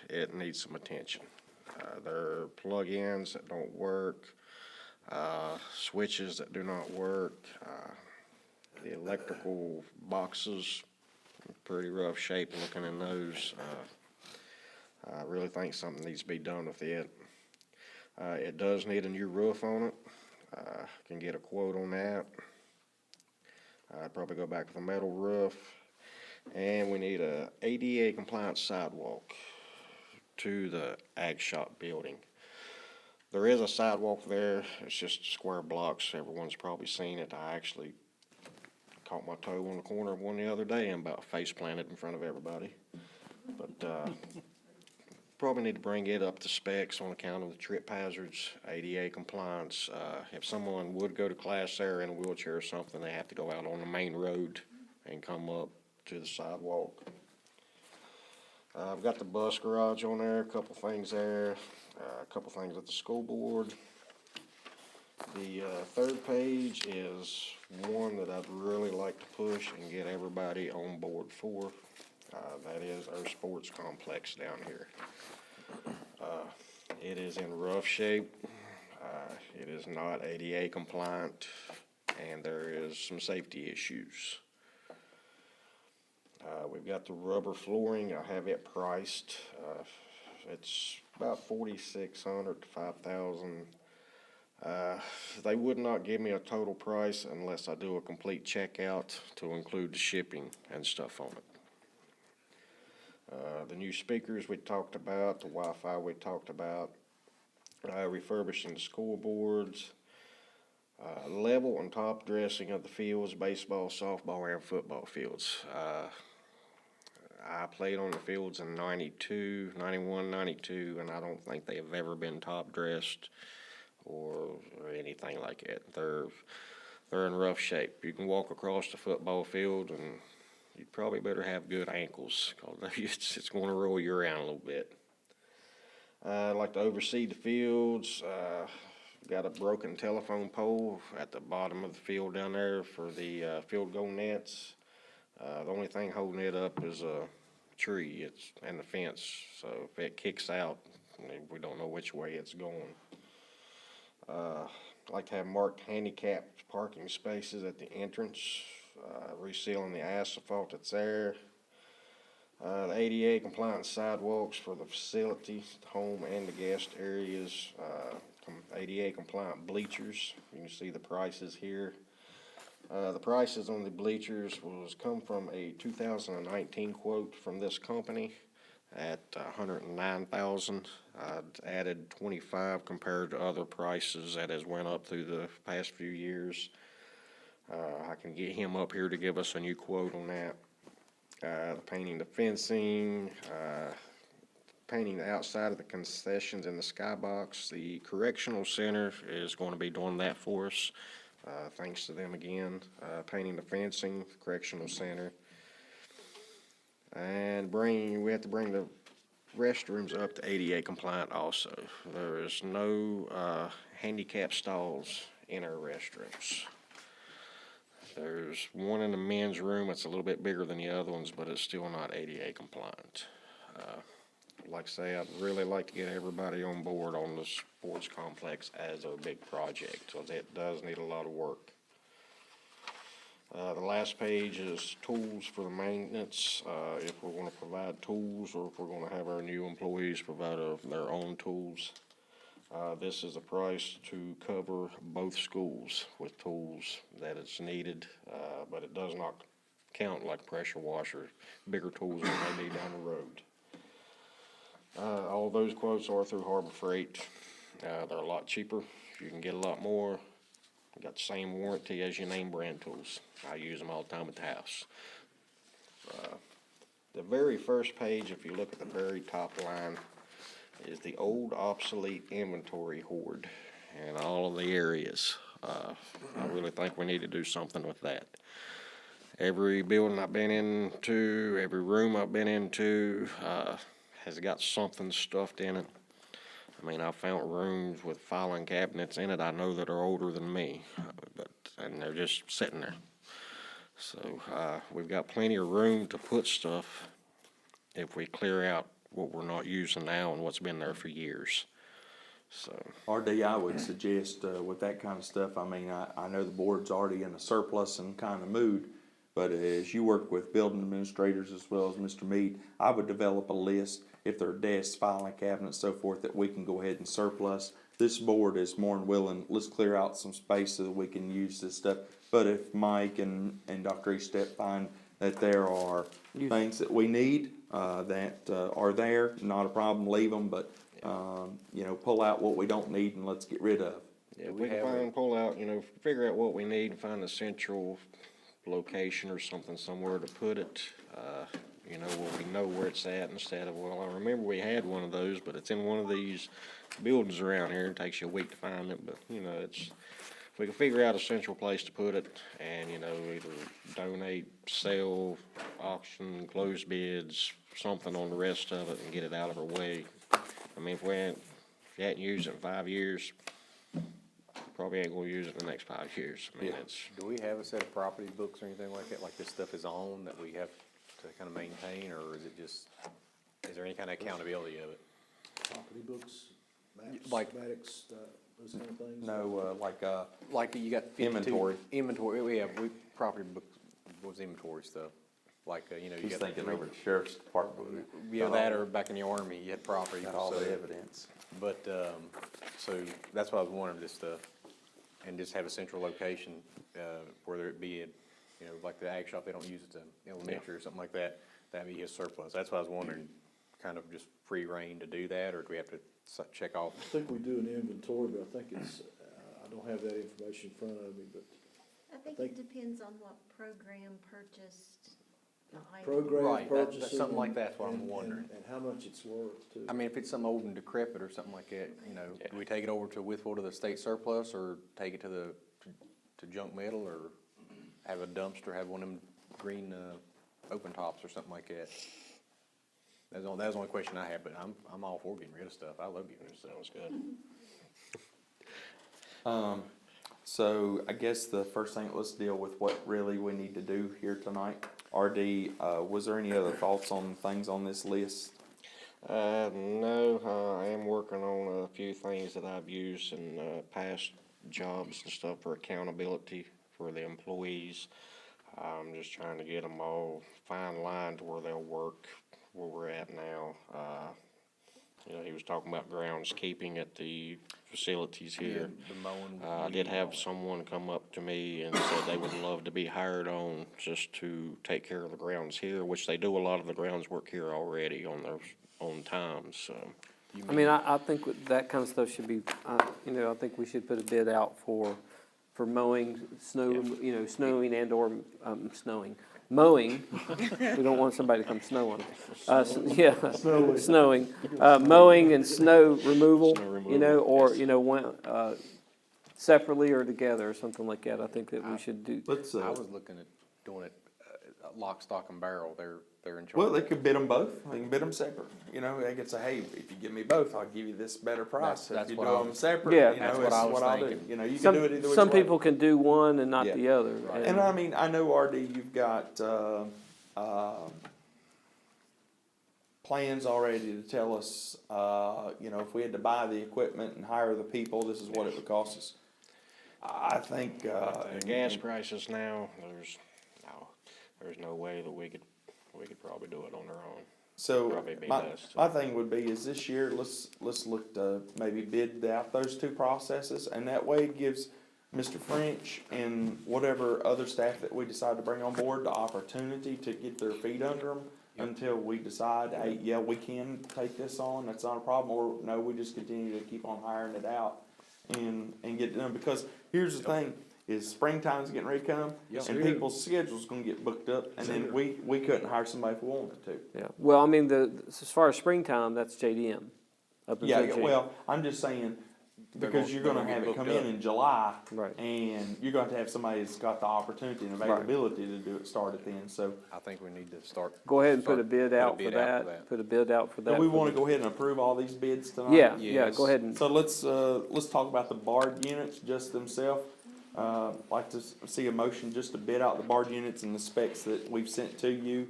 S15: it needs some attention. There are plug-ins that don't work, switches that do not work, the electrical boxes, pretty rough shape looking in those. I really think something needs to be done with it. It does need a new roof on it. Can get a quote on that. I'd probably go back with a metal roof. And we need a ADA compliant sidewalk to the ag shop building. There is a sidewalk there. It's just square blocks. Everyone's probably seen it. I actually caught my toe on the corner of one the other day and about face planted in front of everybody. But probably need to bring it up to specs on account of the trip hazards, ADA compliance. If someone would go to class there in a wheelchair or something, they have to go out on the main road and come up to the sidewalk. I've got the bus garage on there, a couple things there, a couple things at the school board. The third page is one that I'd really like to push and get everybody on board for. That is our sports complex down here. It is in rough shape. It is not ADA compliant, and there is some safety issues. We've got the rubber flooring. I have it priced. It's about $4,600 to $5,000. They would not give me a total price unless I do a complete checkout to include the shipping and stuff on it. The new speakers we talked about, the Wi-Fi we talked about, refurbishing the scoreboards, level and top dressing of the fields, baseball, softball, and football fields. I played on the fields in 92, 91, 92, and I don't think they have ever been top dressed or anything like that. They're in rough shape. You can walk across the football field and you probably better have good ankles, because it's going to roll you around a little bit. I'd like to oversee the fields. Got a broken telephone pole at the bottom of the field down there for the field goal nets. The only thing holding it up is a tree and the fence, so if it kicks out, we don't know which way it's going. I'd like to have marked handicapped parking spaces at the entrance, resealing the asphalt that's there. The ADA compliant sidewalks for the facility, the home and the guest areas, ADA compliant bleachers. You can see the prices here. The prices on the bleachers come from a 2019 quote from this company at $109,000. I'd added 25 compared to other prices that has went up through the past few years. I can get him up here to give us a new quote on that. Painting the fencing, painting the outside of the concessions in the skybox. The correctional center is going to be doing that for us. Thanks to them again. Painting the fencing, correctional center. And we have to bring the restrooms up to ADA compliant also. There is no handicap stalls in our restrooms. There's one in the men's room. It's a little bit bigger than the other ones, but it's still not ADA compliant. Like I say, I'd really like to get everybody on board on the sports complex as a big project, so it does need a lot of work. The last page is tools for the maintenance, if we're going to provide tools or if we're going to have our new employees provide their own tools. This is a price to cover both schools with tools that it's needed, but it does not count like pressure washer, bigger tools than they need down the road. All those quotes are through Harbor Freight. They're a lot cheaper. You can get a lot more. You got the same warranty as your name brand tools. I use them all the time at the house. The very first page, if you look at the very top line, is the old obsolete inventory hoard in all of the areas. I really think we need to do something with that. Every building I've been into, every room I've been into, has got something stuffed in it. I mean, I've found rooms with filing cabinets in it I know that are older than me, and they're just sitting there. So we've got plenty of room to put stuff if we clear out what we're not using now and what's been there for years. So
S2: RD, I would suggest with that kind of stuff, I mean, I know the board's already in a surplus and kind of mood, but as you work with building administrators as well as Mr. Mead, I would develop a list, if there are desks, filing cabinets, so forth, that we can go ahead and surplus. This board is more than willing, let's clear out some space so that we can use this stuff. But if Mike and Dr. Estep find that there are things that we need that are there, not a problem, leave them, but pull out what we don't need and let's get rid of.
S15: if we can pull out, figure out what we need and find a central location or something somewhere to put it, where we know where it's at, instead of, well, I remember we had one of those, but it's in one of these buildings around here. It takes you a week to find it, but if we can figure out a central place to put it and, either donate, sell, auction, close bids, something on the rest of it and get it out of our way. I mean, if you hadn't used it in 5 years, probably ain't gonna use it in the next 5 years. I mean,
S4: Do we have a set of property books or anything like that, like this stuff is on, that we have to kind of maintain, or is there any kind of accountability of it?
S1: Property books, maps,
S4: Like-
S1: schematics, those kind of things?
S2: No,
S4: Like you got 52
S2: Inventory.
S4: Inventory, we property book was inventory stuff, like, you know, you
S2: he's
S4: got.
S2: thinking over the sheriff's department.
S4: Yeah, that or back in the army, you had property.
S2: Got all
S4: so-
S2: the evidence.
S4: But, so that's what I was wondering, just, and just have a central location, whether it be at, you know, like the ag shop, they don't use it to elementary or something like that, that'd be his surplus. That's what I was wondering, kind of just free reign to do that, or do we have to check off?
S1: I think we do an inventory, but I think it's, I don't have that information in front of me, but
S12: I think it depends on what program purchased the item.
S1: program
S4: Right,
S1: purchasing.
S4: that's something like
S1: and-
S4: that's what I'm
S1: and-
S4: wondering.
S1: And how much it's worth too.
S4: I mean, if it's something old and decrepit or something like that, you know, do we take it over to Withville to the state surplus, or take it to to junk metal, or have a dumpster, have one of them green, open tops or something like that? That's the only question I have, but I'm all for getting rid of stuff. I love getting rid of stuff.
S7: Sounds good.
S2: So I guess the first thing, let's deal with what really we need to do here tonight. RD, was there any other thoughts on things on this list?
S15: No, I am working on a few things that I've used in past jobs and stuff for accountability for the employees. I'm just trying to get them all fine-lined to where they'll work where we're at now. You know, he was talking about groundskeeping at the facilities here.
S4: The mowing.
S15: I did have someone come up to me and said they would love to be hired on just to take care of the grounds here, which they do a lot of the grounds work here already on their own time, so.
S3: I mean, I think that kind of stuff should be, you know, I think we should put a bid out for mowing, snow, you know, snowing and or, snowing. Mowing, we don't want somebody to come snow on us. Yeah, snowing, mowing and snow removal, you know, or, you know, one, separately or together or something like that. I think that we should do.
S2: Let's,
S4: I was looking at doing it lock, stock, and barrel. They're in charge.
S2: well, they could bid them both. They can bid them separate. You know, they could say, hey, if you give me both, I'll give you this better price.
S4: That's
S2: If you
S4: what
S2: do
S4: I
S2: them
S4: was-
S2: separate,
S3: Yeah.
S2: you know,
S4: That's
S2: it's
S4: what I was
S2: what I'll do.
S4: thinking.
S2: You know, you can do it either which way.
S3: Some people can do one and not
S2: Yeah.
S3: the other.
S4: Right.
S2: And I mean, I know, RD, you've got, plans already to tell us, you know, if we had to buy the equipment and hire the people, this is what it would cost us. I think,
S15: The gas prices now, there's no way that we could probably do it on our own.
S2: so
S15: Probably be
S2: my,
S15: best.
S2: my thing would be is this year, let's look to maybe bid out those two processes, and that way it gives Mr. French and whatever other staff that we decide to bring on board the opportunity to get their feet under them until we decide, hey, yeah, we can take this on, that's not a problem, or no, we just continue to keep on hiring it out and get it done, because here's the thing, is springtime's getting ready to come, and people's schedule's gonna get booked up, and then we couldn't hire somebody if we wanted to.
S3: Yeah, well, I mean, as far as springtime, that's JDM. Up
S2: Yeah,
S3: until June.
S2: well, I'm just saying, because you're gonna have it come in July,
S3: Right.
S2: and you're going to have somebody that's got the opportunity and availability to do it, start it then, so.
S4: I think we need to start.
S3: Go ahead and put a
S4: start-
S3: bid out for
S4: bid
S3: that, put a bid out for that.
S2: Do we
S3: for
S2: wanna
S3: the-
S2: go ahead and approve all these bids tonight?
S3: Yeah,
S4: Yes.
S3: go ahead and,
S2: So let's talk about the barred units just themselves. Like to see a motion just to bid out the barred units and the specs that we've sent to you,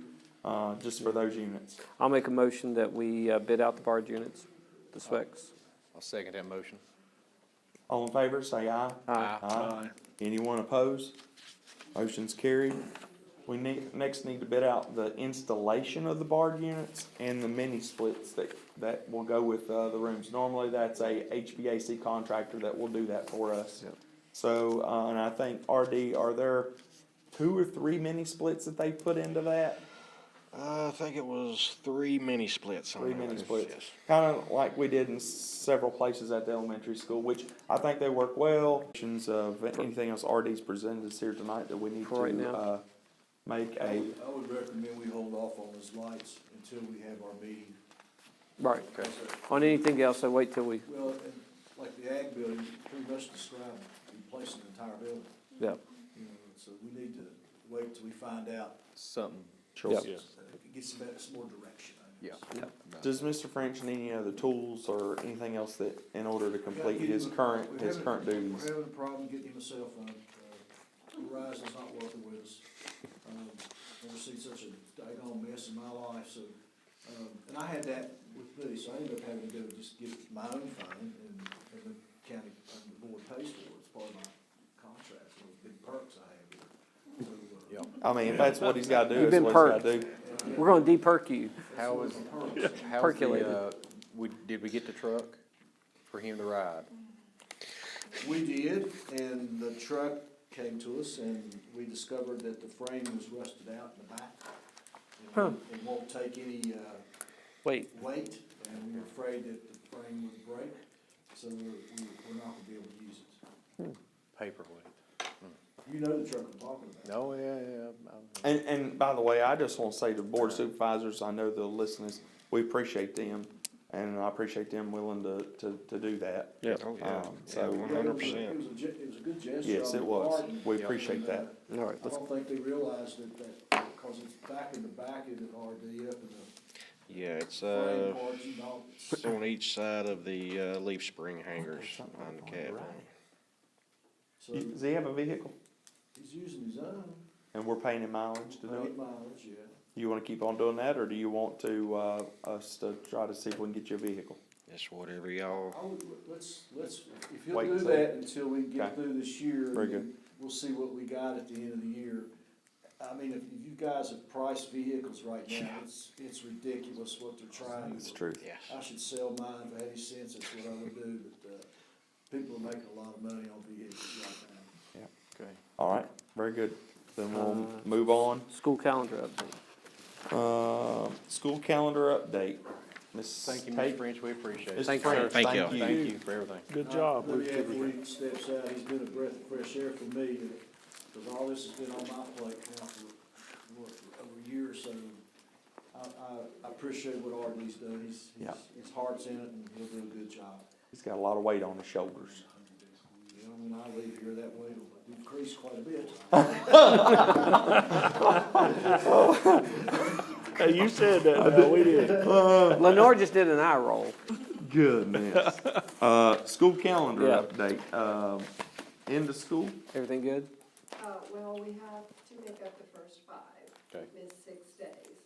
S2: just for those units.
S3: I'll make a motion that we bid out the barge units, the specs.
S4: I'll second that motion.
S2: All in favor, say aye.
S3: Aye.
S2: Anyone opposed? Motion's carried. We next need to bid out the installation of the barred units and the mini splits that will go with, the rooms. Normally, that's a HVAC contractor that will do that for us.
S3: Yep.
S2: So, and I think, RD, are there 2 or 3 mini splits that they put into that?
S15: I think it was 3 mini splits.
S2: 3 mini splits.
S15: Yes.
S2: Kinda like we did in several places at the elementary school, which I think they work well. Of anything else RD's presented us here tonight that we need
S3: For right
S2: to,
S3: now.
S2: make a,
S1: I would recommend we hold off on those lights until we have our meeting.
S3: Right.
S4: Okay.
S3: On anything else, I wait till we,
S1: Well, and like the ag building, pretty much described replacing the entire building.
S3: yeah.
S1: You know, so we need to wait till we find out,
S4: Something.
S3: Yep.
S1: get some more direction, I guess.
S4: Yeah.
S2: does Mr. French need any other tools or anything else that, in order to complete his
S1: We're
S2: current
S1: having-
S2: duties?
S1: We're having a problem getting him a cell phone. Verizon's not working with us. Never seen such a daggone mess in my life, so, and I had that with me, so I ended up having to go just get my own phone and the county, the board pays for it, it's part of my contract, so those big perks I have here. So,
S2: I mean, if that's what he's gotta do,
S3: You've
S2: that's
S3: been
S2: what he's gotta do.
S3: We're gonna de-perk you.
S4: How was, how's
S3: Percolated.
S4: did we get the truck for him to ride?
S1: We did, and the truck came to us, and we discovered that the frame was rusted out in the back. And it won't take any,
S3: Wait,
S1: weight, and we were afraid that the frame would break, so we're not gonna be able to use it.
S4: Paperweight.
S1: You know the truck I'm talking about.
S4: Oh, yeah.
S2: And by the way, I just wanna say to the board of supervisors, I know they're listening, we appreciate them, and I appreciate them willing to do that.
S15: Oh, yeah.
S2: So,
S15: Yeah, 100%.
S1: It was a good gesture.
S2: yes,
S1: on
S2: it
S1: their
S2: was,
S1: part,
S2: we
S1: and,
S2: appreciate that.
S3: all right,
S1: I
S3: let's,
S1: don't think they realized that, because it's back in the back, it is hard to get up in the
S15: Yeah, it's,
S1: frame parts, you know.
S15: it's on each side of the, leaf spring hangers on the cab.
S1: So
S2: Does he have a vehicle?
S1: he's using his own,
S2: And we're paying him mileage to do it?
S1: paid mileage, yeah.
S2: You wanna keep on doing that, or do you want to, us to try to see if we can get you a vehicle?
S15: It's whatever y'all,
S1: I would, let's, if you'll
S2: Wait
S1: do
S2: and see.
S1: that until we get
S2: Okay.
S1: through this year.
S2: Very
S1: and
S2: good.
S1: then we'll see what we got at the end of the year. I mean, if you guys have priced vehicles right now, it's ridiculous what they're trying.
S2: That's true.
S15: yeah.
S1: I should sell mine for 80 cents, that's what I would do, but, people are making a lot of money on vehicles right now.
S4: Okay.
S2: All right, very good. Then we'll move on.
S3: school calendar update.
S2: School calendar update. Ms.
S4: Thank you,
S2: Tate?
S4: Mr. French, we appreciate it.
S2: Mr.
S3: Thank you,
S2: French,
S15: Thank
S2: thank
S15: you.
S2: you.
S4: Thank you for everything.
S6: Good job.
S1: Let me add before he steps out, he's been a breath of fresh air for me, because all this has been on my plate now for over a year or so. I appreciate what Ardley's done,
S2: Yeah.
S1: his heart's in it, and he'll do a good job.
S2: He's got a lot of weight on his shoulders.
S1: You know, when I leave here, that weight will decrease quite a bit.
S6: Hey, you said that, no, we did.
S3: Lenore just did an eye roll.
S2: Goodness. School calendar
S3: Yeah.
S2: update. End of school?
S3: Everything good?
S11: Well, we have to make up the first 5.
S4: Okay.
S11: Missed 6 days.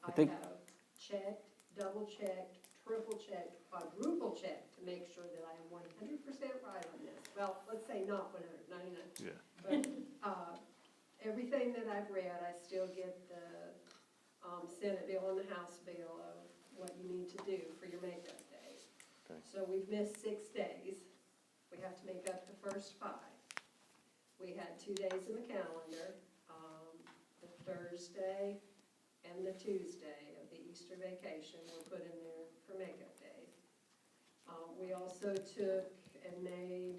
S11: I
S3: think-
S11: have checked, double checked, triple checked, quadruple checked to make sure that I am 100% right on this. Well, let's say not 199.
S6: Yeah.
S11: But, everything that I've read, I still get the, Senate bill and the House bill of what you need to do for your makeup days.
S4: Okay.
S11: So we've missed 6 days. We have to make up the first 5. We had 2 days in the calendar, the Thursday and the Tuesday of the Easter vacation were put in there for makeup days. We also took and made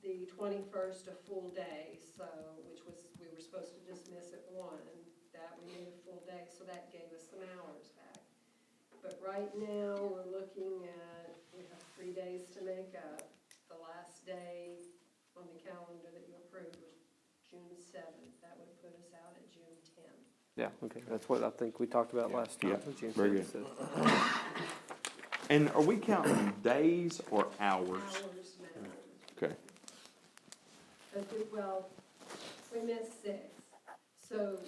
S11: the 21st a full day, so, which was, we were supposed to dismiss at 1, that we made a full day, so that gave us some hours back. But right now, we're looking at, we have 3 days to make up. The last day on the calendar that you approved was June 7th. That would put us out at June 10th.
S3: Yeah, okay, that's what I think we talked about last time.
S2: Yeah,
S3: June
S2: very
S3: 10th,
S2: good.
S3: so-
S2: And are we counting days or hours?
S11: Hours now.
S2: Okay.
S11: Well, we missed 6. So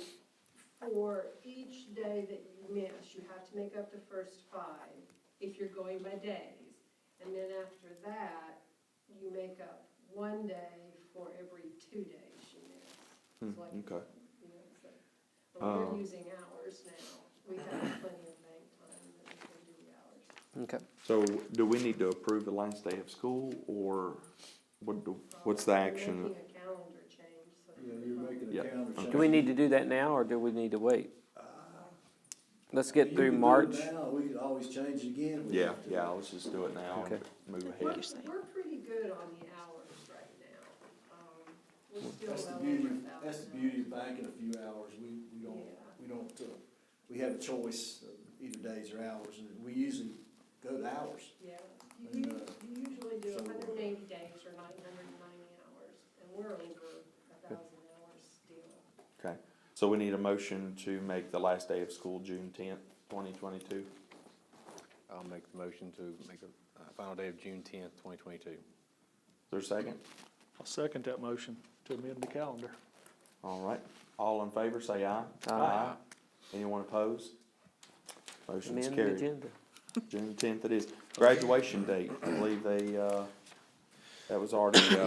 S11: for each day that you miss, you have to make up the first 5 if you're going by days. And then after that, you make up 1 day for every 2 days you miss. It's like,
S2: Okay.
S11: you know, so, but we're using hours now. We have plenty of bank time that we can do the hours.
S3: Okay.
S2: So do we need to approve the last day of school, or what's the
S11: We're
S2: action?
S11: making a calendar change, so.
S1: Yeah, you're making a
S2: Yeah.
S1: calendar change.
S3: Do we need to do that now, or do we need to wait? Let's
S1: You
S3: get
S1: can
S3: through
S1: do it
S3: March.
S1: now, we could always change it again. if we
S2: Yeah,
S1: have to.
S2: yeah, let's just do it now and
S3: Okay.
S2: move
S11: We're,
S2: ahead.
S11: we're pretty good on the hours right now. We're still
S1: That's the
S11: well
S1: beauty,
S11: over 1,000.
S1: that's the beauty of banking a few hours, we don't, we have a choice of either days or hours, and we usually go to hours.
S11: Yeah,
S1: And,
S11: you usually do
S1: so-
S11: 180 days or 990 hours, and we're over 1,000 hours still.
S2: Okay, so we need a motion to make the last day of school June 10th, 2022.
S4: I'll make the motion to make a final day of June 10th, 2022.
S2: Is there a second?
S6: I'll second that motion to amend the calendar.
S2: All right, all in favor, say aye.
S3: Aye.
S2: Anyone opposed? Motion's
S3: Amend the
S2: carried.
S3: agenda.
S2: June 10th it is. Graduation date, I believe that was already,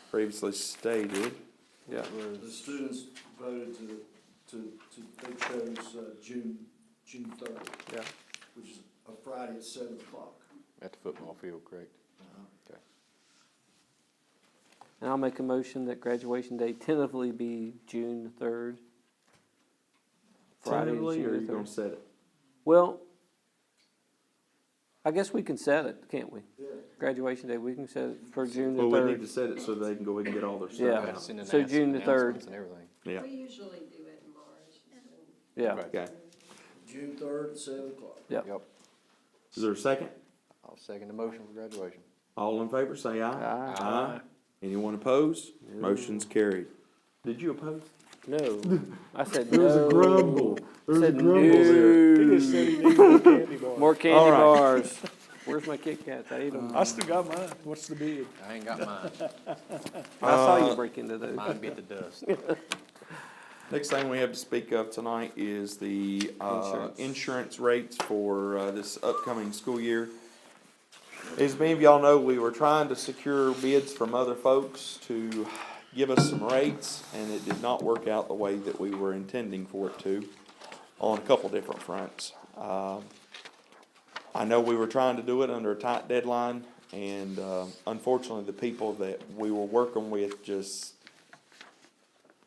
S2: previously stated.
S3: Yeah.
S1: The students voted they chose June 3rd.
S3: Yeah.
S1: Which is a Friday at 7 o'clock.
S8: At the football field, correct? Okay.
S3: And I'll make a motion that graduation day tentatively be June 3rd. Friday,
S2: Tentatively, or are
S3: June
S2: you
S3: 3rd.
S2: gonna set it?
S3: Well, I guess we can set it, can't we?
S1: Yeah.
S3: Graduation day, we can set it for June the
S2: Well, we need
S3: 3rd.
S2: to set it so they can go ahead and get all their stuff
S3: Yeah.
S2: out.
S4: Send
S3: So June the 3rd.
S4: announcements and everything.
S2: Yeah,
S10: We usually do it in March.
S3: Yeah.
S2: okay.
S1: June 3rd at 7 o'clock.
S3: Yep.
S8: Yep.
S2: Is there a second?
S8: I'll second the motion for graduation.
S2: All in favor, say aye.
S3: Aye.
S2: Anyone opposed?
S3: No.
S2: Motion's carried. Did you oppose?
S3: No. I said
S2: There was a
S3: no.
S2: grumble. There was a
S3: Said
S2: grumble there.
S6: He just said he needed more candy bars.
S3: More candy
S2: All right.
S3: bars. Where's my Kit Kats? I ate them.
S6: I still got mine. What's the bid?
S4: I ain't got mine.
S3: I saw you break into those.
S4: Mine bit the dust.
S2: Next thing we have to speak of tonight is the insurance rates for this upcoming school year. As many of y'all know, we were trying to secure bids from other folks to give us some rates, and it did not work out the way that we were intending for it to on a couple different fronts. I know we were trying to do it under a tight deadline, and unfortunately, the people that we were working with just,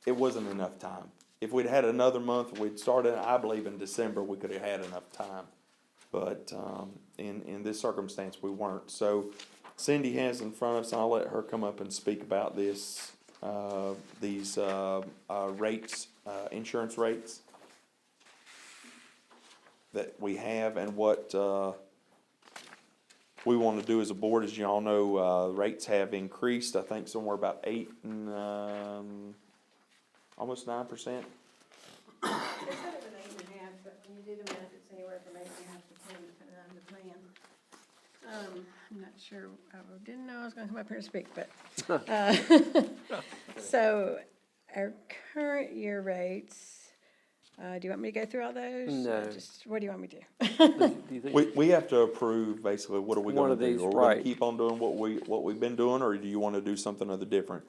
S2: it wasn't enough time. If we'd had another month, we'd started, I believe in December, we could have had enough time. But in this circumstance, we weren't. So Cindy has in front of us, and I'll let her come up and speak about this, these rates, insurance rates that we have, and what we want to do as a board. As you all know, rates have increased, I think somewhere about 8 and almost 9%.
S10: They said it was 8.5, but when you do the math, it's anywhere from 8.5 to 10, depending on the plan. I'm not sure, I didn't know I was gonna come up here and speak, but, so, our current year rates, do you want me to go through all those?
S3: No.
S10: Just, what do you want me to do?
S3: Do you think?
S2: We have to approve basically, what are we
S3: One
S2: gonna
S3: of these,
S2: do? Are we gonna
S3: right.
S2: keep on doing what we've been doing, or do you wanna do something other different?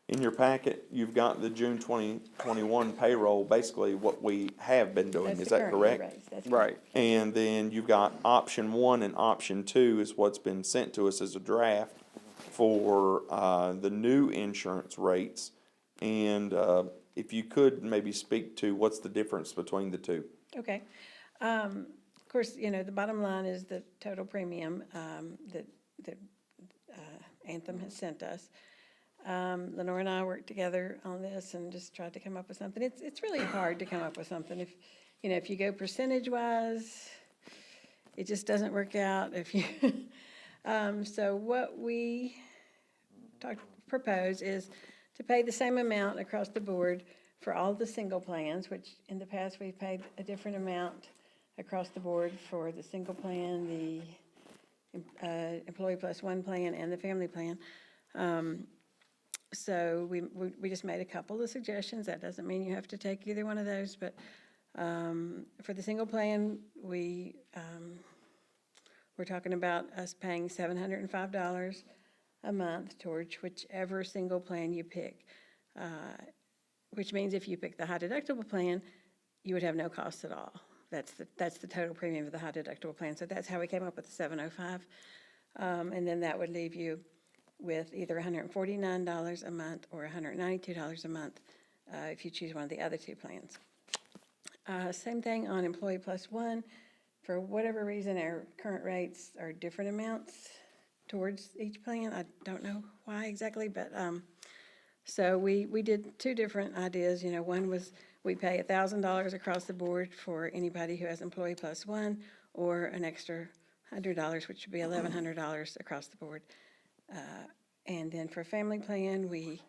S2: In your packet, you've got the June 2021 payroll, basically what we have been doing,
S10: That's
S2: is
S10: the
S2: that
S10: current year
S2: correct?
S10: rates, that's
S3: Right.
S2: And then you've got option 1 and option 2 is what's been sent to us as a draft for, the new insurance rates. And, if you could maybe speak to what's the difference between the two?
S10: Okay. Of course, you know, the bottom line is the total premium that Anthem has sent us. Lenore and I worked together on this and just tried to come up with something. It's really hard to come up with something. If, you know, if you go percentage-wise, it just doesn't work out. If you, so what we propose is to pay the same amount across the board for all the single plans, which in the past we've paid a different amount across the board for the single plan, the employee plus one plan, and the family plan. So we just made a couple of suggestions. That doesn't mean you have to take either one of those, but for the single plan, we're talking about us paying $705 a month towards whichever single plan you pick, which means if you pick the high deductible plan, you would have no costs at all. That's the total premium of the high deductible plan. So that's how we came up with the $705, and then that would leave you with either $149 a month or $192 a month if you choose one of the other two plans. Same thing on employee plus one. For whatever reason, our current rates are different amounts towards each plan. I don't know why exactly, but so we did two different ideas. You know, one was we pay $1,000 across the board for anybody who has employee plus one, or an extra $100, which would be $1,100 across the board. And then for family plan, we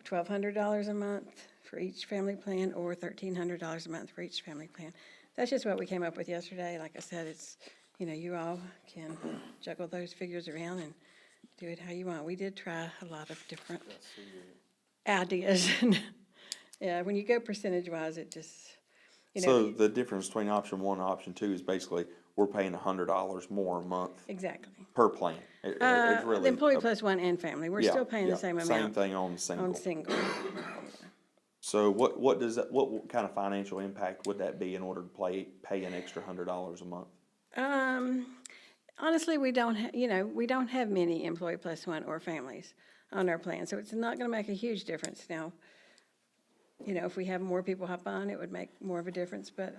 S10: $1,200 a month for each family plan, or $1,300 a month for each family plan. That's just what we came up with yesterday. Like I said, it's, you know, you all can juggle those figures around and do it how you want. We did try a lot of different ideas. Yeah, when you go percentage-wise, it just, you know.
S2: So the difference between option 1 and option 2 is basically we're paying $100 more a month
S10: Exactly.
S2: per plan. It's really.
S10: The employee plus one and family, we're
S2: Yeah,
S10: still paying
S2: yeah,
S10: the same amount.
S2: Same thing on single.
S10: On single.
S2: So what does that, what kind of financial impact would that be in order to pay an extra $100 a month?
S10: Honestly, we don't, we don't have many employee plus one or families on our plan, so it's not gonna make a huge difference now. If we have more people hop on, it would make more of a difference, but,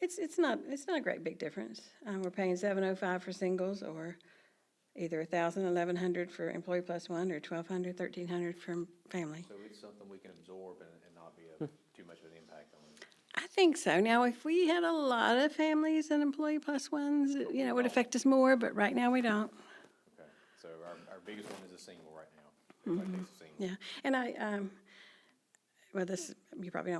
S10: it's not a great big difference. We're paying $705 for singles, or either $1,000, $1,100 for employee plus one, or $1,200, $1,300 for family.
S4: So it's something we can absorb and not be too much of an impact on it.
S10: I think so. Now, if we had a lot of families and employee plus ones, it would affect us more, but right now we don't.
S4: Okay, so our biggest one is a single right now. Everybody takes a single.
S10: Yeah, and well, this, you probably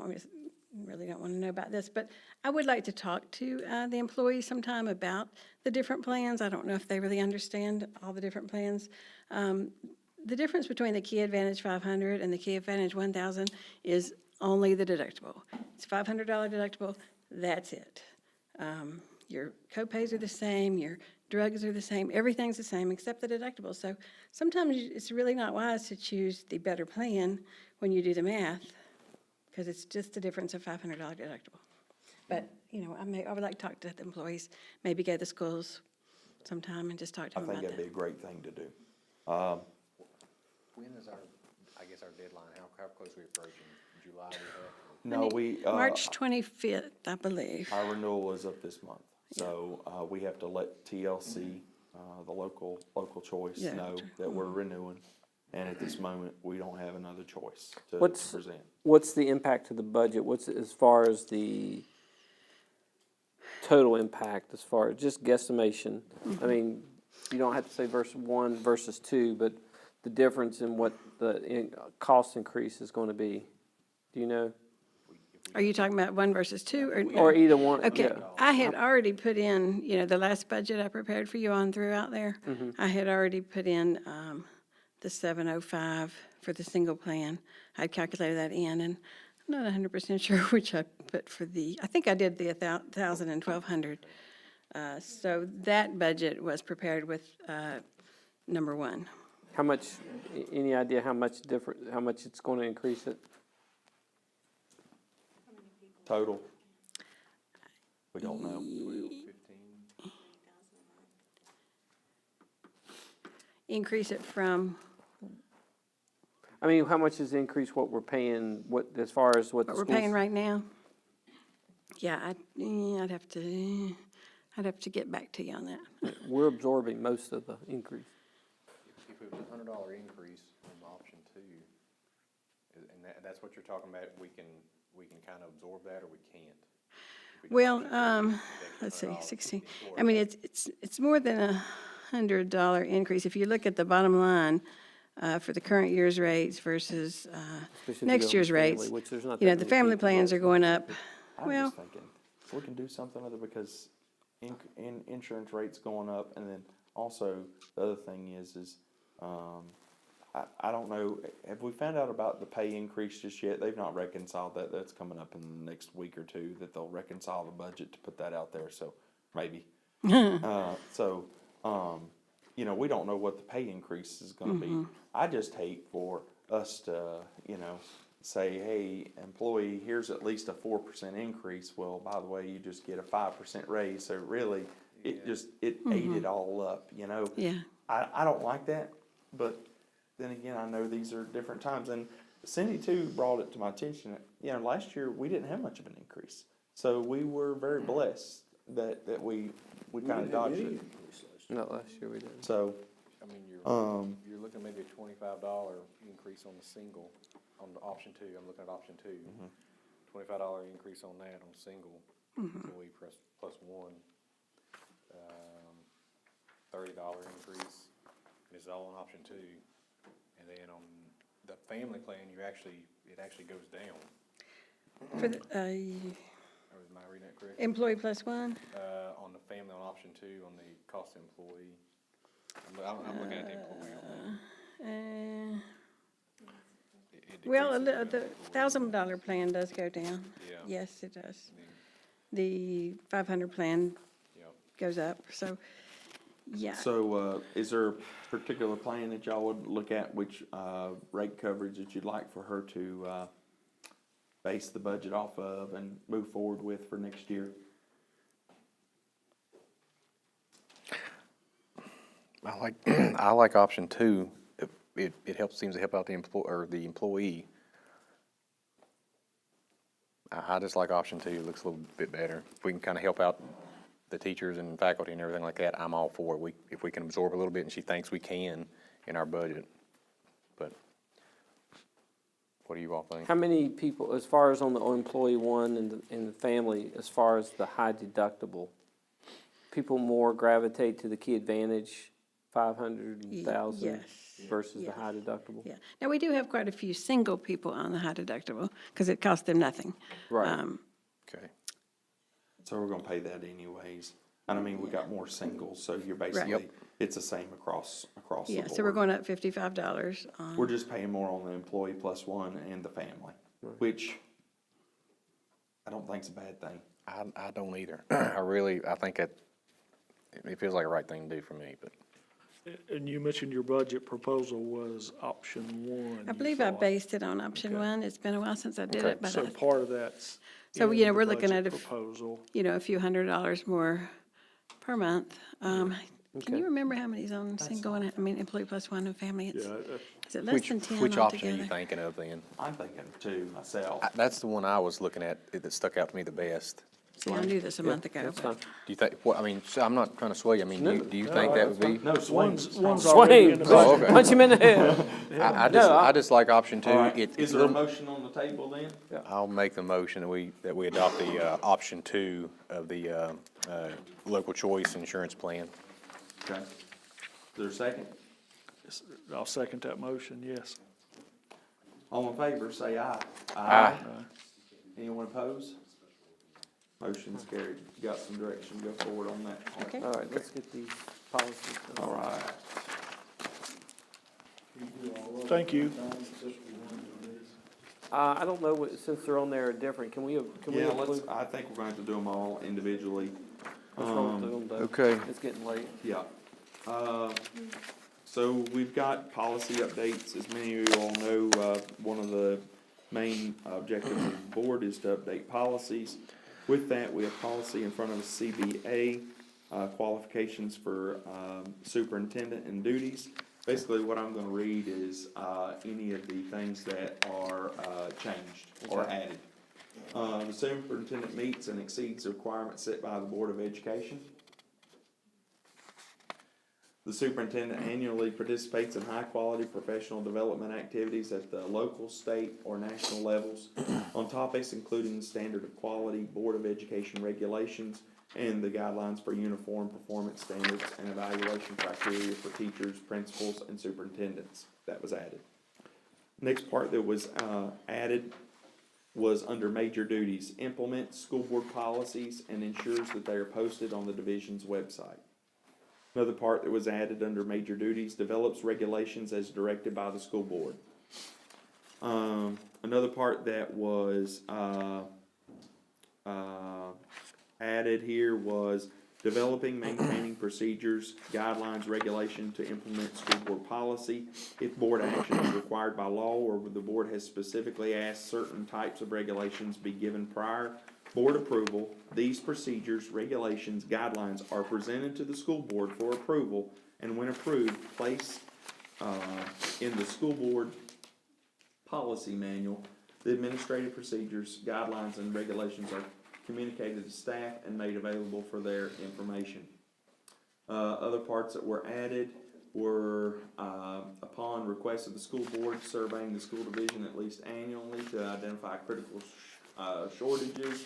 S10: really don't want to know about this, but I would like to talk to the employees sometime about the different plans. I don't know if they really understand all the different plans. The difference between the Key Advantage 500 and the Key Advantage 1000 is only the deductible. It's $500 deductible, that's it. Your co-pays are the same, your drugs are the same, everything's the same except the deductible. So sometimes it's really not wise to choose the better plan when you do the math, because it's just the difference of $500 deductible. But, I would like to talk to the employees, maybe go to the schools sometime and just talk to them about that.
S2: I think that'd be a great thing to do.
S4: When is our deadline? How close are we approaching? July we have?
S2: No,
S10: March 25th, I believe.
S2: our renewal is up this month. So, we have to let TLC, the local choice
S10: Yeah.
S2: know that we're renewing. And at this moment, we don't have another choice to present.
S3: What's the impact to the budget? What's, as far as the total impact, as far as just guesstimation? I mean, you don't have to say versus 1 versus 2, but the difference in what the cost increase is going to be. Do you know?
S10: Are you talking about 1 versus 2?
S3: Or either one?
S10: Okay,
S3: Yeah.
S10: I had already put in, the last budget I prepared for you on throughout there, I had already put in the 705 for the single plan. I'd calculated that in, and I'm not 100% sure which I put for I think I did the 1,000 and 1,200. So that budget was prepared with number 1.
S3: How much, any idea how much it's going to increase it?
S2: Total? We don't know.
S4: 12, 15?
S10: Increase it from,
S3: I mean, how much is the increase what we're paying, as far as what the
S10: what we're
S3: schools?
S10: paying right now? Yeah, I'd have to get back to you on that.
S3: We're absorbing most of the increase.
S4: If it was $100 increase on option 2, and that's what you're talking about, we can kind of absorb that, or we can't? If we do
S10: Well,
S4: option 2,
S10: let's see,
S4: $16.
S10: 16.
S4: Absorb
S10: I mean,
S4: that.
S10: it's more than $100 increase. If you look at the bottom line, for the current year's rates versus
S3: Especially if you
S10: next
S3: go
S10: year's
S3: with family,
S10: rates,
S3: which there's not
S10: the
S3: that many
S10: family
S3: people.
S10: plans are going up.
S2: I'm
S10: Well,
S2: just thinking, we can do something other, because insurance rates going up, and then also the other thing is I don't know, have we found out about the pay increase just yet? They've not reconciled that. That's coming up in the next week or two, that they'll reconcile the budget to put that out there, so maybe. We don't know what the pay increase is gonna be. I just hate for us to, say, hey, employee, here's at least a 4% increase. Well, by the way, you just get a 5% raise, so really, it ate it all up,
S10: yeah.
S2: I don't like that, but then again, I know these are different times, and Cindy too brought it to my attention. Last year, we didn't have much of an increase, so we were very blessed that we kind of dodged it.
S3: Not last year we didn't.
S2: So,
S4: I mean, you're looking at maybe a $25 increase on the single, on the option 2. I'm looking at option 2. $25 increase on that on single, employee plus 1. $30 increase, and it's all on option 2. And then on the family plan, it actually goes down.
S10: For the,
S4: Or am I reading that correct?
S10: employee plus 1?
S4: On the family on option 2, on the cost of employee. I'm looking at the employee on that.
S10: Well,
S4: It
S10: the $1,000 plan does go down.
S4: Yeah.
S10: Yes, it does. the 500 plan goes up, so, yeah.
S2: So, is there a particular plan that y'all would look at, which, rate coverage that you'd like for her to, base the budget off of and move forward with for next year?
S8: I like option two. It helps, seems to help out the employee. I just like option two. It looks a little bit better. If we can kind of help out the teachers and faculty and everything like that, I'm all for it. If we can absorb a little bit, and she thinks we can in our budget. But what do you all think?
S3: How many people, as far as on the employee one and the family, as far as the high deductible, people more gravitate to the Key Advantage 500,000
S10: Yes.
S3: versus the
S10: Yes.
S3: high deductible?
S10: Yeah. Now, we do have quite a few single people on the high deductible, because it costs them nothing.
S3: Right.
S8: Okay.
S2: So we're gonna pay that anyways. And I mean, we got more singles, so you're basically, it's the same across the board.
S10: Yeah, so we're going up $55 on.
S2: We're just paying more on the employee plus one and the family, which I don't think's a bad thing.
S8: I don't either. I think it feels like the right thing to do for me, but.
S6: And you mentioned your budget proposal was option one.
S10: I
S6: you
S10: believe I
S6: thought.
S10: based it on option
S6: Okay.
S10: one. It's been a while since I did
S8: Okay.
S10: it, but
S6: So part of that's
S10: So,
S6: in
S10: you know,
S6: the
S10: we're looking
S6: budget
S10: at
S6: proposal.
S10: a few $100 more per month. Can
S3: Okay.
S10: you remember how many's on single and, employee plus one and family? It's,
S6: Yeah,
S10: is it less than 10
S8: Which option are you
S10: altogether?
S8: thinking of then?
S2: I'm thinking two myself.
S8: That's the one I was looking at that stuck out to me the best.
S10: See, I knew this a month ago,
S3: That's
S10: but
S3: fine.
S8: Do you think, I'm not trying to sway you. I mean, do you think that would be?
S2: No, swings.
S6: One's already in the
S3: Swing,
S6: budget.
S8: okay.
S3: punch him in the head.
S8: I just like option two.
S2: All right,
S8: It's
S2: is
S8: a
S2: there a
S8: little-
S2: motion on the table then?
S8: I'll make the motion that we adopt the option two of the local choice insurance plan.
S2: Okay. Is there a second?
S6: I'll second that motion, yes.
S2: All in favor, say aye.
S8: Aye.
S2: Anyone opposed? Motion's carried. You got some direction, go forward on that.
S10: Okay.
S3: All right, let's get these policies.
S2: All right.
S6: Thank you.
S3: I don't know, since they're on there different, can we
S2: Yeah,
S3: include?
S2: I think we're gonna have to do them all individually.
S3: What's wrong with them, though?
S8: Okay.
S3: It's getting late.
S2: Yeah. So we've got policy updates. As many of you all know, one of the main objectives of the board is to update policies. With that, we have policy in front of CBA, qualifications for superintendent and duties. Basically, what I'm gonna read is any of the things that are changed or added. The superintendent meets and exceeds the requirements set by the Board of Education. The superintendent annually participates in high-quality professional development activities at the local, state, or national levels on topics including the standard of quality, Board of Education regulations, and the guidelines for uniform performance standards and evaluation criteria for teachers, principals, and superintendents. That was added. Next part that was added was under major duties, implements school board policies and ensures that they are posted on the division's website. Another part that was added under major duties, develops regulations as directed by the school board. Another part that was added here was developing, maintaining procedures, guidelines, regulation to implement school board policy. If board action is required by law or the board has specifically asked certain types of regulations be given prior board approval, these procedures, regulations, guidelines are presented to the school board for approval, and when approved, placed in the school board policy manual. The administrative procedures, guidelines, and regulations are communicated to staff and made available for their information. Other parts that were added were upon request of the school board, surveying the school division at least annually to identify critical shortages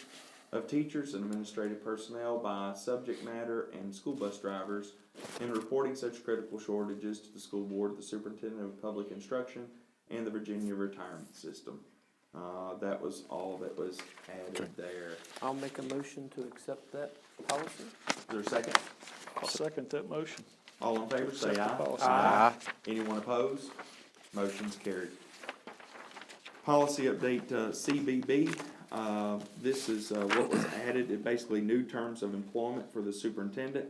S2: of teachers and administrative personnel by subject matter and school bus drivers, and reporting such critical shortages to the school board, the superintendent of public instruction, and the Virginia retirement system. That was all that was added there.
S3: I'll make a motion to accept that policy.
S2: Is there a second?
S6: I'll second that motion.
S2: All in favor, say
S6: Accept the
S2: aye.
S6: policy.
S8: Aye.
S2: Anyone opposed? Motion's carried. Policy update, CBB. This is what was added, it basically new terms of employment for the superintendent.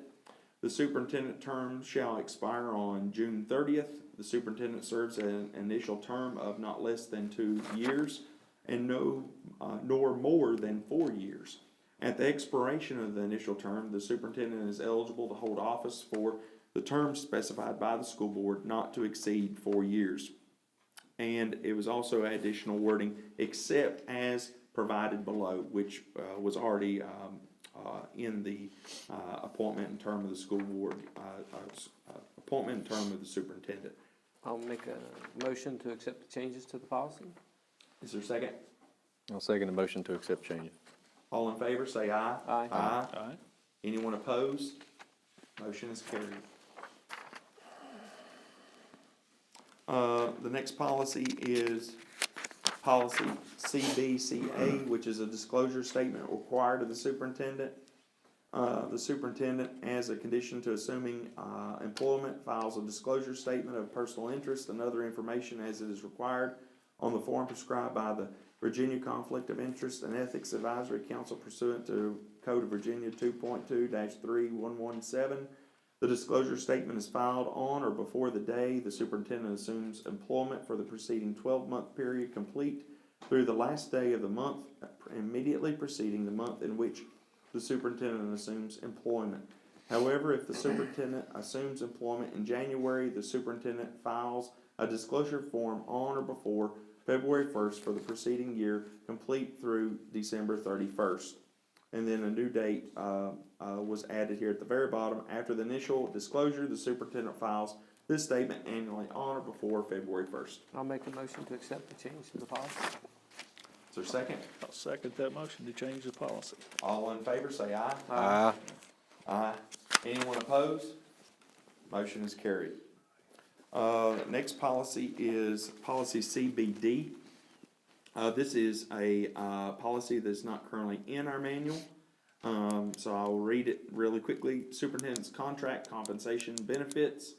S2: The superintendent term shall expire on June 30th. The superintendent serves an initial term of not less than 2 years and nor more than 4 years. At the expiration of the initial term, the superintendent is eligible to hold office for the term specified by the school board not to exceed 4 years. And it was also additional wording, except as provided below, which was already in the appointment and term of the school board, appointment and term of the superintendent.
S3: I'll make a motion to accept the changes to the policy.
S2: Is there a second?
S8: I'll second the motion to accept changes.
S2: All in favor, say aye.
S3: Aye.
S6: Aye.
S2: Anyone opposed? Motion is carried. The next policy is policy CBCA, which is a disclosure statement required of the superintendent. The superintendent, as a condition to assuming employment, files a disclosure statement of personal interest and other information as it is required on the form prescribed by the Virginia Conflict of Interest and Ethics Advisory Council pursuant to Code of Virginia 2.2-3117. The disclosure statement is filed on or before the day the superintendent assumes employment for the preceding 12-month period complete through the last day of the month immediately preceding the month in which the superintendent assumes employment. However, if the superintendent assumes employment in January, the superintendent files a disclosure form on or before February 1st for the preceding year, complete through December 31st. And then a new date was added here at the very bottom. After the initial disclosure, the superintendent files this statement annually on or before February 1st.
S3: I'll make a motion to accept the change to the policy.
S2: Is there a second?
S6: I'll second that motion to change the policy.
S2: All in favor, say aye.
S8: Aye.
S2: Aye. Anyone opposed? Motion is carried. Next policy is policy CBD. This is a policy that's not currently in our manual. So I'll read it really quickly. Superintendent's contract, compensation, benefits.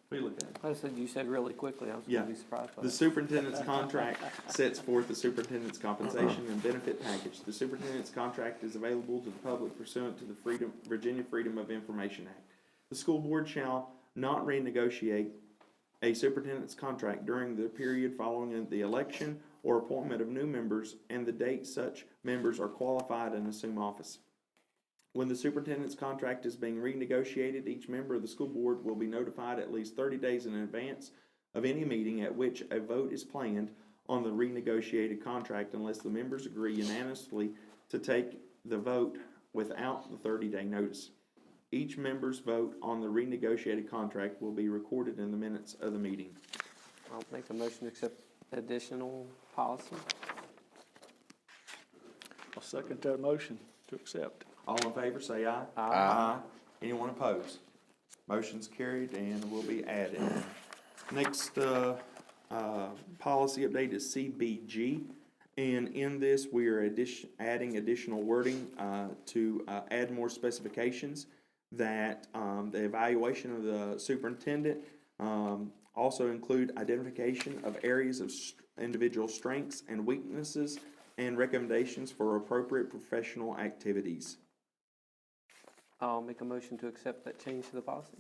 S2: What are you looking at?
S3: I said, you said really quickly, I was
S2: Yeah.
S3: gonna be surprised by
S2: The
S3: that.
S2: superintendent's contract sets forth the superintendent's compensation and benefit package. The superintendent's contract is available to the public pursuant to the Virginia Freedom of Information Act. The school board shall not renegotiate a superintendent's contract during the period following the election or appointment of new members and the date such members are qualified and assume office. When the superintendent's contract is being renegotiated, each member of the school board will be notified at least 30 days in advance of any meeting at which a vote is planned on the renegotiated contract unless the members agree unanimously to take the vote without the 30-day notice. Each member's vote on the renegotiated contract will be recorded in the minutes of the meeting.
S3: I'll make a motion to accept additional policy.
S6: I'll second that motion to accept.
S2: All in favor, say aye.
S3: Aye.
S2: Anyone opposed? Motion's carried and will be added. Next, policy update is CBG. And in this, we are adding additional wording, to, add more specifications that, the evaluation of the superintendent, also include identification of areas of individual strengths and weaknesses and recommendations for appropriate professional activities.
S3: I'll make a motion to accept that change to the policy.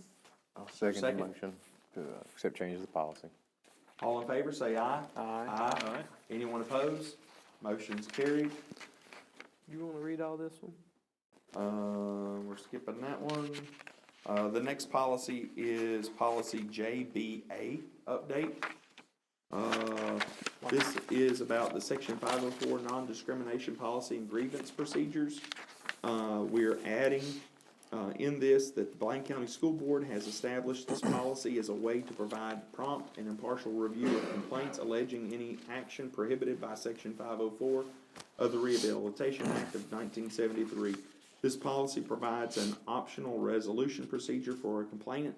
S8: I'll second the
S2: Second.
S8: motion to accept changes to the policy.
S2: All in favor, say aye.
S3: Aye.
S6: Aye.
S2: Anyone opposed? Motion's carried.
S3: You wanna read all this one?
S2: We're skipping that one. The next policy is policy JBA update. This is about the section 504 non-discrimination policy and grievance procedures. We're adding, in this, that the Blaine County School Board has established this policy as a way to provide prompt and impartial review of complaints alleging any action prohibited by section 504 of the Rehabilitation Act of 1973. This policy provides an optional resolution procedure for a complainant.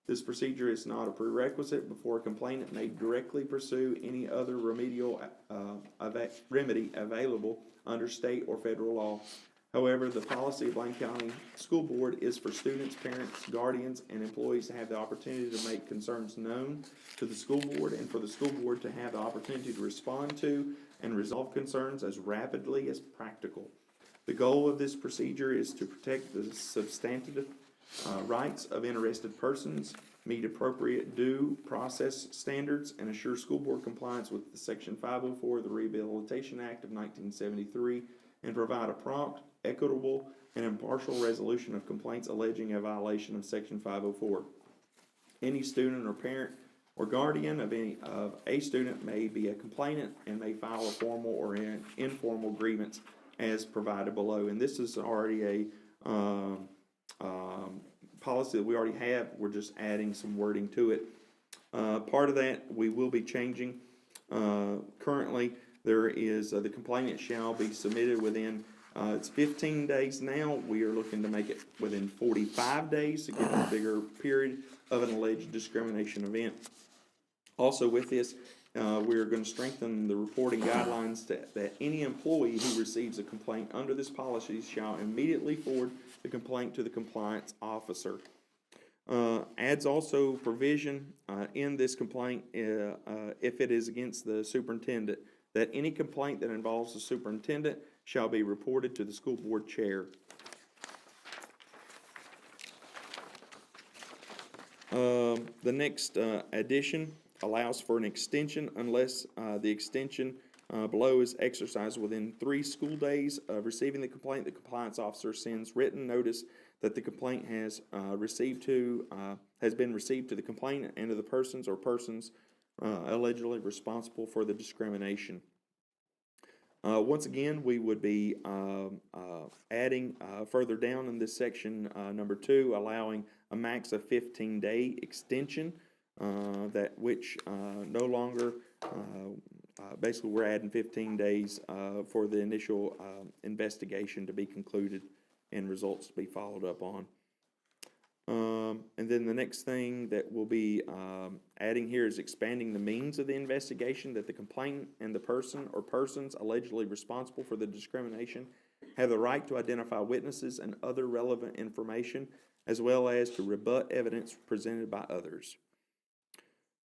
S2: This procedure is not a prerequisite before a complainant may directly pursue any other remedial remedy available under state or federal law. However, the policy of Blaine County School Board is for students, parents, guardians, and employees to have the opportunity to make concerns known to the school board and for the school board to have the opportunity to respond to and resolve concerns as rapidly as practical. The goal of this procedure is to protect the substantive rights of interested persons, meet appropriate due process standards, and assure school board compliance with the Section 504 of the Rehabilitation Act of 1973, and provide a prompt, equitable, and impartial resolution of complaints alleging a violation of Section 504. Any student or parent or guardian of a student may be a complainant and may file a formal or an informal grievance as provided below. And this is already a policy that we already have. We're just adding some wording to it. Part of that we will be changing. Currently, there is the complainant shall be submitted within it's 15 days now. We are looking to make it within 45 days to give a bigger period of an alleged discrimination event. Also with this, we are going to strengthen the reporting guidelines that any employee who receives a complaint under this policy shall immediately forward the complaint to the compliance officer. Adds also provision in this complaint, if it is against the superintendent, that any complaint that involves the superintendent shall be reported to the school board chair. The next addition allows for an extension unless the extension below is exercised within 3 school days of receiving the complaint. The compliance officer sends written notice that the complaint has been received to the complainant and to the persons or persons allegedly responsible for the discrimination. Once again, we would be adding further down in this section number 2, allowing a max of 15-day extension, that which no longer, basically we're adding 15 days for the initial investigation to be concluded and results to be followed up on. And then the next thing that we'll be adding here is expanding the means of the investigation, that the complainant and the person or persons allegedly responsible for the discrimination have the right to identify witnesses and other relevant information, as well as to rebut evidence presented by others.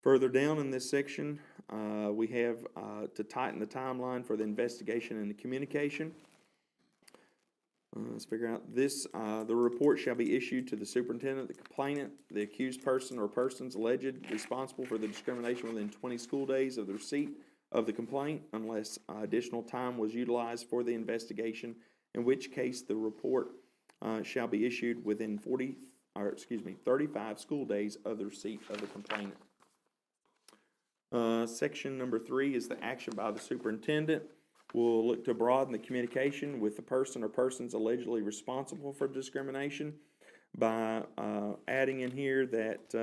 S2: Further down in this section, we have to tighten the timeline for the investigation and the communication. Let's figure out this. The report shall be issued to the superintendent, the complainant, the accused person or persons alleged responsible for the discrimination within 20 school days of the receipt of the complaint, unless additional time was utilized for the investigation, in which case the report shall be issued within 35 school days of the receipt of the complainant. Section number 3 is the action by the superintendent. We'll look to broaden the communication with the person or persons allegedly responsible for discrimination by adding in here that,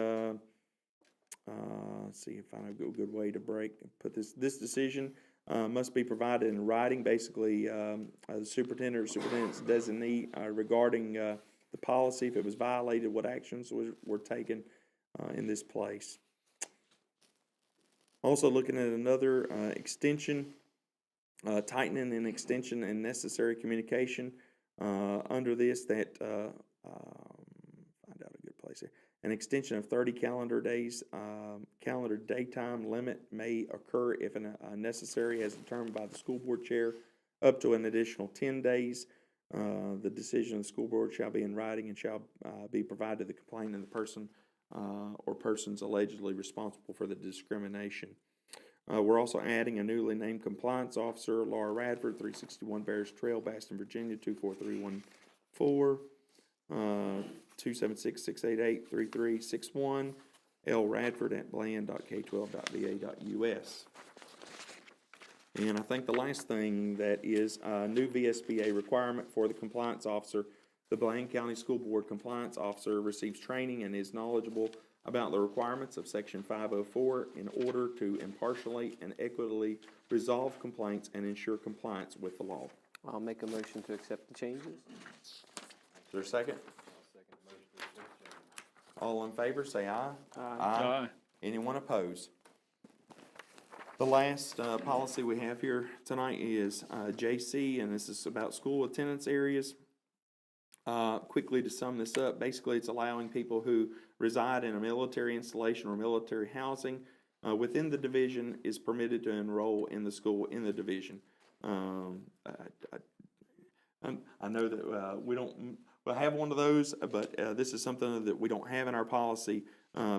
S2: let's see if I know a good way to put this decision must be provided in writing. Basically, the superintendent or superintendent's designee regarding the policy, if it was violated, what actions were taken in this place. Also looking at another extension, tightening and extension and necessary communication under this, that find out a good place here. An extension of 30 calendar days, calendar daytime limit may occur if necessary as determined by the school board chair, up to an additional 10 days. The decision of the school board shall be in writing and shall be provided to the complainant and the person or persons allegedly responsible for the discrimination. We're also adding a newly named compliance officer, Laura Radford, 361 Bears Trail, Baston, Virginia, 24314, 276-688-3361, lradford@bland.k12.va.us. And I think the last thing that is a new VSBA requirement for the compliance officer. The Blaine County School Board compliance officer receives training and is knowledgeable about the requirements of Section 504 in order to impartially and equitably resolve complaints and ensure compliance with the law.
S3: I'll make a motion to accept the changes.
S2: Is there a second? All in favor, say aye.
S3: Aye.
S2: Aye. Anyone opposed? The last policy we have here tonight is JC, and this is about school attendance areas. Quickly to sum this up, basically it's allowing people who reside in a military installation or military housing within the division is permitted to enroll in the school in the division. I know that we'll have one of those, but this is something that we don't have in our policy.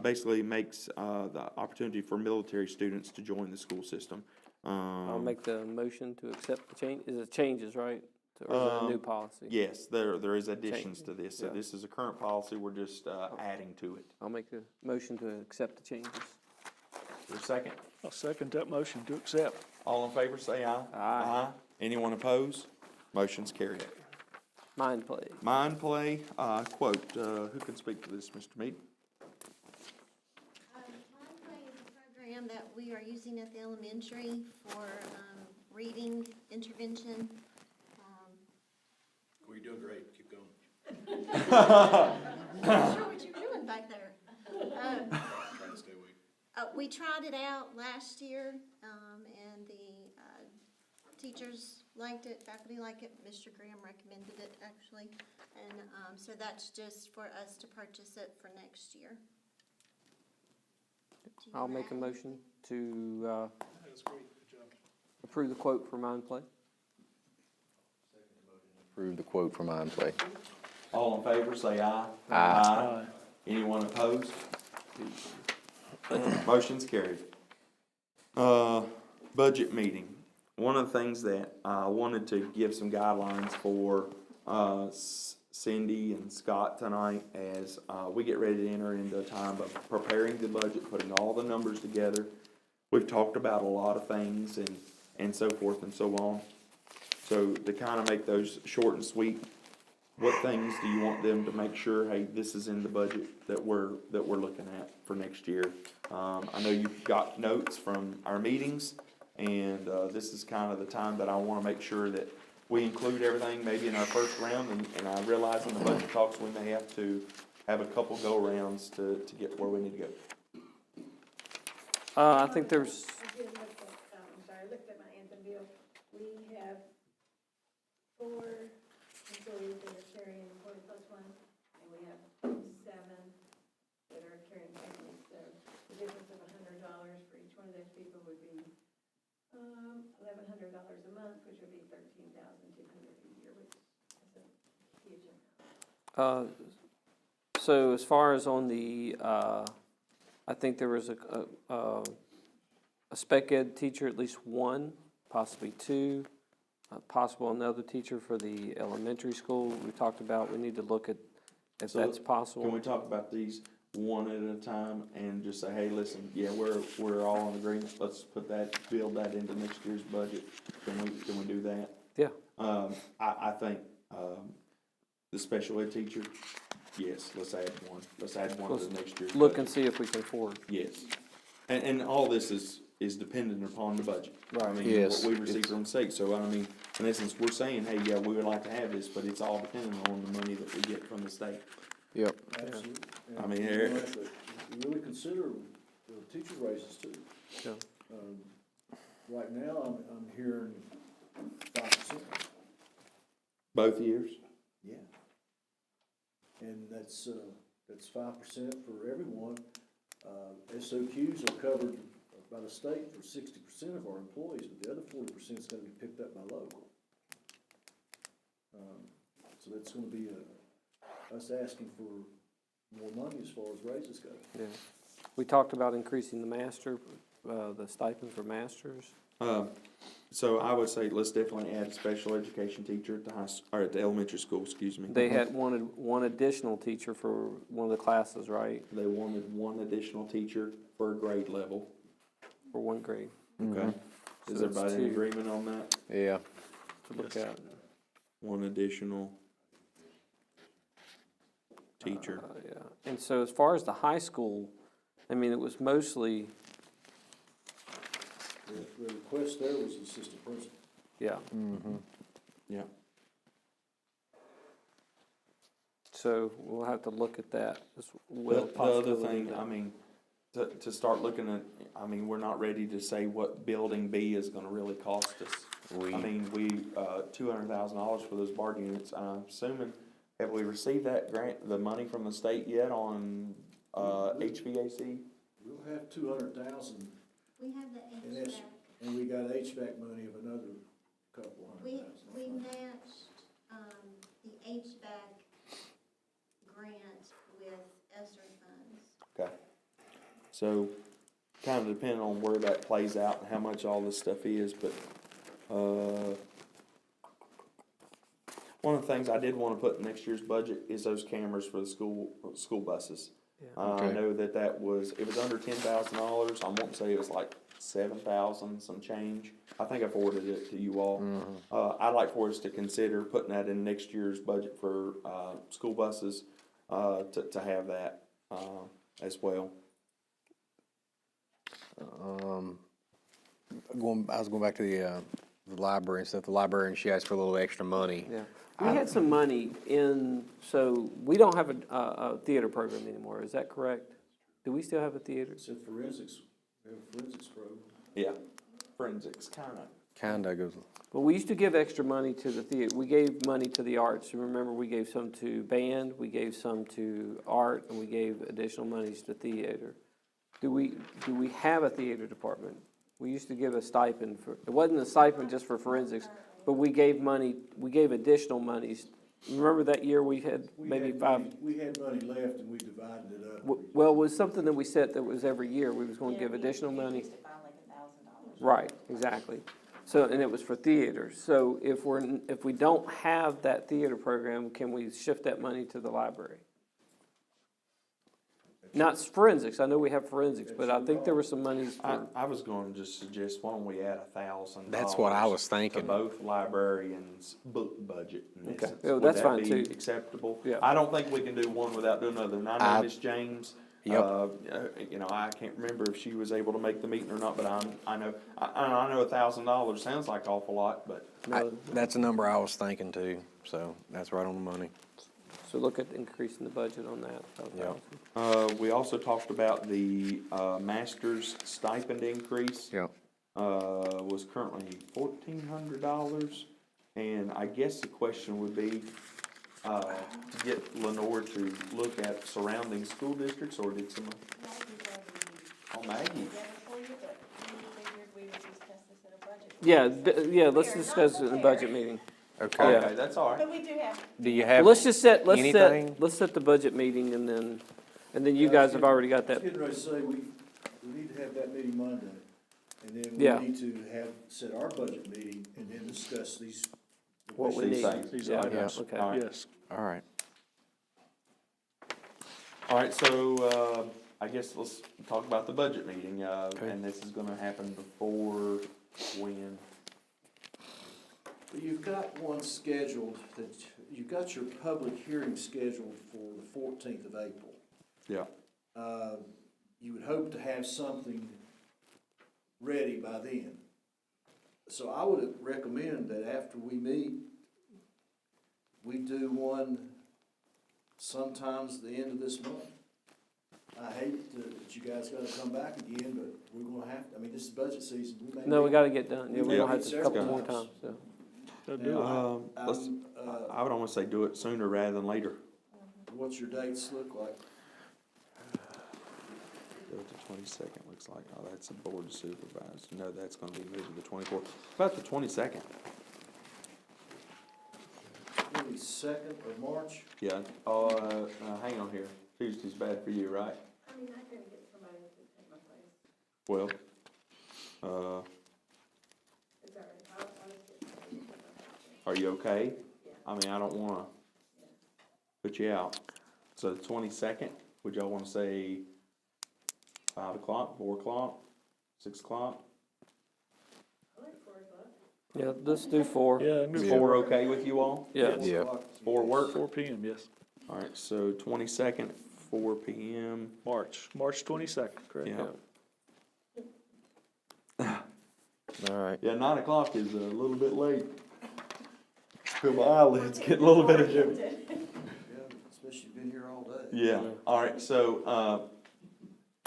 S2: Basically makes the opportunity for military students to join the school system.
S3: I'll make the motion to accept the change, is it changes, right? Or is it a new policy?
S2: Yes, there is additions to this. So
S3: Yeah.
S2: this is a current policy, we're just adding to it.
S3: I'll make the motion to accept the changes.
S2: Is there a second?
S6: I'll second that motion to accept.
S2: All in favor, say aye.
S3: Aye.
S2: Anyone opposed? Motion's carried.
S3: Mind play.
S2: Mind play, quote, who can speak to this, Mr. Mead?
S12: Mind Play is a program that we are using at the elementary for reading intervention.
S7: Well, you're doing great, keep going.
S12: I'm not sure what you're doing back there.
S7: Trying to stay awake.
S12: We tried it out last year, and the teachers liked it, faculty liked it, Mr. Graham recommended it, actually. And so that's just for us to purchase it for next year. Do you
S3: I'll
S12: wanna
S3: make a
S12: add
S3: motion
S12: anything?
S3: to
S7: That's great, good job.
S3: approve the quote for Mind Play.
S8: Approve the quote from Mind Play.
S2: All in favor, say aye.
S6: Aye.
S2: Anyone opposed? Motion's carried. Budget meeting. One of the things that I wanted to give some guidelines for Cindy and Scott tonight as we get ready to enter into a time of preparing the budget, putting all the numbers together. We've talked about a lot of things and so forth and so on. So to kind of make those short and sweet, what things do you want them to make sure, hey, this is in the budget that we're looking at for next year? I know you've got notes from our meetings, and this is kind of the time that I want to make sure that we include everything maybe in our first round, and I realize in the budget talks we may have to have a couple go-rounds to get where we need to go.
S3: I think there's,
S10: I did look at, I'm sorry, I looked at my Anthem bill. We have 4 employees that are carrying 40+1, and we have 7 that are carrying families. So the difference of $100 for each one of those people would be $1,100 a month, which would be $13,200 a year, which is a huge amount.
S3: so as far as on the, I think there was a spec ed teacher, at least one, possibly 2, possible another teacher for the elementary school. We talked about, we need to look at if
S2: So,
S3: that's possible.
S2: Can we talk about these one at a time and just say, hey, listen, yeah, we're all in agreement, let's build that into next year's budget? Can we do that?
S3: Yeah.
S2: I think, the special ed teacher, yes, let's add one to the next year's
S3: Look
S2: budget.
S3: and see if we can afford.
S2: Yes, and all this is dependent upon the budget. I mean,
S8: Yes.
S2: what we receive from the state, so I mean, in essence, we're saying, hey, yeah, we would like to have this, but it's all dependent on the money that we get from the state.
S8: Yep.
S1: Absolutely.
S2: I mean,
S1: And you have to really consider teacher raises too.
S3: Yeah.
S1: Right now, I'm hearing 5%.
S2: Both years?
S1: Yeah. And that's 5% for everyone. SOQs are covered by the state for 60% of our employees, but the other 40% is gonna be picked up by local. So that's gonna be us asking for more money as far as raises go.
S3: Yeah. We talked about increasing the master, the stipend for masters.
S2: So I would say let's definitely add a special education teacher at at the elementary school, excuse me.
S3: They had wanted one additional teacher for one of the classes, right?
S2: They wanted one additional teacher for a grade level.
S3: For one grade.
S2: Okay.
S3: So
S2: Is
S3: that's
S2: everybody in
S3: 2
S2: agreement on that?
S8: Yeah.
S3: to look at.
S2: One additional teacher.
S3: Yeah, and so as far as the high school, I mean, it was mostly,
S1: The request there was assistant principal.
S3: yeah.
S2: Yeah.
S3: So we'll have to look at that as well.
S2: The other thing, I mean, to start looking at, I mean, we're not ready to say what building B is gonna really cost us. I mean, $200,000 for those BART units, I'm assuming, have we received that grant, the money from the state yet on, HVAC?
S1: We'll have 200,000,
S12: We have the
S1: and that's,
S12: HVAC,
S1: and we got HVAC money of another couple
S12: we
S1: $100,000.
S12: matched, the HVAC grant with ESSER funds.
S2: Okay. So, kind of depending on where that plays out and how much all this stuff is, but, one of the things I did wanna put in next year's budget is those cameras for the school buses. I know that was, it was under $10,000, I won't say it was like 7,000, some change. I think I forwarded it to you all. I'd like for us to consider putting that in next year's budget for, school buses, to have that, as well.
S8: I was going back to the library and stuff. The librarian, she asked for a little extra money.
S3: Yeah. We had some money in, so we don't have a theater program anymore, is that correct? Do we still have a theater?
S1: It's in forensics, we have a forensics program.
S2: Yeah, forensics,
S8: Kinda goes,
S3: Well, we used to give extra money to the theater. We gave money to the arts. You remember, we gave some to band, we gave some to art, and we gave additional monies to theater. Do we have a theater department? We used to give a stipend for, it wasn't a stipend just for forensics, but we gave money, we gave additional monies. Remember that year we had maybe five?
S1: We had money left and we divided it up.
S3: Well, it was something that we set that was every year. We was going to give additional money. Right, exactly. So, and it was for theaters. So if we don't have that theater program, can we shift that money to the library? Not forensics, I know we have forensics, but I think there were some monies for.
S2: I was going to just suggest, why don't we add $1,000?
S8: That's what I was thinking.
S2: To both librarians' book budget in
S3: Okay.
S2: essence.
S3: Yeah,
S2: Would
S3: that's
S2: that
S3: fine,
S2: be
S3: too.
S2: acceptable?
S3: Yeah.
S2: I don't think we can do one without doing another, and I know Miss James,
S8: Yep.
S2: you know, I can't remember if she was able to make the meeting or not, but I know $1,000 sounds like an awful lot, but.
S8: that's a number I was thinking too, so that's right on the money.
S3: So look at increasing the budget on that.
S2: We also talked about the, master's stipend increase.
S8: Yep.
S2: Was currently $1,400, and I guess the question would be, to get Lenore to look at surrounding school districts, or did someone? Oh, Maggie.
S3: Yeah, let's discuss it in the budget meeting.
S8: Okay.
S2: Okay, that's all right.
S10: But we do have.
S8: Do you
S3: Well,
S8: have
S3: let's
S8: anything?
S3: set the budget meeting and then you guys have already got
S1: I
S3: that.
S1: was getting ready to say, we need to have that meeting Monday, and then
S3: Yeah.
S1: we need to set our budget meeting and then discuss these.
S3: What we
S2: These
S3: need.
S2: things.
S6: These
S3: Yeah,
S6: items.
S3: okay.
S2: All right.
S6: Yes.
S8: All right.
S2: All right, so, I guess let's talk about the budget meeting, and this is gonna happen before when?
S1: You've got one scheduled, you've got your public hearing scheduled for the 14th of April.
S2: Yeah.
S1: You would hope to have something ready by then. So I would recommend that after we meet, we do one sometimes the end of this month. I hate that you guys gotta come back again, but we're gonna have, this is budget season.
S3: No, we gotta get done. Yeah, we're
S1: Yeah.
S3: gonna have to a couple more times, so.
S2: I would almost say do it sooner rather than later.
S1: What's your dates look like?
S2: Go to the 22nd, looks like, oh, that's a board of supervisors, no, that's gonna be moved to the 24th, about the 22nd.
S1: 22nd of March?
S2: Yeah, hang on here, Tuesday's bad for you, right?
S5: I mean, I couldn't get somebody to take my place.
S2: Well,
S5: It's all right, I'll just get somebody to take my place.
S2: are you okay?
S5: Yeah.
S2: I mean, I don't wanna put you out. So the 22nd, would y'all wanna say 5 o'clock, 4 o'clock, 6 o'clock?
S5: I like 4 o'clock.
S3: Yeah, let's do 4.
S6: Yeah,
S2: Is 4 okay with you all?
S3: Yeah.
S8: Yeah.
S2: 4 work?
S6: 4 p.m., yes.
S2: All right, so 22nd, 4 p.m.
S6: March 22nd, correct?
S2: Yeah.
S8: All right.
S2: Yeah, 9 o'clock is a little bit late. Feel my eyelids get a little bit of jittery.
S1: Yeah, especially you've been here all day.
S2: Yeah, all right, so,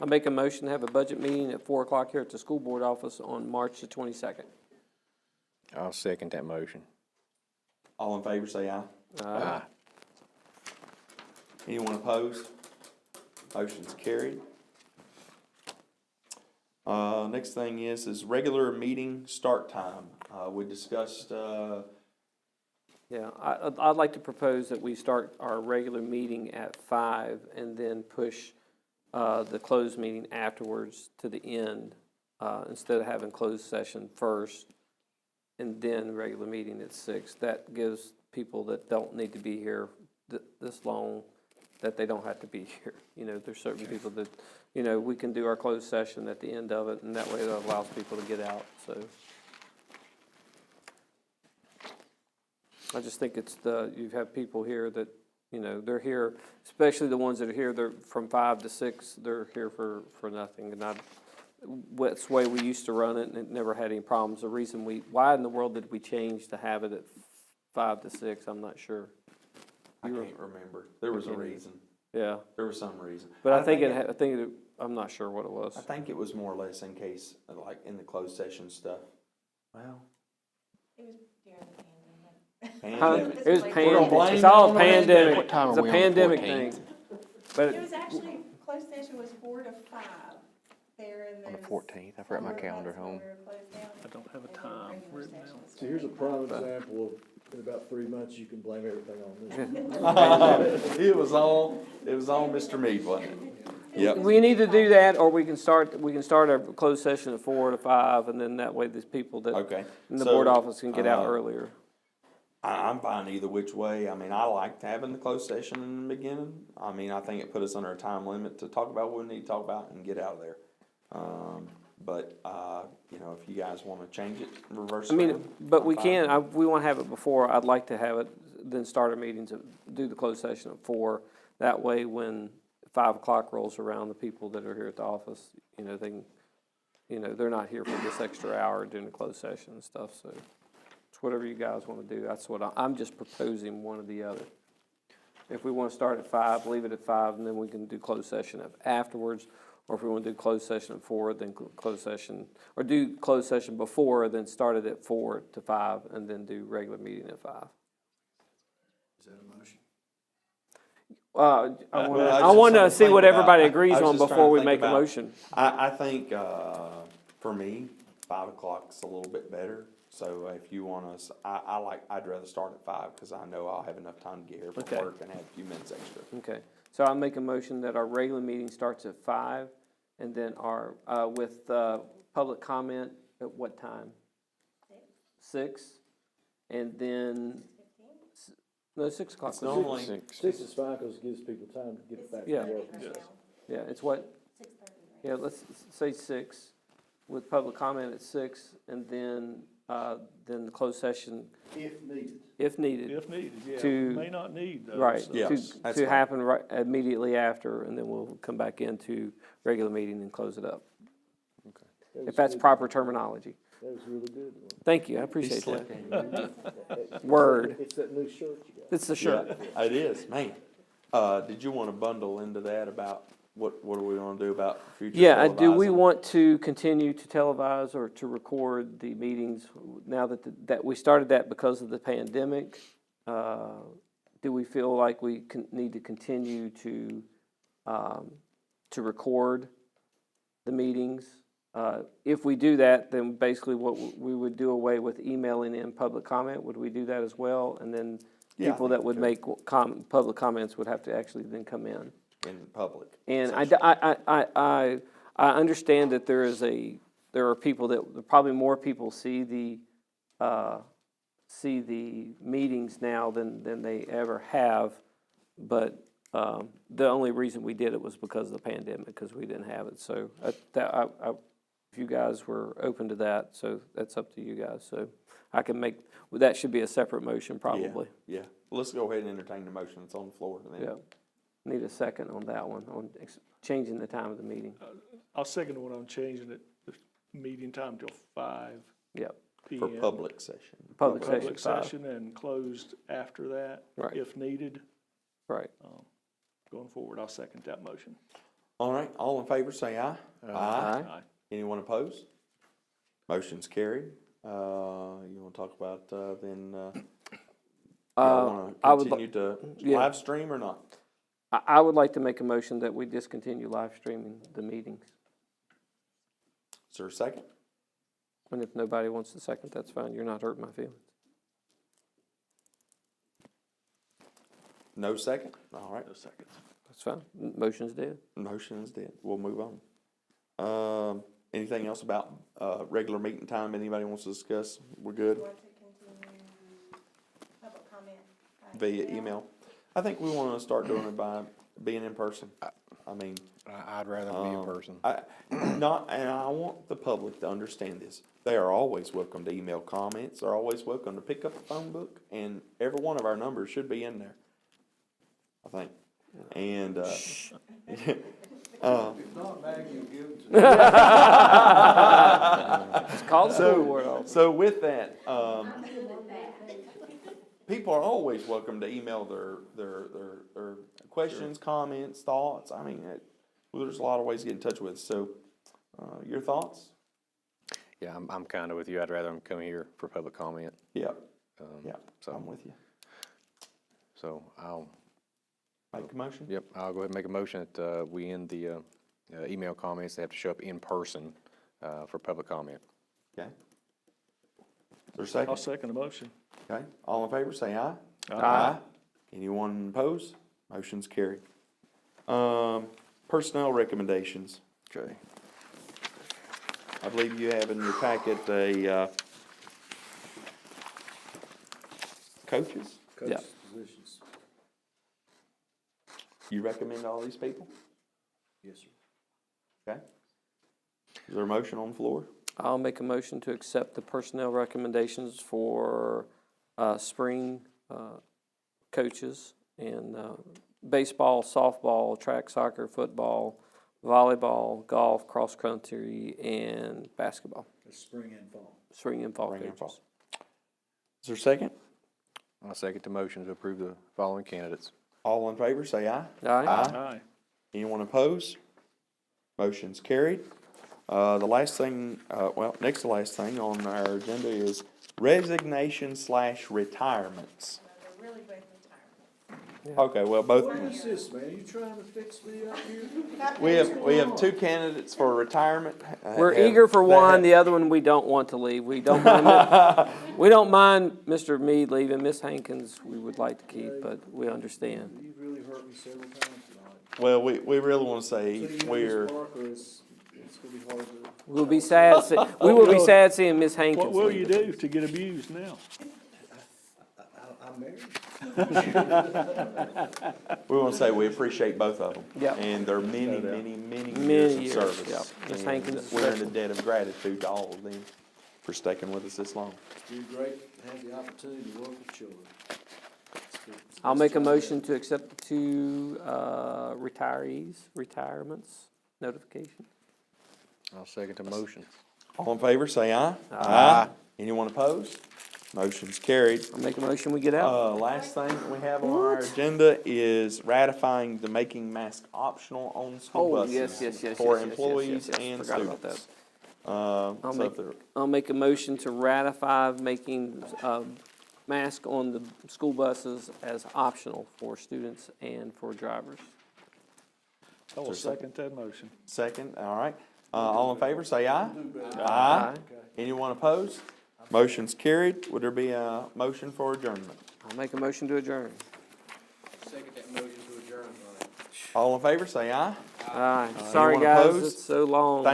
S3: I make a motion to have a budget meeting at 4 o'clock here at the school board office on March the 22nd.
S8: I'll second that motion.
S2: All in favor, say aye.
S8: Aye.
S2: Anyone opposed? Motion's carried. Next thing is regular meeting start time. We discussed,
S3: Yeah, I'd like to propose that we start our regular meeting at 5 and then push the closed meeting afterwards to the end, instead of having closed session first and then regular meeting at 6. That gives people that don't need to be here this long, that they don't have to be here. You know, there's certain people that, you know, we can do our closed session at the end of it, and that way that allows people to get out, so. I just think it's you have people here that, you know, they're here, especially the ones that are here, they're from 5 to 6, they're here for nothing. And that's the way we used to run it, and it never had any problems. The reason why in the world did we change to have it at 5 to 6, I'm not sure.
S2: I can't remember. There was a reason.
S3: Yeah.
S2: There was some reason.
S3: But I'm not sure what it was.
S2: I think it was more or less in case, like, in the closed session stuff. Well.
S5: It was during the pandemic.
S2: Pandemic.
S3: It was
S2: We're gonna
S3: pandemic.
S2: blame
S3: It's all
S2: it on the
S3: pandemic.
S8: What time
S3: It's
S8: are
S3: a
S8: we on the
S3: pandemic
S8: 14th?
S3: thing. But
S5: It was actually, closed session was 4 to 5 there in
S8: On the
S5: those
S8: 14th, I forgot my
S5: summer
S8: calendar
S5: months when
S8: home.
S5: we were closed down.
S6: I don't have a
S5: And then
S6: time
S5: regular
S6: written down.
S5: sessions
S1: So here's a
S5: started.
S1: prime example of, in about 3 months, you can blame everything on this.
S2: It was all Mr. Mead, wasn't it? Yep.
S3: we need to do that, or we can start our closed session at 4 to 5, and then that way there's people that
S2: Okay.
S3: in the
S2: So,
S3: board office can get out
S2: uh,
S3: earlier.
S2: I'm fine either which way. I mean, I liked having the closed session in the beginning. I mean, I think it put us under a time limit to talk about what we need to talk about and get out of there. But you know, if you guys wanna change it, reverse it.
S3: I mean, but
S2: I'm
S3: we
S2: fine.
S3: can, we want to have it before, I'd like to have it, then start our meetings, do the closed session at 4. That way, when 5 o'clock rolls around, the people that are here at the office, you know, they can, you know, they're not here for this extra hour during the closed session and stuff, so. It's whatever you guys want to do, that's what I'm just proposing, one or the other. If we want to start at 5, leave it at 5, and then we can do closed session afterwards. Or if we want to do closed session at 4, then closed session, or do closed session before, then start it at 4 to 5, and then do regular meeting at 5.
S1: Is that a motion?
S3: I want to see what everybody agrees on before we make a motion.
S2: I think, for me, 5 o'clock's a little bit better. So if you want us, I'd rather start at 5, because I know I'll have enough time to get here from
S3: Okay.
S2: work and have a few minutes extra.
S3: Okay, so I'll make a motion that our regular meeting starts at 5, and then our, with public comment at what time? 6, and then, no, 6 o'clock.
S2: It's normally,
S1: 6 is fine, because it gives people time to get back to
S3: Yeah.
S1: work.
S3: Yeah, it's what?
S5: 6:30.
S3: Yeah, let's say 6, with public comment at 6, and then the closed session,
S1: If needed.
S3: if needed.
S6: If needed, yeah.
S3: To-
S6: May not need those.
S3: Right,
S6: so-
S2: Yeah.
S3: to,
S2: Yes, that's
S3: to
S2: fine.
S3: happen right immediately after, and then we'll come back into regular meeting and close it up, if that's proper terminology.
S1: That was really good.
S3: Thank you, I
S2: he's
S3: appreciate
S2: slick.
S3: that. Word,
S1: It's that new shirt you got.
S3: it's the shirt.
S2: Yeah, it is, man. Did you want to bundle into that about what do we want to do about future
S3: Yeah, do we
S2: televising?
S3: want to continue to televise or to record the meetings now that we started that because of the pandemic? Do we feel like we need to continue to record the meetings? If we do that, then basically what we would do away with emailing in public comment. Would we do that as well? And then
S2: Yeah, I
S3: people
S2: think
S3: that would
S2: we
S3: make public comments would have to actually then come in.
S2: In public.
S3: And
S2: session.
S3: I understand that there are people that, probably more people see the meetings now than they ever have. But the only reason we did it was because of the pandemic, because we didn't have it. So if you guys were open to that, so that's up to you guys. So I can that should be a separate motion probably.
S2: Yeah, well, let's go ahead and entertain the motion that's on the floor. And then
S3: Yeah. Need a second on that one, on changing the time of the meeting.
S6: I'll second what I'm changing it, the meeting time till 5
S3: Yep.
S6: PM.
S2: For public session.
S3: Public
S6: Public
S3: session 5.
S6: session and closed after that,
S3: Right.
S6: if needed.
S3: Right.
S6: Going forward, I'll second that motion.
S2: All right, all in favor, say aye.
S3: Aye.
S2: Anyone opposed? Motion's carried. You wanna talk about, then, y'all wanna
S3: I would,
S2: continue to
S3: yeah.
S2: live stream or not?
S3: I would like to make a motion that we discontinue live streaming the meetings.
S2: Is there a second?
S3: And if nobody wants to second, that's fine. You're not hurting my feelings.
S2: No second? All right. No second.
S3: That's fine. Motion's dead.
S2: Motion is dead. We'll move on. Anything else about, regular meeting time anybody wants to discuss? We're good? Via email? I think we wanna start doing it by being in person. I mean,
S8: I'd rather be in person.
S2: and I want the public to understand this. They are always welcome to email comments. They're always welcome to pick up a phone book, and every one of our numbers should be in there, I think. And,
S1: If not, Maggie will give it to you.
S3: It's called the school board.
S2: So with that, people are always welcome to email their questions, comments, thoughts. I mean, there's a lot of ways to get in touch with us. So, your thoughts?
S8: Yeah, I'm kind of with you. I'd rather them come here for public comment.
S2: Yeah,
S8: So,
S2: I'm with you.
S8: so I'll,
S2: Make a motion?
S8: yep, I'll go ahead and make a motion that, we end the, email comments. They have to show up in person, for public comment.
S2: Okay. Is there a second?
S6: I'll second the motion.
S2: Okay, all in favor, say aye.
S3: Aye.
S2: Anyone opposed? Motion's carried. Personnel recommendations.
S8: Okay.
S2: I believe you have in your packet a, coaches?
S3: Yeah.
S1: Coach's positions.
S2: You recommend all these people?
S1: Yes, sir.
S2: Okay. Is there a motion on the floor?
S3: I'll make a motion to accept the personnel recommendations for spring coaches in baseball, softball, track, soccer, football, volleyball, golf, cross-country, and basketball.
S1: It's spring and fall.
S3: Spring and fall
S2: Spring and
S3: coaches.
S2: Is there a second?
S8: I'll second the motion to approve the following candidates.
S2: All in favor, say aye.
S3: Aye.
S6: Aye.
S2: Anyone opposed? Motion's carried. The last thing, next to last thing on our agenda is resignation/retirements. Okay, well, both,
S1: What is this, man? You trying to fix me up here?
S2: we have two candidates for retirement.
S3: We're eager for one, the other one we don't want to leave. We don't mind, we don't mind Mr. Mead leaving. Miss Hankins, we would like to keep, but we understand.
S1: You've really hurt me several times tonight.
S2: Well, we really want to say
S1: So you
S2: we're,
S1: Miss Parker, it's gonna be hard to.
S3: We'll be sad, we will be sad seeing Miss Hankins
S6: What will you
S3: leave.
S6: do to get abused now?
S1: I'm married.
S2: we want to say we appreciate both of them.
S3: Yep.
S2: And their many, many, many
S3: Many
S2: years of
S3: years,
S2: service.
S3: yep. Miss
S2: And
S3: Hankins
S2: we're in a
S3: especially.
S2: debt of gratitude to all of them for sticking with us this long.
S1: It's been great to have the opportunity to work with children.
S3: I'll make a motion to accept the two retirements notification.
S8: I'll second the motion.
S2: All in favor, say aye. Aye. Anyone opposed? Motion's carried.
S3: I'll make a motion, we get out.
S2: Last thing that we have on our agenda is ratifying the making mask optional on school
S3: Oh,
S2: buses
S3: yes,
S2: for
S3: yes,
S2: employees
S3: yes.
S2: and
S3: Forgot about
S2: students.
S3: I'll
S2: So
S3: make-
S2: if there-
S3: I'll make a motion to ratify making mask on the school buses as optional for students and for drivers.
S6: I will second that motion.
S2: Second, all right. All in favor, say aye. Aye. Anyone opposed? Motion's carried. Would there be a motion for adjournment?
S3: I'll make a motion to adjourn.
S4: Second that motion to adjourn, Brian.
S2: All in favor, say aye.
S3: All right, sorry
S2: Anyone
S3: guys,
S2: opposed?
S3: it's so long.